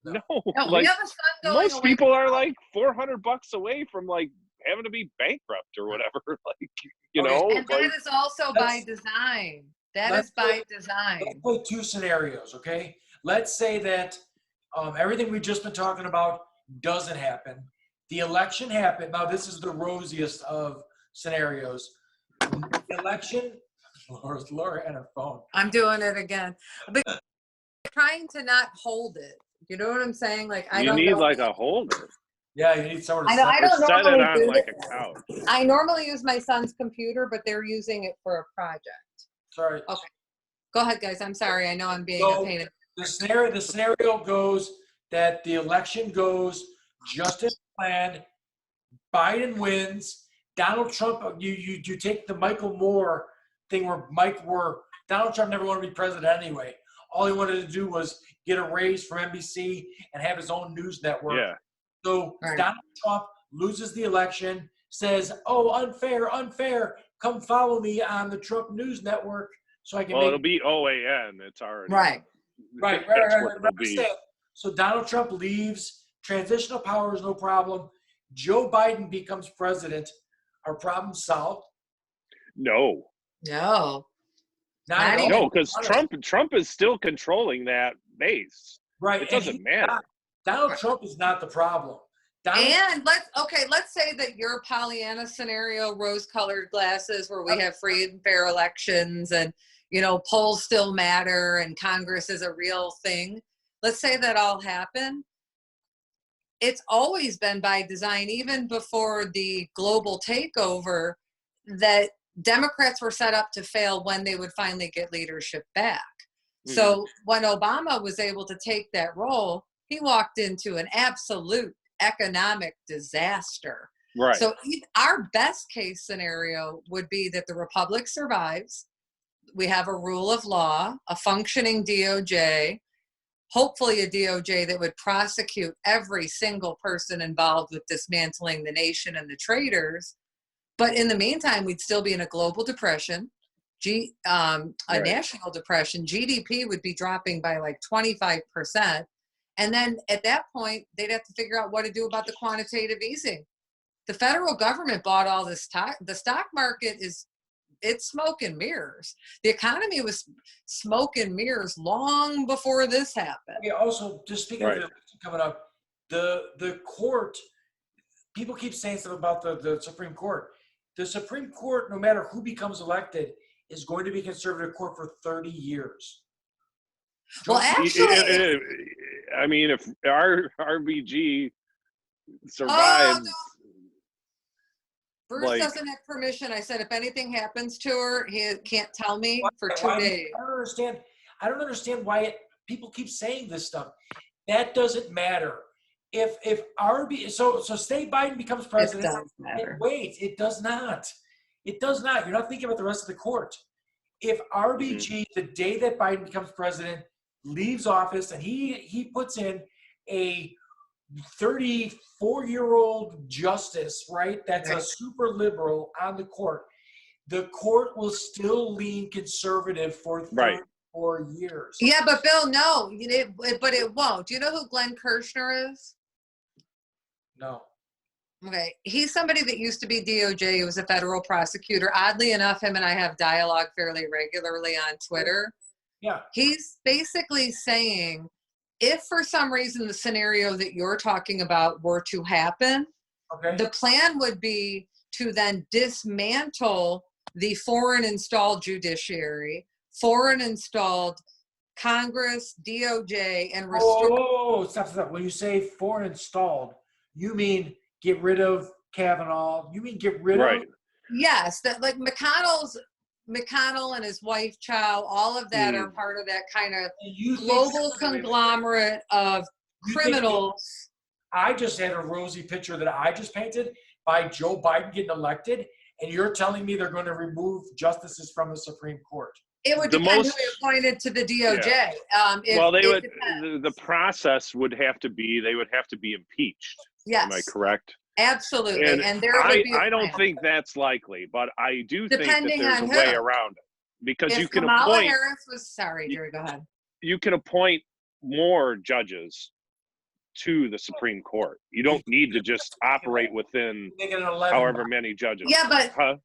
[SPEAKER 3] No,
[SPEAKER 1] No,
[SPEAKER 3] like,
[SPEAKER 1] we have a son going
[SPEAKER 3] most
[SPEAKER 1] away
[SPEAKER 3] people are
[SPEAKER 1] tomorrow.
[SPEAKER 3] like $400 away from like having to be bankrupt or whatever. Like,
[SPEAKER 1] And
[SPEAKER 3] like,
[SPEAKER 1] that is also by design. That is by design.
[SPEAKER 2] Let's play two scenarios, okay? Let's say that everything we've just been talking about doesn't happen. The election happened. Now, this is the rosiest of scenarios. The election, Laura and her phone.
[SPEAKER 1] I'm doing it again. But trying to not hold it. You know what I'm saying? Like, I
[SPEAKER 3] you
[SPEAKER 1] don't
[SPEAKER 3] need
[SPEAKER 1] know.
[SPEAKER 3] like a holder.
[SPEAKER 2] Yeah, you need someone to
[SPEAKER 1] I know. I
[SPEAKER 3] Or
[SPEAKER 1] don't
[SPEAKER 3] set it
[SPEAKER 1] normally
[SPEAKER 3] on
[SPEAKER 1] do
[SPEAKER 3] like
[SPEAKER 1] this.
[SPEAKER 3] a couch.
[SPEAKER 1] I normally use my son's computer, but they're using it for a project.
[SPEAKER 2] Sorry.
[SPEAKER 1] Okay. Go ahead, guys. I'm sorry. I know I'm being a pain in
[SPEAKER 2] the scenario goes that the election goes just as planned. Biden wins. Donald Trump, you take the Michael Moore thing where Donald Trump never wanted to be president anyway. All he wanted to do was get a raise from NBC and have his own news network.
[SPEAKER 3] Yeah.
[SPEAKER 2] So
[SPEAKER 1] Right.
[SPEAKER 2] Donald Trump loses the election, says, "Oh, unfair. Come follow me on the Trump News Network so I can
[SPEAKER 3] Well, it'll be OAN. It's already
[SPEAKER 1] Right.
[SPEAKER 2] Right.
[SPEAKER 3] That's what it'll be.
[SPEAKER 2] So Donald Trump leaves. Transitional power is no problem. Joe Biden becomes president. Our problem solved?
[SPEAKER 3] No,
[SPEAKER 1] No.
[SPEAKER 2] Not at all.
[SPEAKER 3] no, because Trump is still controlling that base.
[SPEAKER 2] Right.
[SPEAKER 3] It doesn't matter.
[SPEAKER 2] Donald Trump is not the problem.
[SPEAKER 1] And let's say that your Pollyanna scenario, rose-colored glasses, where we have free and fair elections and, polls still matter and Congress is a real thing. Let's say that all happened. It's always been by design, even before the global takeover, that Democrats were set up to fail when they would finally get leadership back. Mm-hmm. So when Obama was able to take that role, he walked into an absolute economic disaster.
[SPEAKER 3] Right.
[SPEAKER 1] So our best case scenario would be that the Republic survives. We have a rule of law, a functioning DOJ, hopefully a DOJ that would prosecute every single person involved with dismantling the nation and the traitors. But in the meantime, we'd still be in a global depression, national depression. GDP would be dropping by like 25%. And then at that point, they'd have to figure out what to do about the quantitative easing. The federal government bought all this stock. The stock market it's smoke and mirrors. The economy was smoke and mirrors long before this happened.
[SPEAKER 2] Yeah, also, just speaking of the election coming up, the court, people keep saying stuff about the Supreme Court. The Supreme Court, no matter who becomes elected, is going to be conservative court for 30 years.
[SPEAKER 1] Well, actually,
[SPEAKER 3] I mean, if RBG survives.
[SPEAKER 1] Bruce doesn't have permission. I said, if anything happens to her, he can't tell me for 2 days.
[SPEAKER 2] I don't understand why people keep saying this stuff. That doesn't matter. if RB, so say Biden becomes president,
[SPEAKER 1] It does matter.
[SPEAKER 2] wait, it does not. It does not. You're not thinking about the rest of the court. If RBG, the day that Biden becomes president, leaves office and he puts in a 34-year-old justice, right? That's a super liberal on the court. The court will still lean conservative for 34 years.
[SPEAKER 1] Yeah, but Bill, no, but it won't. Do you know who Glenn Kirshner is?
[SPEAKER 2] No.
[SPEAKER 1] Okay, he's somebody that used to be DOJ. He was a federal prosecutor. Oddly enough, him and I have dialogue fairly regularly on Twitter.
[SPEAKER 2] Yeah.
[SPEAKER 1] He's basically saying, if for some reason the scenario that you're talking about were to happen, the plan would be to then dismantle the foreign installed judiciary, foreign installed Congress, DOJ, and restore.
[SPEAKER 2] Oh, stop. When you say foreign installed, you mean get rid of Kavanaugh? You mean get rid of?
[SPEAKER 1] Yes, that like McConnell and his wife Chow, all of that are part of that kind of global conglomerate of criminals.
[SPEAKER 2] I just had a rosy picture that I just painted by Joe Biden getting elected, and you're telling me they're going to remove justices from the Supreme Court.
[SPEAKER 1] It would depend who appointed to the DOJ.
[SPEAKER 3] Yeah. The process would have to be, they would have to be impeached.
[SPEAKER 1] Yes.
[SPEAKER 3] Am I correct?
[SPEAKER 1] Absolutely. And there
[SPEAKER 3] would be I don't think that's likely, but I do think that there's a way around it. Because you can
[SPEAKER 1] Kamala
[SPEAKER 3] appoint.
[SPEAKER 1] Harris was, sorry, Jerry, go ahead.
[SPEAKER 3] You can appoint more judges to the Supreme Court. You don't need to just operate within however many judges.
[SPEAKER 1] Yeah, but
[SPEAKER 2] you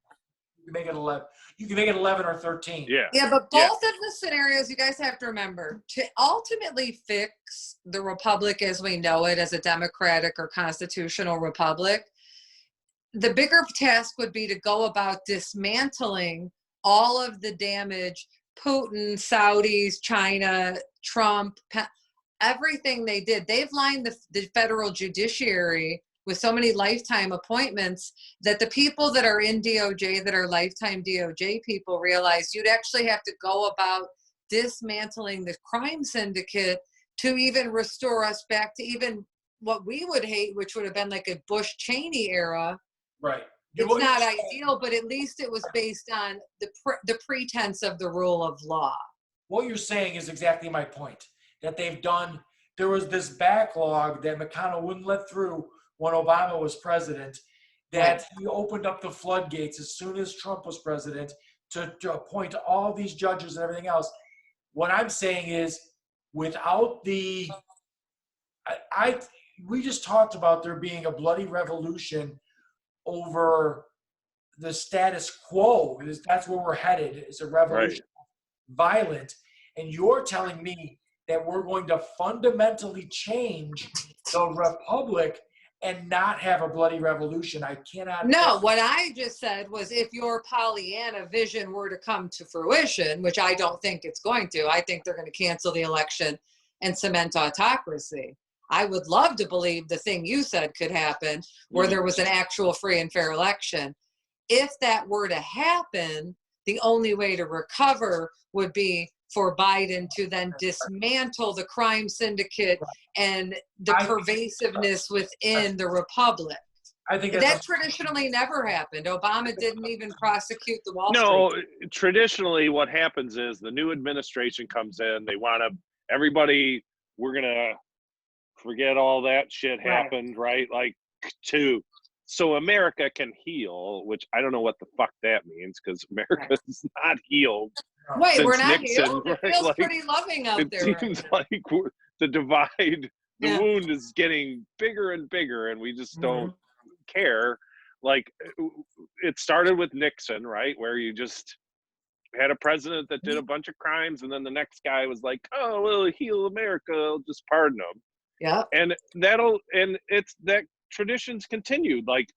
[SPEAKER 2] can make it 11. You can make it 11 or 13.
[SPEAKER 1] Yeah, but both of the scenarios, you guys have to remember, to ultimately fix the republic as we know it, as a democratic or constitutional republic, the bigger task would be to go about dismantling all of the damage Putin, Saudis, China, Trump, everything they did. They've lined the federal judiciary with so many lifetime appointments that the people that are in DOJ, that are lifetime DOJ people, realize you'd actually have to go about dismantling the crime syndicate to even restore us back to even what we would hate, which would have been like a Bush-Cheney era.
[SPEAKER 2] Right.
[SPEAKER 1] It's not ideal, but at least it was based on the pretense of the rule of law.
[SPEAKER 2] What you're saying is exactly my point, that they've done, there was this backlog that McConnell wouldn't let through when Obama was president, that he opened up the floodgates as soon as Trump was president to appoint all these judges and everything else. What I'm saying is, without we just talked about there being a bloody revolution over the status quo. That's where we're headed, is a revolution, violent. And you're telling me that we're going to fundamentally change the republic and not have a bloody revolution. I cannot.
[SPEAKER 1] No, what I just said was, if your Pollyanna vision were to come to fruition, which I don't think it's going to, I think they're going to cancel the election and cement autocracy. I would love to believe the thing you said could happen, where there was an actual free and fair election. If that were to happen, the only way to recover would be for Biden to then dismantle the crime syndicate and the pervasiveness within the republic.
[SPEAKER 2] I think
[SPEAKER 1] that traditionally never happened. Obama didn't even prosecute the Wall Street.
[SPEAKER 3] No, traditionally what happens is the new administration comes in, they want to, everybody, we're going to forget all that shit happened, right? Like, so America can heal, which I don't know what the fuck that means, because America's not healed.
[SPEAKER 1] Wait, we're not
[SPEAKER 3] Nixon,
[SPEAKER 1] healed? It feels pretty loving out there.
[SPEAKER 3] It seems like the divide, the wound is getting bigger and bigger, and we just don't care. Like, it started with Nixon, right? Where you just had a president that did a bunch of crimes, and then the next guy was like, oh, well, heal America, I'll just pardon him.
[SPEAKER 1] Yeah.
[SPEAKER 3] And it's that tradition's continued. Like,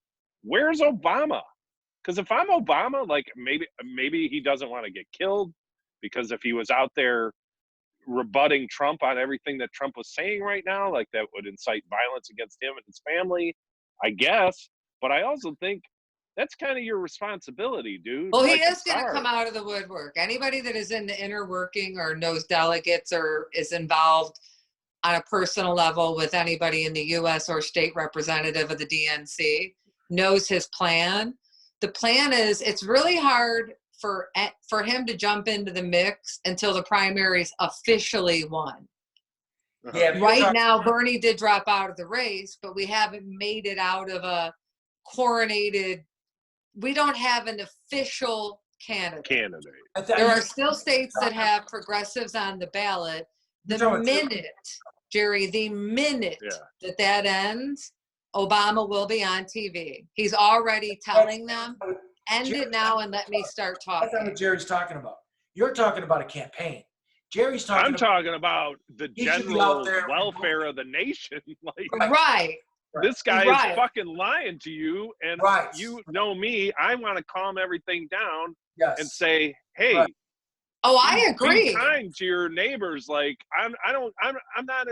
[SPEAKER 3] where's Obama? Because if I'm Obama, like, maybe he doesn't want to get killed, because if he was out there rebutting Trump on everything that Trump was saying right now, like, that would incite violence against him and his family, I guess. But I also think that's kind of your responsibility, dude.
[SPEAKER 1] Well, he is going to come out of the woodwork. Anybody that is in the inner working or knows delegates or is involved on a personal level with anybody in the U.S. or state representative of the DNC, knows his plan. The plan is, it's really hard for him to jump into the mix until the primaries officially won.
[SPEAKER 2] Yeah,
[SPEAKER 1] Right now, Bernie did drop out of the race, but we haven't made it out of a coronated, we don't have an official candidate. There are still states that have progressives on the ballot. The minute, Jerry, the minute that ends, Obama will be on TV. He's already telling them, end it now and let me start talking.
[SPEAKER 2] That's not what Jerry's talking about. You're talking about a campaign. Jerry's talking
[SPEAKER 3] I'm talking about the general welfare of the nation. Like,
[SPEAKER 1] right.
[SPEAKER 3] This guy is fucking lying to you, and you know me. I want to calm everything down and say, hey,
[SPEAKER 1] oh, I agree.
[SPEAKER 3] Be kind to your neighbors. Like, I'm not.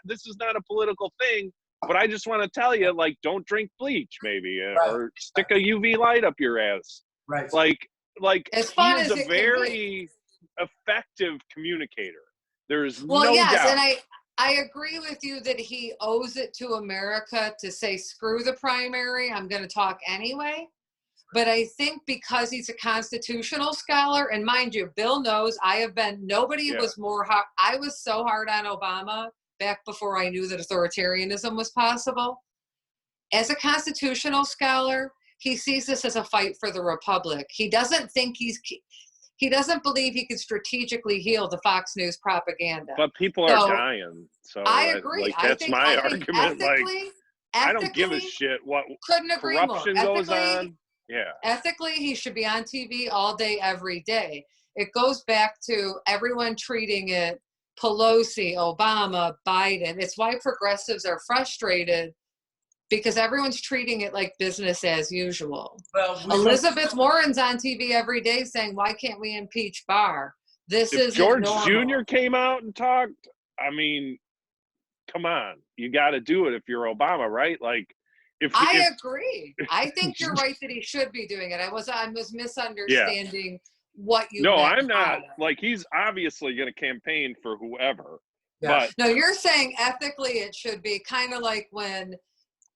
[SPEAKER 3] This is not a political thing, but I just want to tell you, like, don't drink bleach, maybe, or stick a UV light up your ass.
[SPEAKER 2] Right.
[SPEAKER 3] Like
[SPEAKER 1] as fun
[SPEAKER 3] he is
[SPEAKER 1] as
[SPEAKER 3] a very effective communicator. There's
[SPEAKER 1] well,
[SPEAKER 3] no
[SPEAKER 1] yes,
[SPEAKER 3] doubt.
[SPEAKER 1] and I agree with you that he owes it to America to say, screw the primary, I'm going to talk anyway. But I think because he's a constitutional scholar, and mind you, Bill knows I have been, nobody was more hard. I was so hard on Obama back before I knew that authoritarianism was possible. As a constitutional scholar, he sees this as a fight for the republic. He doesn't think he doesn't believe he can strategically heal the Fox News propaganda.
[SPEAKER 3] But people are dying. So
[SPEAKER 1] I agree.
[SPEAKER 3] Like, that's my argument.
[SPEAKER 1] Ethically,
[SPEAKER 3] I don't give a shit what
[SPEAKER 1] couldn't agree
[SPEAKER 3] corruption
[SPEAKER 1] more.
[SPEAKER 3] goes on. Yeah.
[SPEAKER 1] Ethically, he should be on TV all day, every day. It goes back to everyone treating it Pelosi, Obama, Biden. It's why progressives are frustrated, because everyone's treating it like business as usual. Well, Elizabeth Warren's on TV every day saying, why can't we impeach Barr? If
[SPEAKER 3] George
[SPEAKER 1] normal.
[SPEAKER 3] Jr. came out and talked, I mean, come on. You got to do it if you're Obama, right? Like,
[SPEAKER 1] I agree. I think you're right that he should be doing it. I was misunderstanding what you meant.
[SPEAKER 3] No, I'm not. Like, he's obviously going to campaign for whoever. Yeah. But
[SPEAKER 1] no, you're saying ethically it should be kind of like when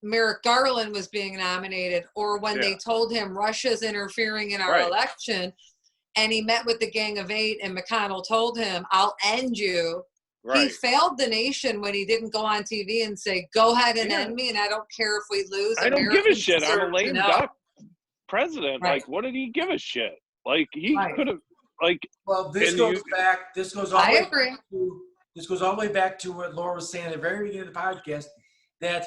[SPEAKER 1] Merrick Garland was being nominated, or when they told him Russia's interfering in our election, and he met with the Gang of Eight, and McConnell told him, I'll end you. He failed the nation when he didn't go on TV and say, go ahead and end me, and I don't care if we lose.
[SPEAKER 3] I don't give a shit. I'm a lame duck president. Like, what did he give a shit? Like, he could have, like.
[SPEAKER 2] Well, this goes all the way back to what Laura was saying at the very beginning of the podcast, that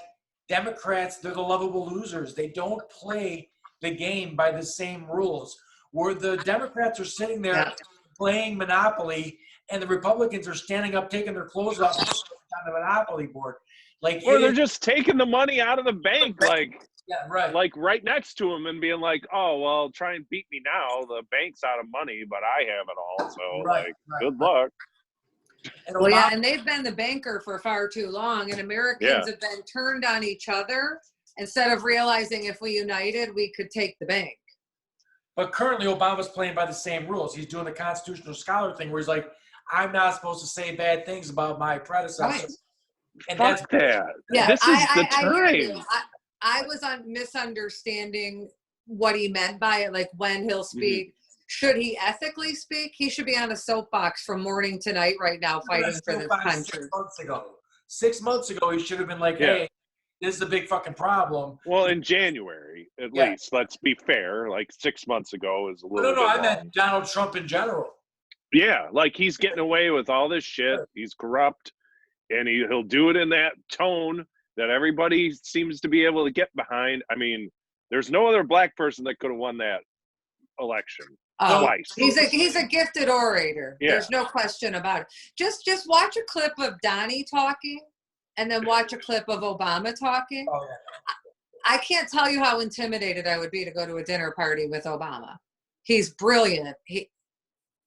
[SPEAKER 2] Democrats, they're the lovable losers. They don't play the game by the same rules. Where the Democrats are sitting there playing Monopoly, and the Republicans are standing up, taking their clothes off on the Monopoly board. Like,
[SPEAKER 3] or they're just taking the money out of the bank, like, like right next to them, and being like, "Oh, well, try and beat me now. The bank's out of money, but I have it all. So, good luck."
[SPEAKER 1] Well, and they've been the banker for far too long, and Americans have been turned on each other instead of realizing if we united, we could take the bank.
[SPEAKER 2] But currently, Obama's playing by the same rules. He's doing the constitutional scholar thing, where he's like, I'm not supposed to say bad things about my predecessors. And
[SPEAKER 3] fuck that.
[SPEAKER 1] Yeah,
[SPEAKER 3] this is the time.
[SPEAKER 1] I was misunderstanding what he meant by it, like when he'll speak. Mm-hmm. Should he ethically speak? He should be on a soapbox from morning to night right now fighting for this country.
[SPEAKER 2] 6 months ago, he should have been like, hey, this is a big fucking problem.
[SPEAKER 3] Well, in January, at least, let's be fair. Like 6 months ago is a little
[SPEAKER 2] No, I meant Donald Trump in general.
[SPEAKER 3] Yeah, like he's getting away with all this shit. He's corrupt, and he'll do it in that tone that everybody seems to be able to get behind. I mean, there's no other black person that could have won that election. Twice.
[SPEAKER 1] He's a gifted orator. Yeah. There's no question about it. Just watch a clip of Donnie talking, and then watch a clip of Obama talking. Oh, yeah. I can't tell you how intimidated I would be to go to a dinner party with Obama. He's brilliant.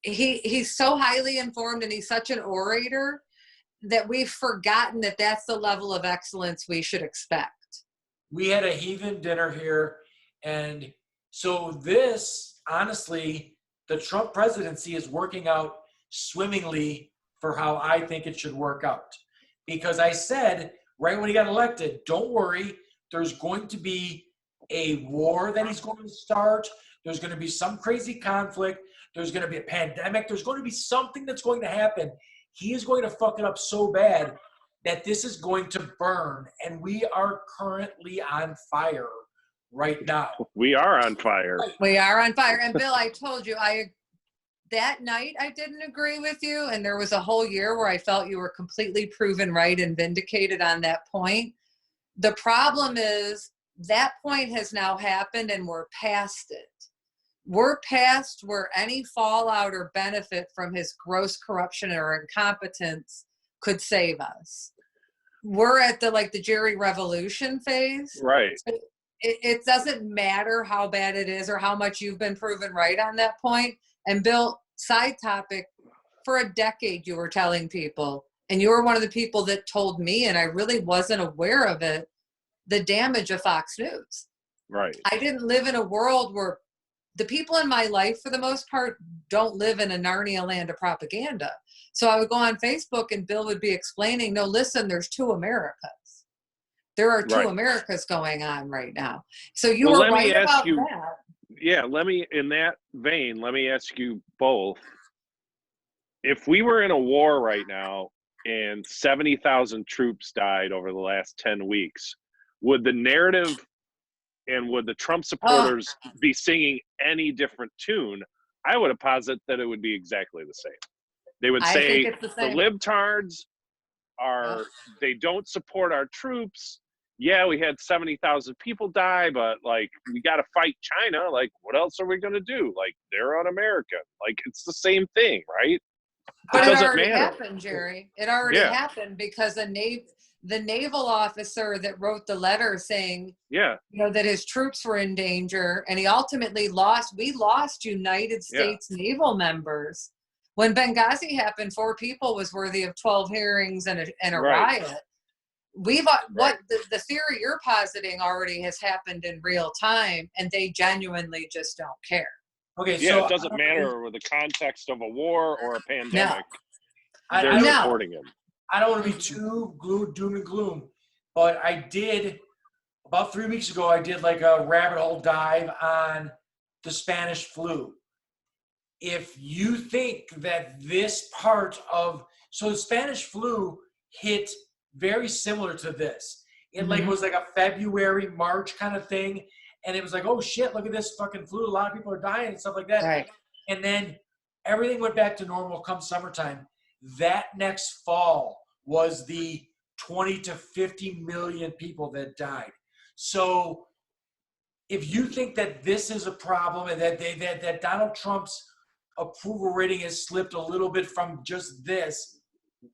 [SPEAKER 1] He's so highly informed, and he's such an orator that we've forgotten that that's the level of excellence we should expect.
[SPEAKER 2] We had a heathen dinner here, and so this, honestly, the Trump presidency is working out swimmingly for how I think it should work out. because I said right when he got elected, don't worry, there's going to be a war that he's going to start. There's going to be some crazy conflict. There's going to be a pandemic. There's going to be something that's going to happen. He is going to fuck it up so bad that this is going to burn. And we are currently on fire right now.
[SPEAKER 3] We are on fire.
[SPEAKER 1] We are on fire. And Bill, I told you, that night I didn't agree with you. And there was a whole year where I felt you were completely proven right and vindicated on that point. The problem is that point has now happened and we're past it. We're past where any fallout or benefit from his gross corruption or incompetence could save us. We're at the Jerry Revolution phase.
[SPEAKER 3] Right.
[SPEAKER 1] It doesn't matter how bad it is or how much you've been proven right on that point. And Bill, side topic, for a decade you were telling people, and you were one of the people that told me, and I really wasn't aware of it, the damage of Fox News.
[SPEAKER 3] Right.
[SPEAKER 1] I didn't live in a world where the people in my life, for the most part, don't live in a Narnia land of propaganda. So I would go on Facebook and Bill would be explaining, no, listen, there's two Americas. There are two Americas going on right now. So you were right about that.
[SPEAKER 3] Yeah, in that vein, let me ask you both. If we were in a war right now and 70,000 troops died over the last 10 weeks, would the narrative and would the Trump supporters be singing any different tune? I would have posited that it would be exactly the same. They would say the libtards they don't support our troops. Yeah, we had 70,000 people die, but we got to fight China. What else are we going to do? They're un-American. It's the same thing, right?
[SPEAKER 1] But it already happened, Jerry. It already happened because the naval officer that wrote the letter saying, that his troops were in danger, and he ultimately lost. We lost United States naval members. When Benghazi happened, 4 people was worthy of 12 hearings and a riot. What the theory you're positing already has happened in real time, and they genuinely just don't care.
[SPEAKER 2] Okay,
[SPEAKER 3] so it doesn't matter with the context of a war or a pandemic.
[SPEAKER 2] No.
[SPEAKER 3] They're supporting him.
[SPEAKER 2] I don't want to be too doom and gloom, but I did about 3 weeks ago. I did a rabbit hole dive on the Spanish flu. If you think that this part of the Spanish flu hit very similar to this, it was a February, March kind of thing. And it was oh shit, look at this fucking flu. A lot of people are dying and stuff like that.
[SPEAKER 1] Right.
[SPEAKER 2] And then everything went back to normal come summertime. That next fall was the 20 to 50 million people that died. So if you think that this is a problem and that Donald Trump's approval rating has slipped a little bit from just this,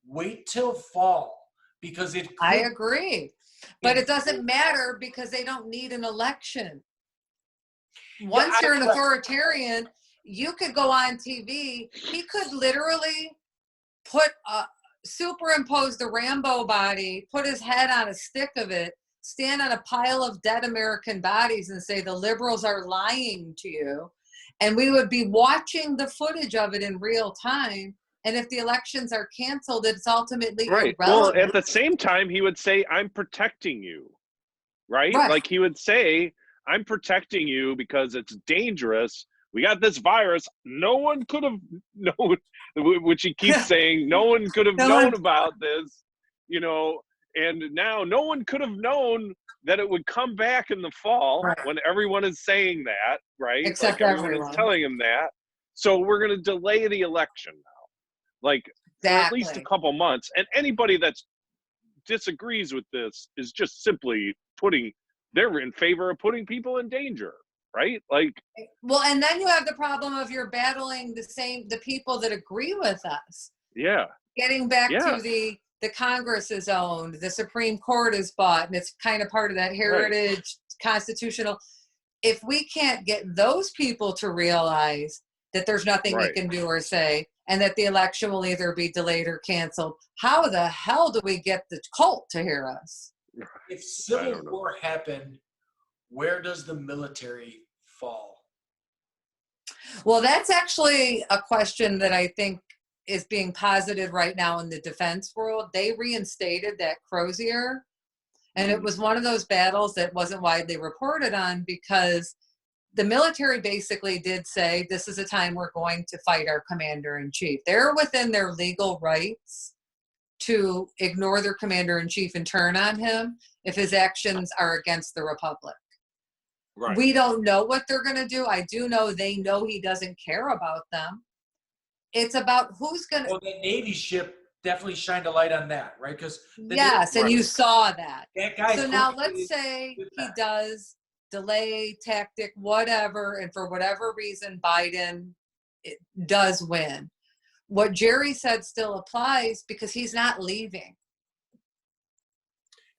[SPEAKER 2] wait till fall because
[SPEAKER 1] I agree. But it doesn't matter because they don't need an election. Once you're an authoritarian, you could go on TV. He could literally superimpose the Rambo body, put his head on a stick of it, stand on a pile of dead American bodies and say the liberals are lying to you. And we would be watching the footage of it in real time. And if the elections are canceled, it's ultimately irrelevant.
[SPEAKER 3] Well, at the same time, he would say, I'm protecting you, right? He would say, I'm protecting you because it's dangerous. We got this virus. No one could have known, which he keeps saying, no one could have known about this, and now no one could have known that it would come back in the fall when everyone is saying that, right?
[SPEAKER 1] Except
[SPEAKER 3] everyone is telling him that. So we're going to delay the election now. For at least a couple months. And anybody that disagrees with this is just simply they're in favor of putting people in danger, right?
[SPEAKER 1] Well, and then you have the problem of you're battling the people that agree with us.
[SPEAKER 3] Yeah.
[SPEAKER 1] Getting back to the Congress is owned, the Supreme Court is bought, and it's kind of part of that heritage constitutional. If we can't get those people to realize that there's nothing we can do or say, and that the election will either be delayed or canceled, how the hell do we get the cult to hear us?
[SPEAKER 2] If civil war happened, where does the military fall?
[SPEAKER 1] Well, that's actually a question that I think is being posited right now in the defense world. They reinstated that Crozier, and it was one of those battles that wasn't widely reported on because the military basically did say, this is a time we're going to fight our commander-in-chief. They're within their legal rights to ignore their commander-in-chief and turn on him if his actions are against the republic.
[SPEAKER 3] Right.
[SPEAKER 1] We don't know what they're going to do. I do know they know he doesn't care about them. It's about who's going to.
[SPEAKER 2] Well, the Navy ship definitely shined a light on that, right? Because
[SPEAKER 1] yes, and you saw that.
[SPEAKER 2] That guy's
[SPEAKER 1] so now let's say he does delay tactic, whatever, and for whatever reason, Biden does win. What Jerry said still applies because he's not leaving.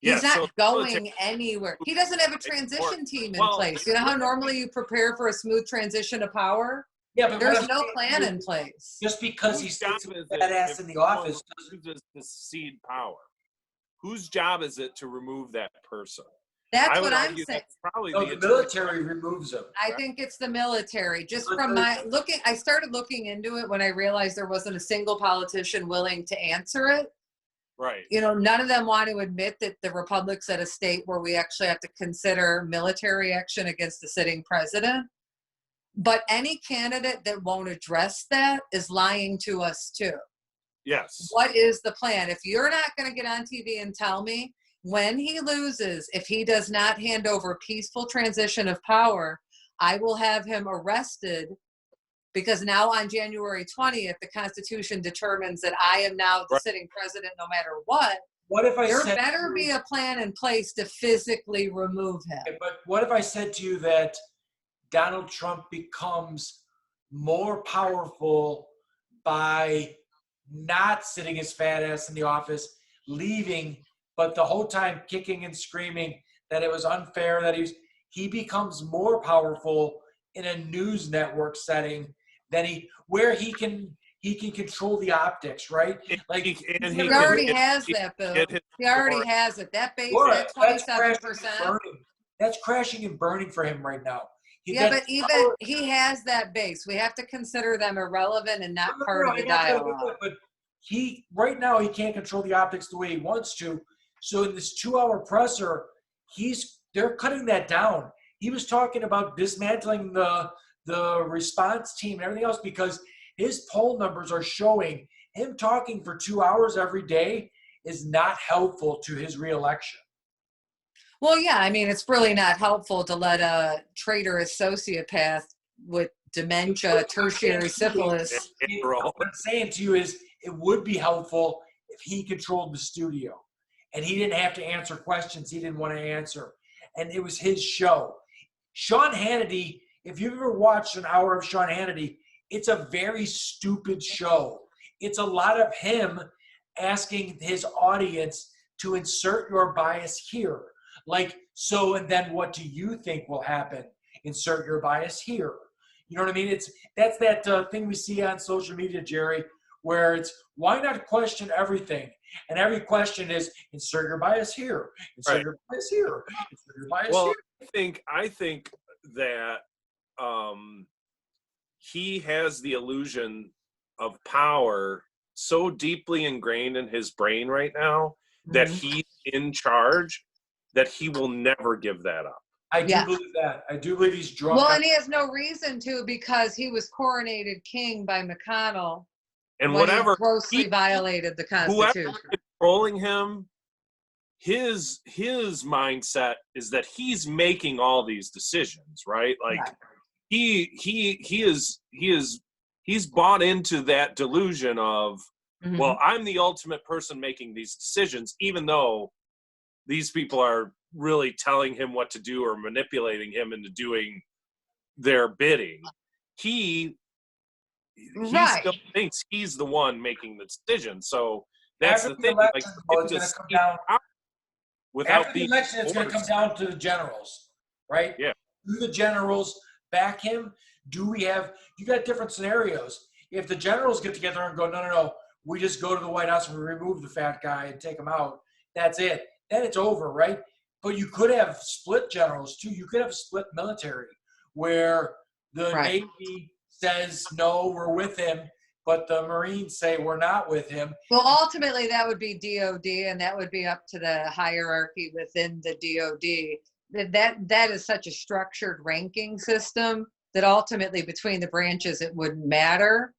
[SPEAKER 1] He's not going anywhere. He doesn't have a transition team in place. You know how normally you prepare for a smooth transition of power?
[SPEAKER 2] Yeah, but
[SPEAKER 1] there's no plan in place.
[SPEAKER 2] Just because he's badass in the office
[SPEAKER 3] doesn't cede power. Whose job is it to remove that person?
[SPEAKER 1] That's what I'm saying.
[SPEAKER 3] That's probably
[SPEAKER 2] the military removes him.
[SPEAKER 1] I think it's the military. Just from my looking, I started looking into it when I realized there wasn't a single politician willing to answer it.
[SPEAKER 3] Right.
[SPEAKER 1] You know, none of them want to admit that the republic's at a state where we actually have to consider military action against the sitting president. But any candidate that won't address that is lying to us too.
[SPEAKER 3] Yes.
[SPEAKER 1] What is the plan? If you're not going to get on TV and tell me when he loses, if he does not hand over peaceful transition of power, I will have him arrested because now on January 20th, the Constitution determines that I am now the sitting president no matter what.
[SPEAKER 2] What if
[SPEAKER 1] there better be a plan in place to physically remove him.
[SPEAKER 2] Okay, but what if I said to you that Donald Trump becomes more powerful by not sitting his fat ass in the office, leaving, but the whole time kicking and screaming that it was unfair, that he becomes more powerful in a news network setting than where he can control the optics, right? Like
[SPEAKER 1] he already has that, Bill. He already has it. That base at 27%.
[SPEAKER 2] That's crashing and burning for him right now.
[SPEAKER 1] But even he has that base. We have to consider them irrelevant and not part of the dialogue.
[SPEAKER 2] But right now he can't control the optics the way he wants to. So in this 2-hour presser, they're cutting that down. He was talking about dismantling the response team and everything else because his poll numbers are showing him talking for 2 hours every day is not helpful to his reelection.
[SPEAKER 1] Well, yeah, I mean, it's really not helpful to let a traitorous sociopath with dementia, tertiary syphilis.
[SPEAKER 2] What I'm saying to you is it would be helpful if he controlled the studio and he didn't have to answer questions he didn't want to answer. And it was his show. Sean Hannity, if you've ever watched an hour of Sean Hannity, it's a very stupid show. It's a lot of him asking his audience to insert your bias here. Like, so, and then what do you think will happen? Insert your bias here. You know what I mean? That's that thing we see on social media, Jerry, where it's, why not question everything? And every question is, insert your bias here. Insert your bias here. Insert your bias here.
[SPEAKER 3] I think that he has the illusion of power so deeply ingrained in his brain right now that he's in charge, that he will never give that up.
[SPEAKER 2] I do believe that. I do believe he's drunk.
[SPEAKER 1] Well, and he has no reason to because he was coronated king by McConnell.
[SPEAKER 3] And whatever.
[SPEAKER 1] He grossly violated the Constitution.
[SPEAKER 3] Whoever's controlling him, his mindset is that he's making all these decisions, right? Like he's bought into that delusion of, well, I'm the ultimate person making these decisions, even though these people are really telling him what to do or manipulating him into doing their bidding. He still thinks he's the one making the decision. So that's
[SPEAKER 2] after
[SPEAKER 3] the thing.
[SPEAKER 2] Election, it's going to come down. After the election, it's going to come down to the generals, right?
[SPEAKER 3] Yeah.
[SPEAKER 2] Do the generals back him? You got different scenarios. If the generals get together and go, no, we just go to the White House and we remove the fat guy and take him out, that's it. Then it's over, right? But you could have split generals too. You could have split military where the Navy says, no, we're with him. but the Marines say we're not with him.
[SPEAKER 1] Well, ultimately, that would be DOD, and that would be up to the hierarchy within the DOD. That is such a structured ranking system that ultimately between the branches, it wouldn't matter.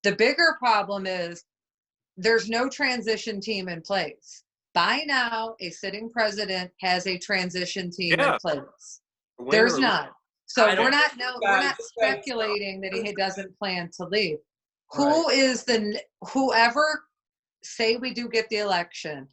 [SPEAKER 1] The bigger problem is there's no transition team in place. By now, a sitting president has a transition team in place. There's not. So we're not speculating that he doesn't plan to leave. Right. Whoever, say we do get the election,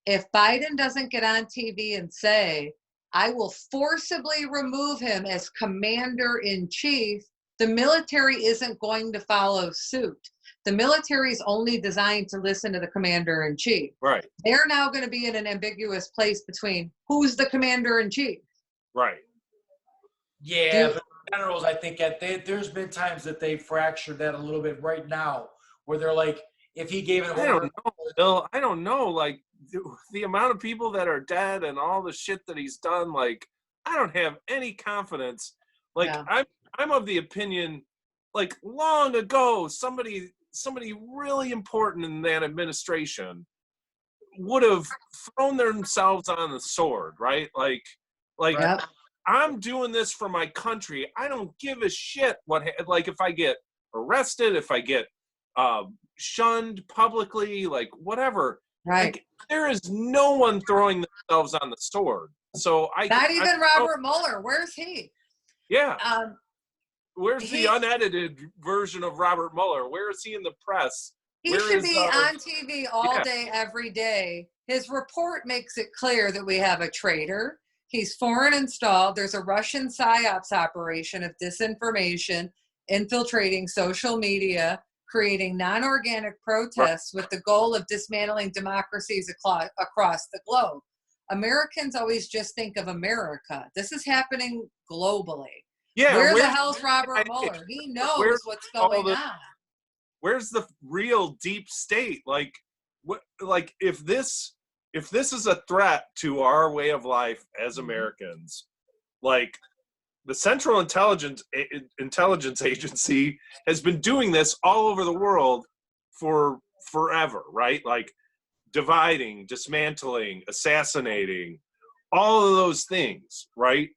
[SPEAKER 1] if Biden doesn't get on TV and say, I will forcibly remove him as commander in chief, the military isn't going to follow suit. The military is only designed to listen to the commander in chief.
[SPEAKER 3] Right.
[SPEAKER 1] They're now going to be in an ambiguous place between who's the commander in chief.
[SPEAKER 3] Right.
[SPEAKER 2] Yeah, but generals, I think there's been times that they fractured that a little bit right now, where they're like, if he gave it,
[SPEAKER 3] I don't know, Bill. I don't know. Like the amount of people that are dead and all the shit that he's done. Like I don't have any confidence. Like I'm of the opinion, like long ago, somebody really important in that administration would have thrown themselves on the sword, right? Like. Yep. I'm doing this for my country. I don't give a shit like if I get arrested, if I get shunned publicly, like whatever.
[SPEAKER 1] Right.
[SPEAKER 3] Like, there is no one throwing themselves on the sword. So
[SPEAKER 1] not even Robert Mueller. Where's he?
[SPEAKER 3] Yeah. Where's the unedited version of Robert Mueller? Where is he in the press?
[SPEAKER 1] He should be on TV all day, every day. His report makes it clear that we have a traitor. He's foreign installed. There's a Russian PSYOPs operation of disinformation, infiltrating social media, creating non-organic protests with the goal of dismantling democracies across the globe. Americans always just think of America. This is happening globally.
[SPEAKER 3] Yeah,
[SPEAKER 1] where the hell's Robert Mueller? He knows what's going on.
[SPEAKER 3] Where's the real deep state? Like, if this is a threat to our way of life as Americans, like the Central Intelligence Agency has been doing this all over the world for forever, right? Like dividing, dismantling, assassinating, all of those things, right?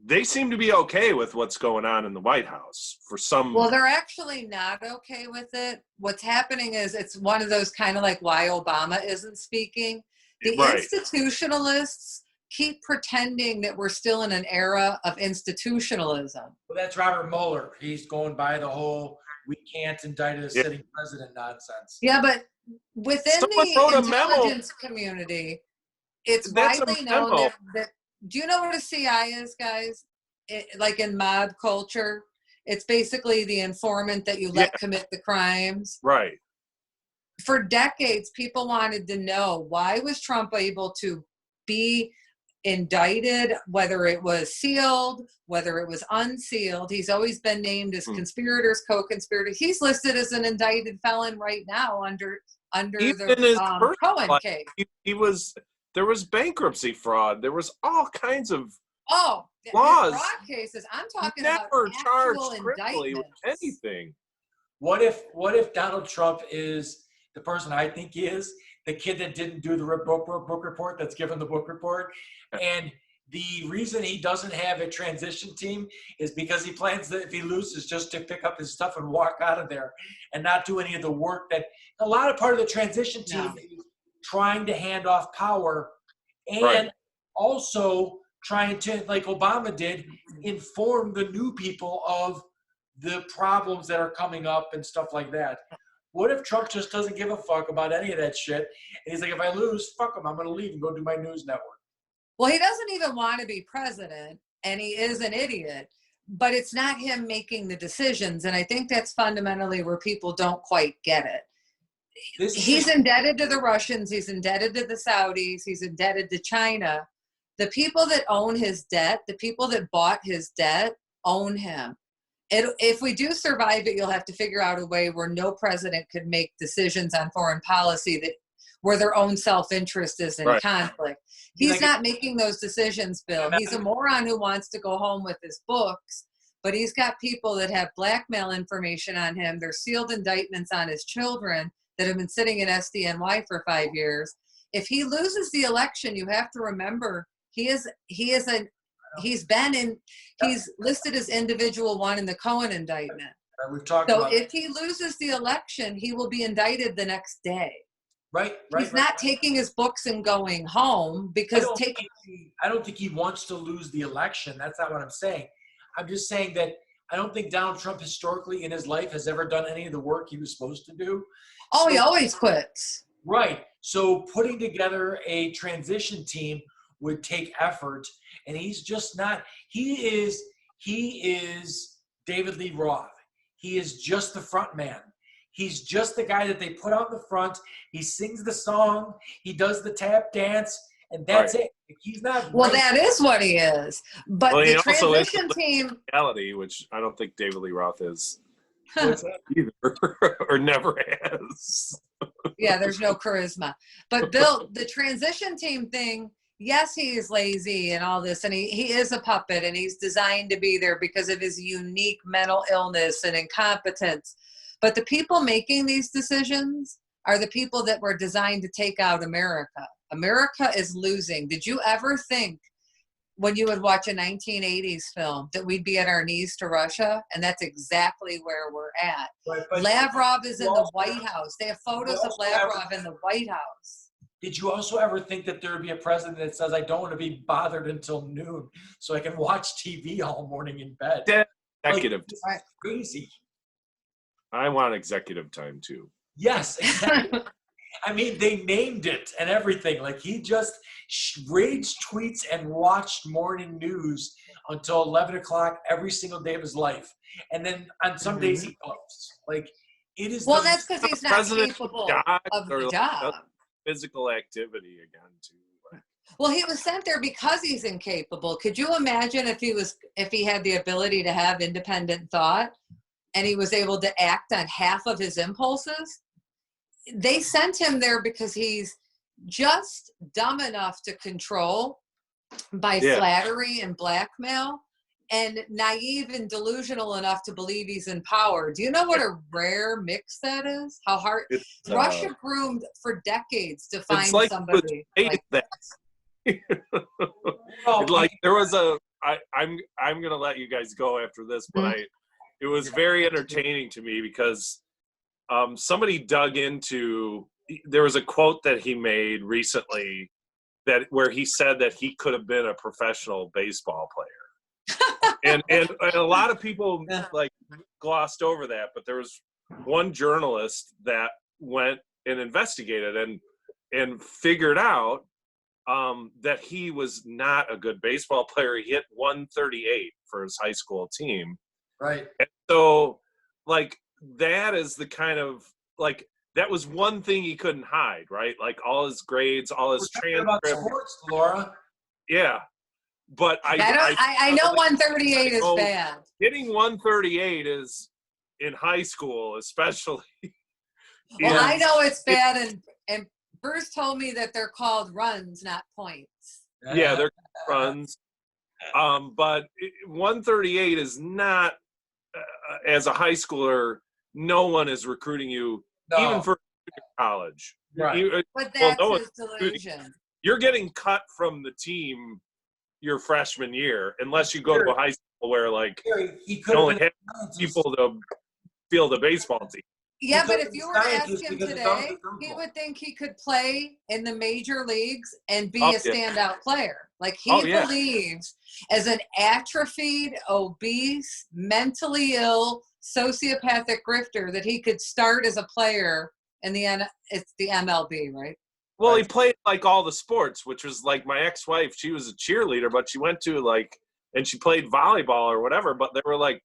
[SPEAKER 3] They seem to be okay with what's going on in the White House for some.
[SPEAKER 1] Well, they're actually not okay with it. What's happening is it's one of those kind of like why Obama isn't speaking. The institutionalists keep pretending that we're still in an era of institutionalism.
[SPEAKER 2] Well, that's Robert Mueller. He's going by the whole we can't indict a sitting president nonsense.
[SPEAKER 1] Yeah, but within the intelligence community, it's widely known that do you know what a CI is, guys? Like in mob culture, it's basically the informant that you let commit the crimes.
[SPEAKER 3] Right.
[SPEAKER 1] For decades, people wanted to know, why was Trump able to be indicted, whether it was sealed, whether it was unsealed? He's always been named as conspirators, co-conspirators. He's listed as an indicted felon right now under the Cohen case.
[SPEAKER 3] There was bankruptcy fraud. There was all kinds of
[SPEAKER 1] laws. Fraud cases. I'm talking about actual indictments.
[SPEAKER 3] With anything.
[SPEAKER 2] What if Donald Trump is the person I think he is, the kid that didn't do the book report, that's given the book report, and the reason he doesn't have a transition team is because he plans that if he loses, just to pick up his stuff and walk out of there and not do any of the work that a lot of part of the transition team is trying to hand off power and also trying to, like Obama did, inform the new people of the problems that are coming up and stuff like that. What if Trump just doesn't give a fuck about any of that shit? And he's like, if I lose, fuck him. I'm going to leave and go do my news network.
[SPEAKER 1] Well, he doesn't even want to be president, and he is an idiot, but it's not him making the decisions. And I think that's fundamentally where people don't quite get it. He's indebted to the Russians. He's indebted to the Saudis. He's indebted to China. The people that own his debt, the people that bought his debt, own him. If we do survive it, you'll have to figure out a way where no president could make decisions on foreign policy where their own self-interest is in conflict. He's not making those decisions, Bill. He's a moron who wants to go home with his books, but he's got people that have blackmail information on him. There's sealed indictments on his children that have been sitting in SDNY for 5 years. If he loses the election, you have to remember he's listed as individual one in the Cohen indictment.
[SPEAKER 2] We've talked
[SPEAKER 1] So
[SPEAKER 2] about
[SPEAKER 1] if he loses the election, he will be indicted the next day.
[SPEAKER 2] Right.
[SPEAKER 1] He's not taking his books and going home because
[SPEAKER 2] I don't think he wants to lose the election. That's not what I'm saying. I'm just saying that I don't think Donald Trump historically in his life has ever done any of the work he was supposed to do.
[SPEAKER 1] Oh, he always quits.
[SPEAKER 2] Right. So putting together a transition team would take effort, and he's just not. He is David Lee Roth. He is just the front man. He's just the guy that they put out the front. He sings the song. He does the tap dance, and that's it. He's not.
[SPEAKER 1] Well, that is what he is. But
[SPEAKER 3] Well,
[SPEAKER 1] the
[SPEAKER 3] he also is
[SPEAKER 1] transition team,
[SPEAKER 3] reality, which I don't think David Lee Roth is either, or never has.
[SPEAKER 1] yeah, there's no charisma. But Bill, the transition team thing, yes, he is lazy and all this, and he is a puppet, and he's designed to be there because of his unique mental illness and incompetence. But the people making these decisions are the people that were designed to take out America. America is losing. Did you ever think when you would watch a 1980s film that we'd be at our knees to Russia? And that's exactly where we're at.
[SPEAKER 2] Right,
[SPEAKER 1] Lavrov is in the White House. They have photos of Lavrov in the White House.
[SPEAKER 2] Did you also ever think that there would be a president that says, I don't want to be bothered until noon so I can watch TV all morning in bed?
[SPEAKER 3] Executive.
[SPEAKER 2] Like, crazy.
[SPEAKER 3] I want executive time too.
[SPEAKER 2] Yes, exactly. I mean, they named it and everything. Like, he just rage tweets and watched morning news until 11 o'clock every single day of his life. And then on some days he goes. Like, it is.
[SPEAKER 1] Well, that's because he's not capable of the
[SPEAKER 3] or
[SPEAKER 1] job.
[SPEAKER 3] Physical activity again too.
[SPEAKER 1] Well, he was sent there because he's incapable. Could you imagine if he had the ability to have independent thought and he was able to act on half of his impulses? They sent him there because he's just dumb enough to control by flattery and blackmail, and naive and delusional enough to believe he's in power. Do you know what a rare mix that is? How hard Russia groomed for decades to find somebody like that.
[SPEAKER 3] Like there was I'm gonna let you guys go after this, but it was very entertaining to me because somebody dug into. There was a quote that he made recently where he said that he could have been a professional baseball player, and a lot of people like glossed over that. But there was one journalist that went and investigated and figured out that he was not a good baseball player. He hit 138 for his high school team.
[SPEAKER 2] Right.
[SPEAKER 3] And so, like, that is the kind of, like, that was one thing he couldn't hide, right? Like, all his grades, all his transcripts.
[SPEAKER 2] About sports, Laura.
[SPEAKER 3] Yeah. But I
[SPEAKER 1] know 138 is bad.
[SPEAKER 3] Hitting 138 is, in high school especially.
[SPEAKER 1] Well, I know it's bad, and Bruce told me that they're called runs, not points.
[SPEAKER 3] Yeah, they're runs. But 138 is not, as a high schooler, no one is recruiting you, even for college.
[SPEAKER 2] Right.
[SPEAKER 1] But that's his delusion.
[SPEAKER 3] You're getting cut from the team your freshman year, unless you go to a high school where, like, you only have people to field a baseball team.
[SPEAKER 1] Yeah, but if you were to ask him today, he would think he could play in the major leagues and be a standout player. Like, he believes as an atrophied, obese, mentally ill, sociopathic grifter that he could start as a player in it's the MLB, right?
[SPEAKER 3] Well, he played like all the sports, which was like my ex-wife. She was a cheerleader, but she went to and she played volleyball or whatever, but there were like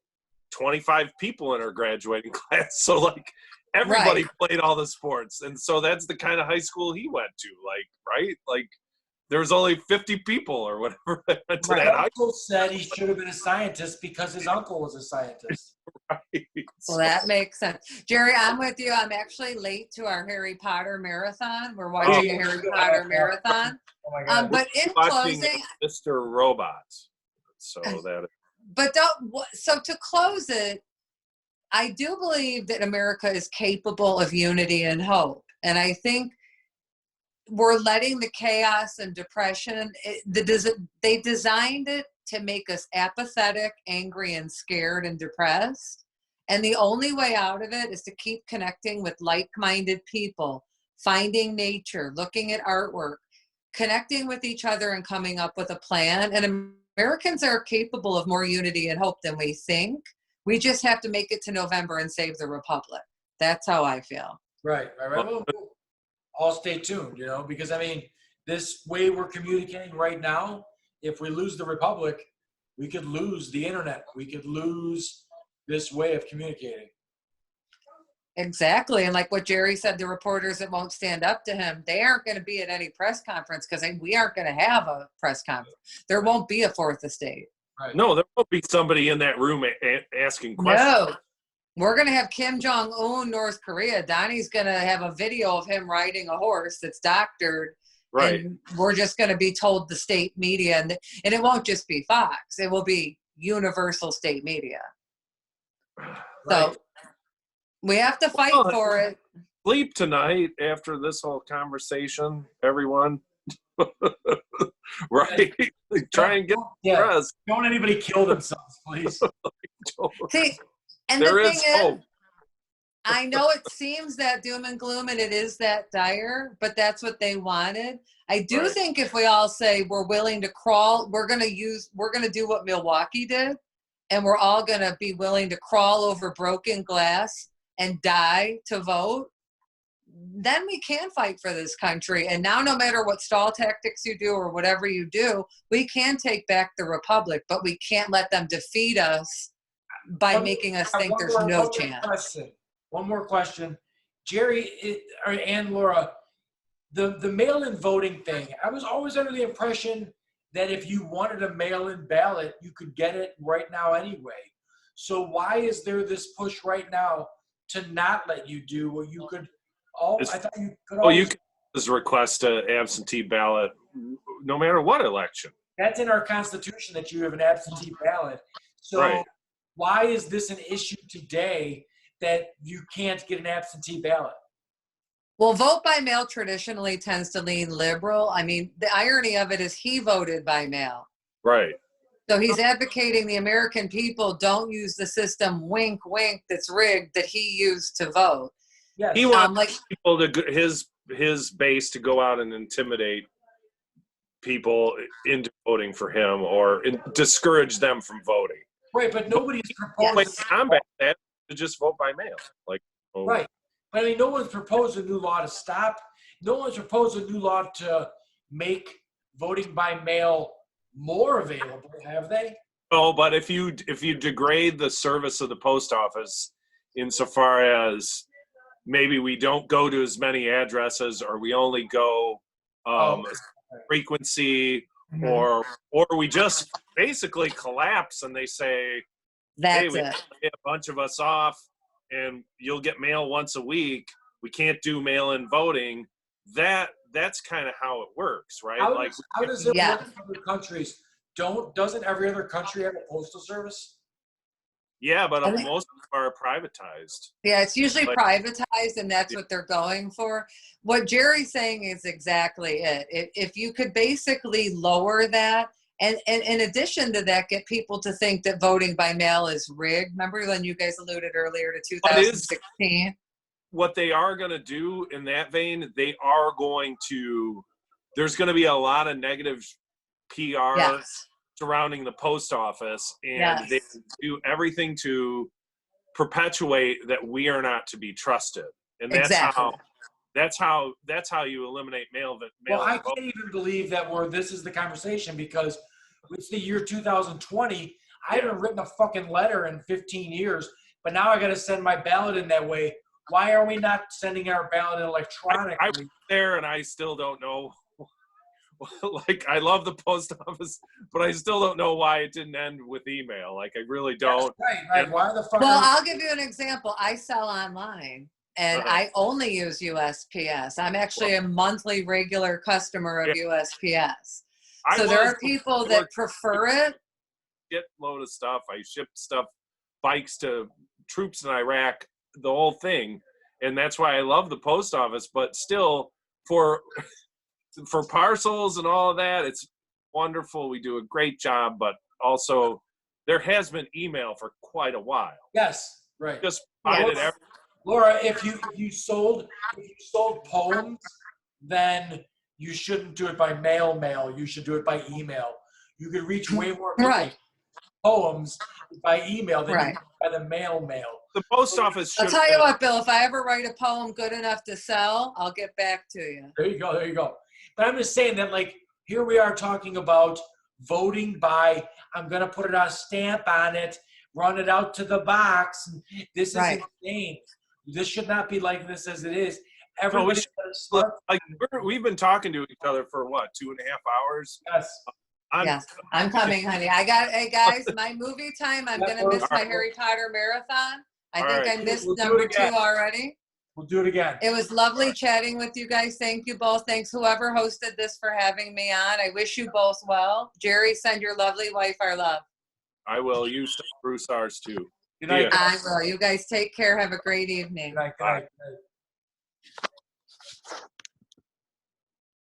[SPEAKER 3] 25 people in her graduating class. So like everybody played all the sports. And so that's the kind of high school he went to, like, right? Like there was only 50 people or whatever that went to that.
[SPEAKER 2] Uncle said he should have been a scientist because his uncle was a scientist.
[SPEAKER 3] Right.
[SPEAKER 1] Well, that makes sense. Jerry, I'm with you. I'm actually late to our Harry Potter marathon. We're watching a Harry Potter marathon.
[SPEAKER 2] Oh my God.
[SPEAKER 1] But in closing,
[SPEAKER 3] Mr. Robot. So that
[SPEAKER 1] but so to close it, I do believe that America is capable of unity and hope. And I think we're letting the chaos and depression, they designed it to make us apathetic, angry, and scared and depressed. And the only way out of it is to keep connecting with like-minded people, finding nature, looking at artwork, connecting with each other and coming up with a plan. And Americans are capable of more unity and hope than we think. We just have to make it to November and save the republic. That's how I feel.
[SPEAKER 2] Right. Well, I'll stay tuned, because I mean, this way we're communicating right now, if we lose the republic, we could lose the internet. We could lose this way of communicating.
[SPEAKER 1] Exactly. And like what Jerry said, the reporters that won't stand up to him, they aren't going to be at any press conference because we aren't going to have a press conference. There won't be a fourth estate.
[SPEAKER 2] Right.
[SPEAKER 3] No, there won't be somebody in that room asking questions.
[SPEAKER 1] No. We're going to have Kim Jong-un, North Korea. Donnie's going to have a video of him riding a horse that's doctored.
[SPEAKER 3] Right.
[SPEAKER 1] And we're just going to be told the state media. And it won't just be Fox. It will be universal state media.
[SPEAKER 2] Right.
[SPEAKER 1] So we have to fight for it.
[SPEAKER 3] Sleep tonight after this whole conversation, everyone. Right? Try and get rest.
[SPEAKER 2] Don't anybody kill themselves, please.
[SPEAKER 1] See, and
[SPEAKER 3] there
[SPEAKER 1] the
[SPEAKER 3] is
[SPEAKER 1] thing
[SPEAKER 3] hope.
[SPEAKER 1] is, I know it seems that doom and gloom and it is that dire, but that's what they wanted. I do think if we all say we're willing to crawl, we're going to do what Milwaukee did, and we're all going to be willing to crawl over broken glass and die to vote, then we can fight for this country. And now no matter what stall tactics you do or whatever you do, we can take back the republic, but we can't let them defeat us by making us think there's no chance.
[SPEAKER 2] One more question. Jerry and Laura, the mail-in voting thing, I was always under the impression that if you wanted a mail-in ballot, you could get it right now anyway. So why is there this push right now to not let you do what you could? I thought you could.
[SPEAKER 3] Well, you can just request an absentee ballot no matter what election.
[SPEAKER 2] That's in our Constitution that you have an absentee ballot. So why is this an issue today that you can't get an absentee ballot?
[SPEAKER 1] Well, vote by mail traditionally tends to lean liberal. I mean, the irony of it is he voted by mail.
[SPEAKER 3] Right.
[SPEAKER 1] So he's advocating the American people don't use the system, wink, wink, that's rigged that he used to vote.
[SPEAKER 2] Yes.
[SPEAKER 3] He wants people his base to go out and intimidate people into voting for him or discourage them from voting.
[SPEAKER 2] Right, but nobody's proposed
[SPEAKER 3] to combat that to just vote by mail.
[SPEAKER 2] Right. But I mean, no one's proposed a new law to stop. No one's proposed a new law to make voting by mail more available, have they?
[SPEAKER 3] Oh, but if you degrade the service of the post office insofar as maybe we don't go to as many addresses or we only go frequency or we just basically collapse and they say, hey, we get a bunch of us off and you'll get mail once a week. We can't do mail-in voting. That's kind of how it works, right?
[SPEAKER 2] How does it work in other countries? Doesn't every other country have a postal service?
[SPEAKER 3] Yeah, but most of them are privatized.
[SPEAKER 1] Yeah, it's usually privatized, and that's what they're going for. What Jerry's saying is exactly it. If you could basically lower that, and in addition to that, get people to think that voting by mail is rigged. Remember when you guys alluded earlier to 2016?
[SPEAKER 3] What they are going to do in that vein, there's going to be a lot of negative PR surrounding the post office, and they do everything to perpetuate that we are not to be trusted. And that's how you eliminate mail.
[SPEAKER 2] Well, I can't even believe that this is the conversation because it's the year 2020. I haven't written a fucking letter in 15 years, but now I got to send my ballot in that way. Why are we not sending our ballot electronically?
[SPEAKER 3] I was there and I still don't know. I love the post office, but I still don't know why it didn't end with email. I really don't.
[SPEAKER 2] Right. Why the fuck?
[SPEAKER 1] Well, I'll give you an example. I sell online, and I only use USPS. I'm actually a monthly regular customer of USPS. So there are people that prefer it.
[SPEAKER 3] shitload of stuff. I shipped stuff, bikes to troops in Iraq, the whole thing. And that's why I love the post office. But still, for parcels and all of that, it's wonderful. We do a great job. But also, there has been email for quite a while.
[SPEAKER 2] Yes, right.
[SPEAKER 3] Just find it every.
[SPEAKER 2] Laura, if you sold poems, then you shouldn't do it by mail. You should do it by email. You could reach way more people with poems by email than you can by the mail.
[SPEAKER 3] The post office should.
[SPEAKER 1] I'll tell you what, Bill, if I ever write a poem good enough to sell, I'll get back to you.
[SPEAKER 2] There you go. But I'm just saying that, like, here we are talking about voting by, I'm going to put a stamp on it, run it out to the box. This is insane. This should not be like this as it is. Everybody's
[SPEAKER 3] we've been talking to each other for what, 2.5 hours?
[SPEAKER 2] Yes.
[SPEAKER 1] I'm coming, honey. Hey guys, my movie time. I'm gonna miss my Harry Potter marathon. I think I missed number 2 already.
[SPEAKER 2] We'll do it again.
[SPEAKER 1] It was lovely chatting with you guys. Thank you both. Thanks whoever hosted this for having me on. I wish you both well. Jerry, send your lovely wife our love.
[SPEAKER 3] I will. You send Bruce ours too.
[SPEAKER 2] Good night.
[SPEAKER 1] I will. You guys take care. Have a great evening.
[SPEAKER 2] Good night.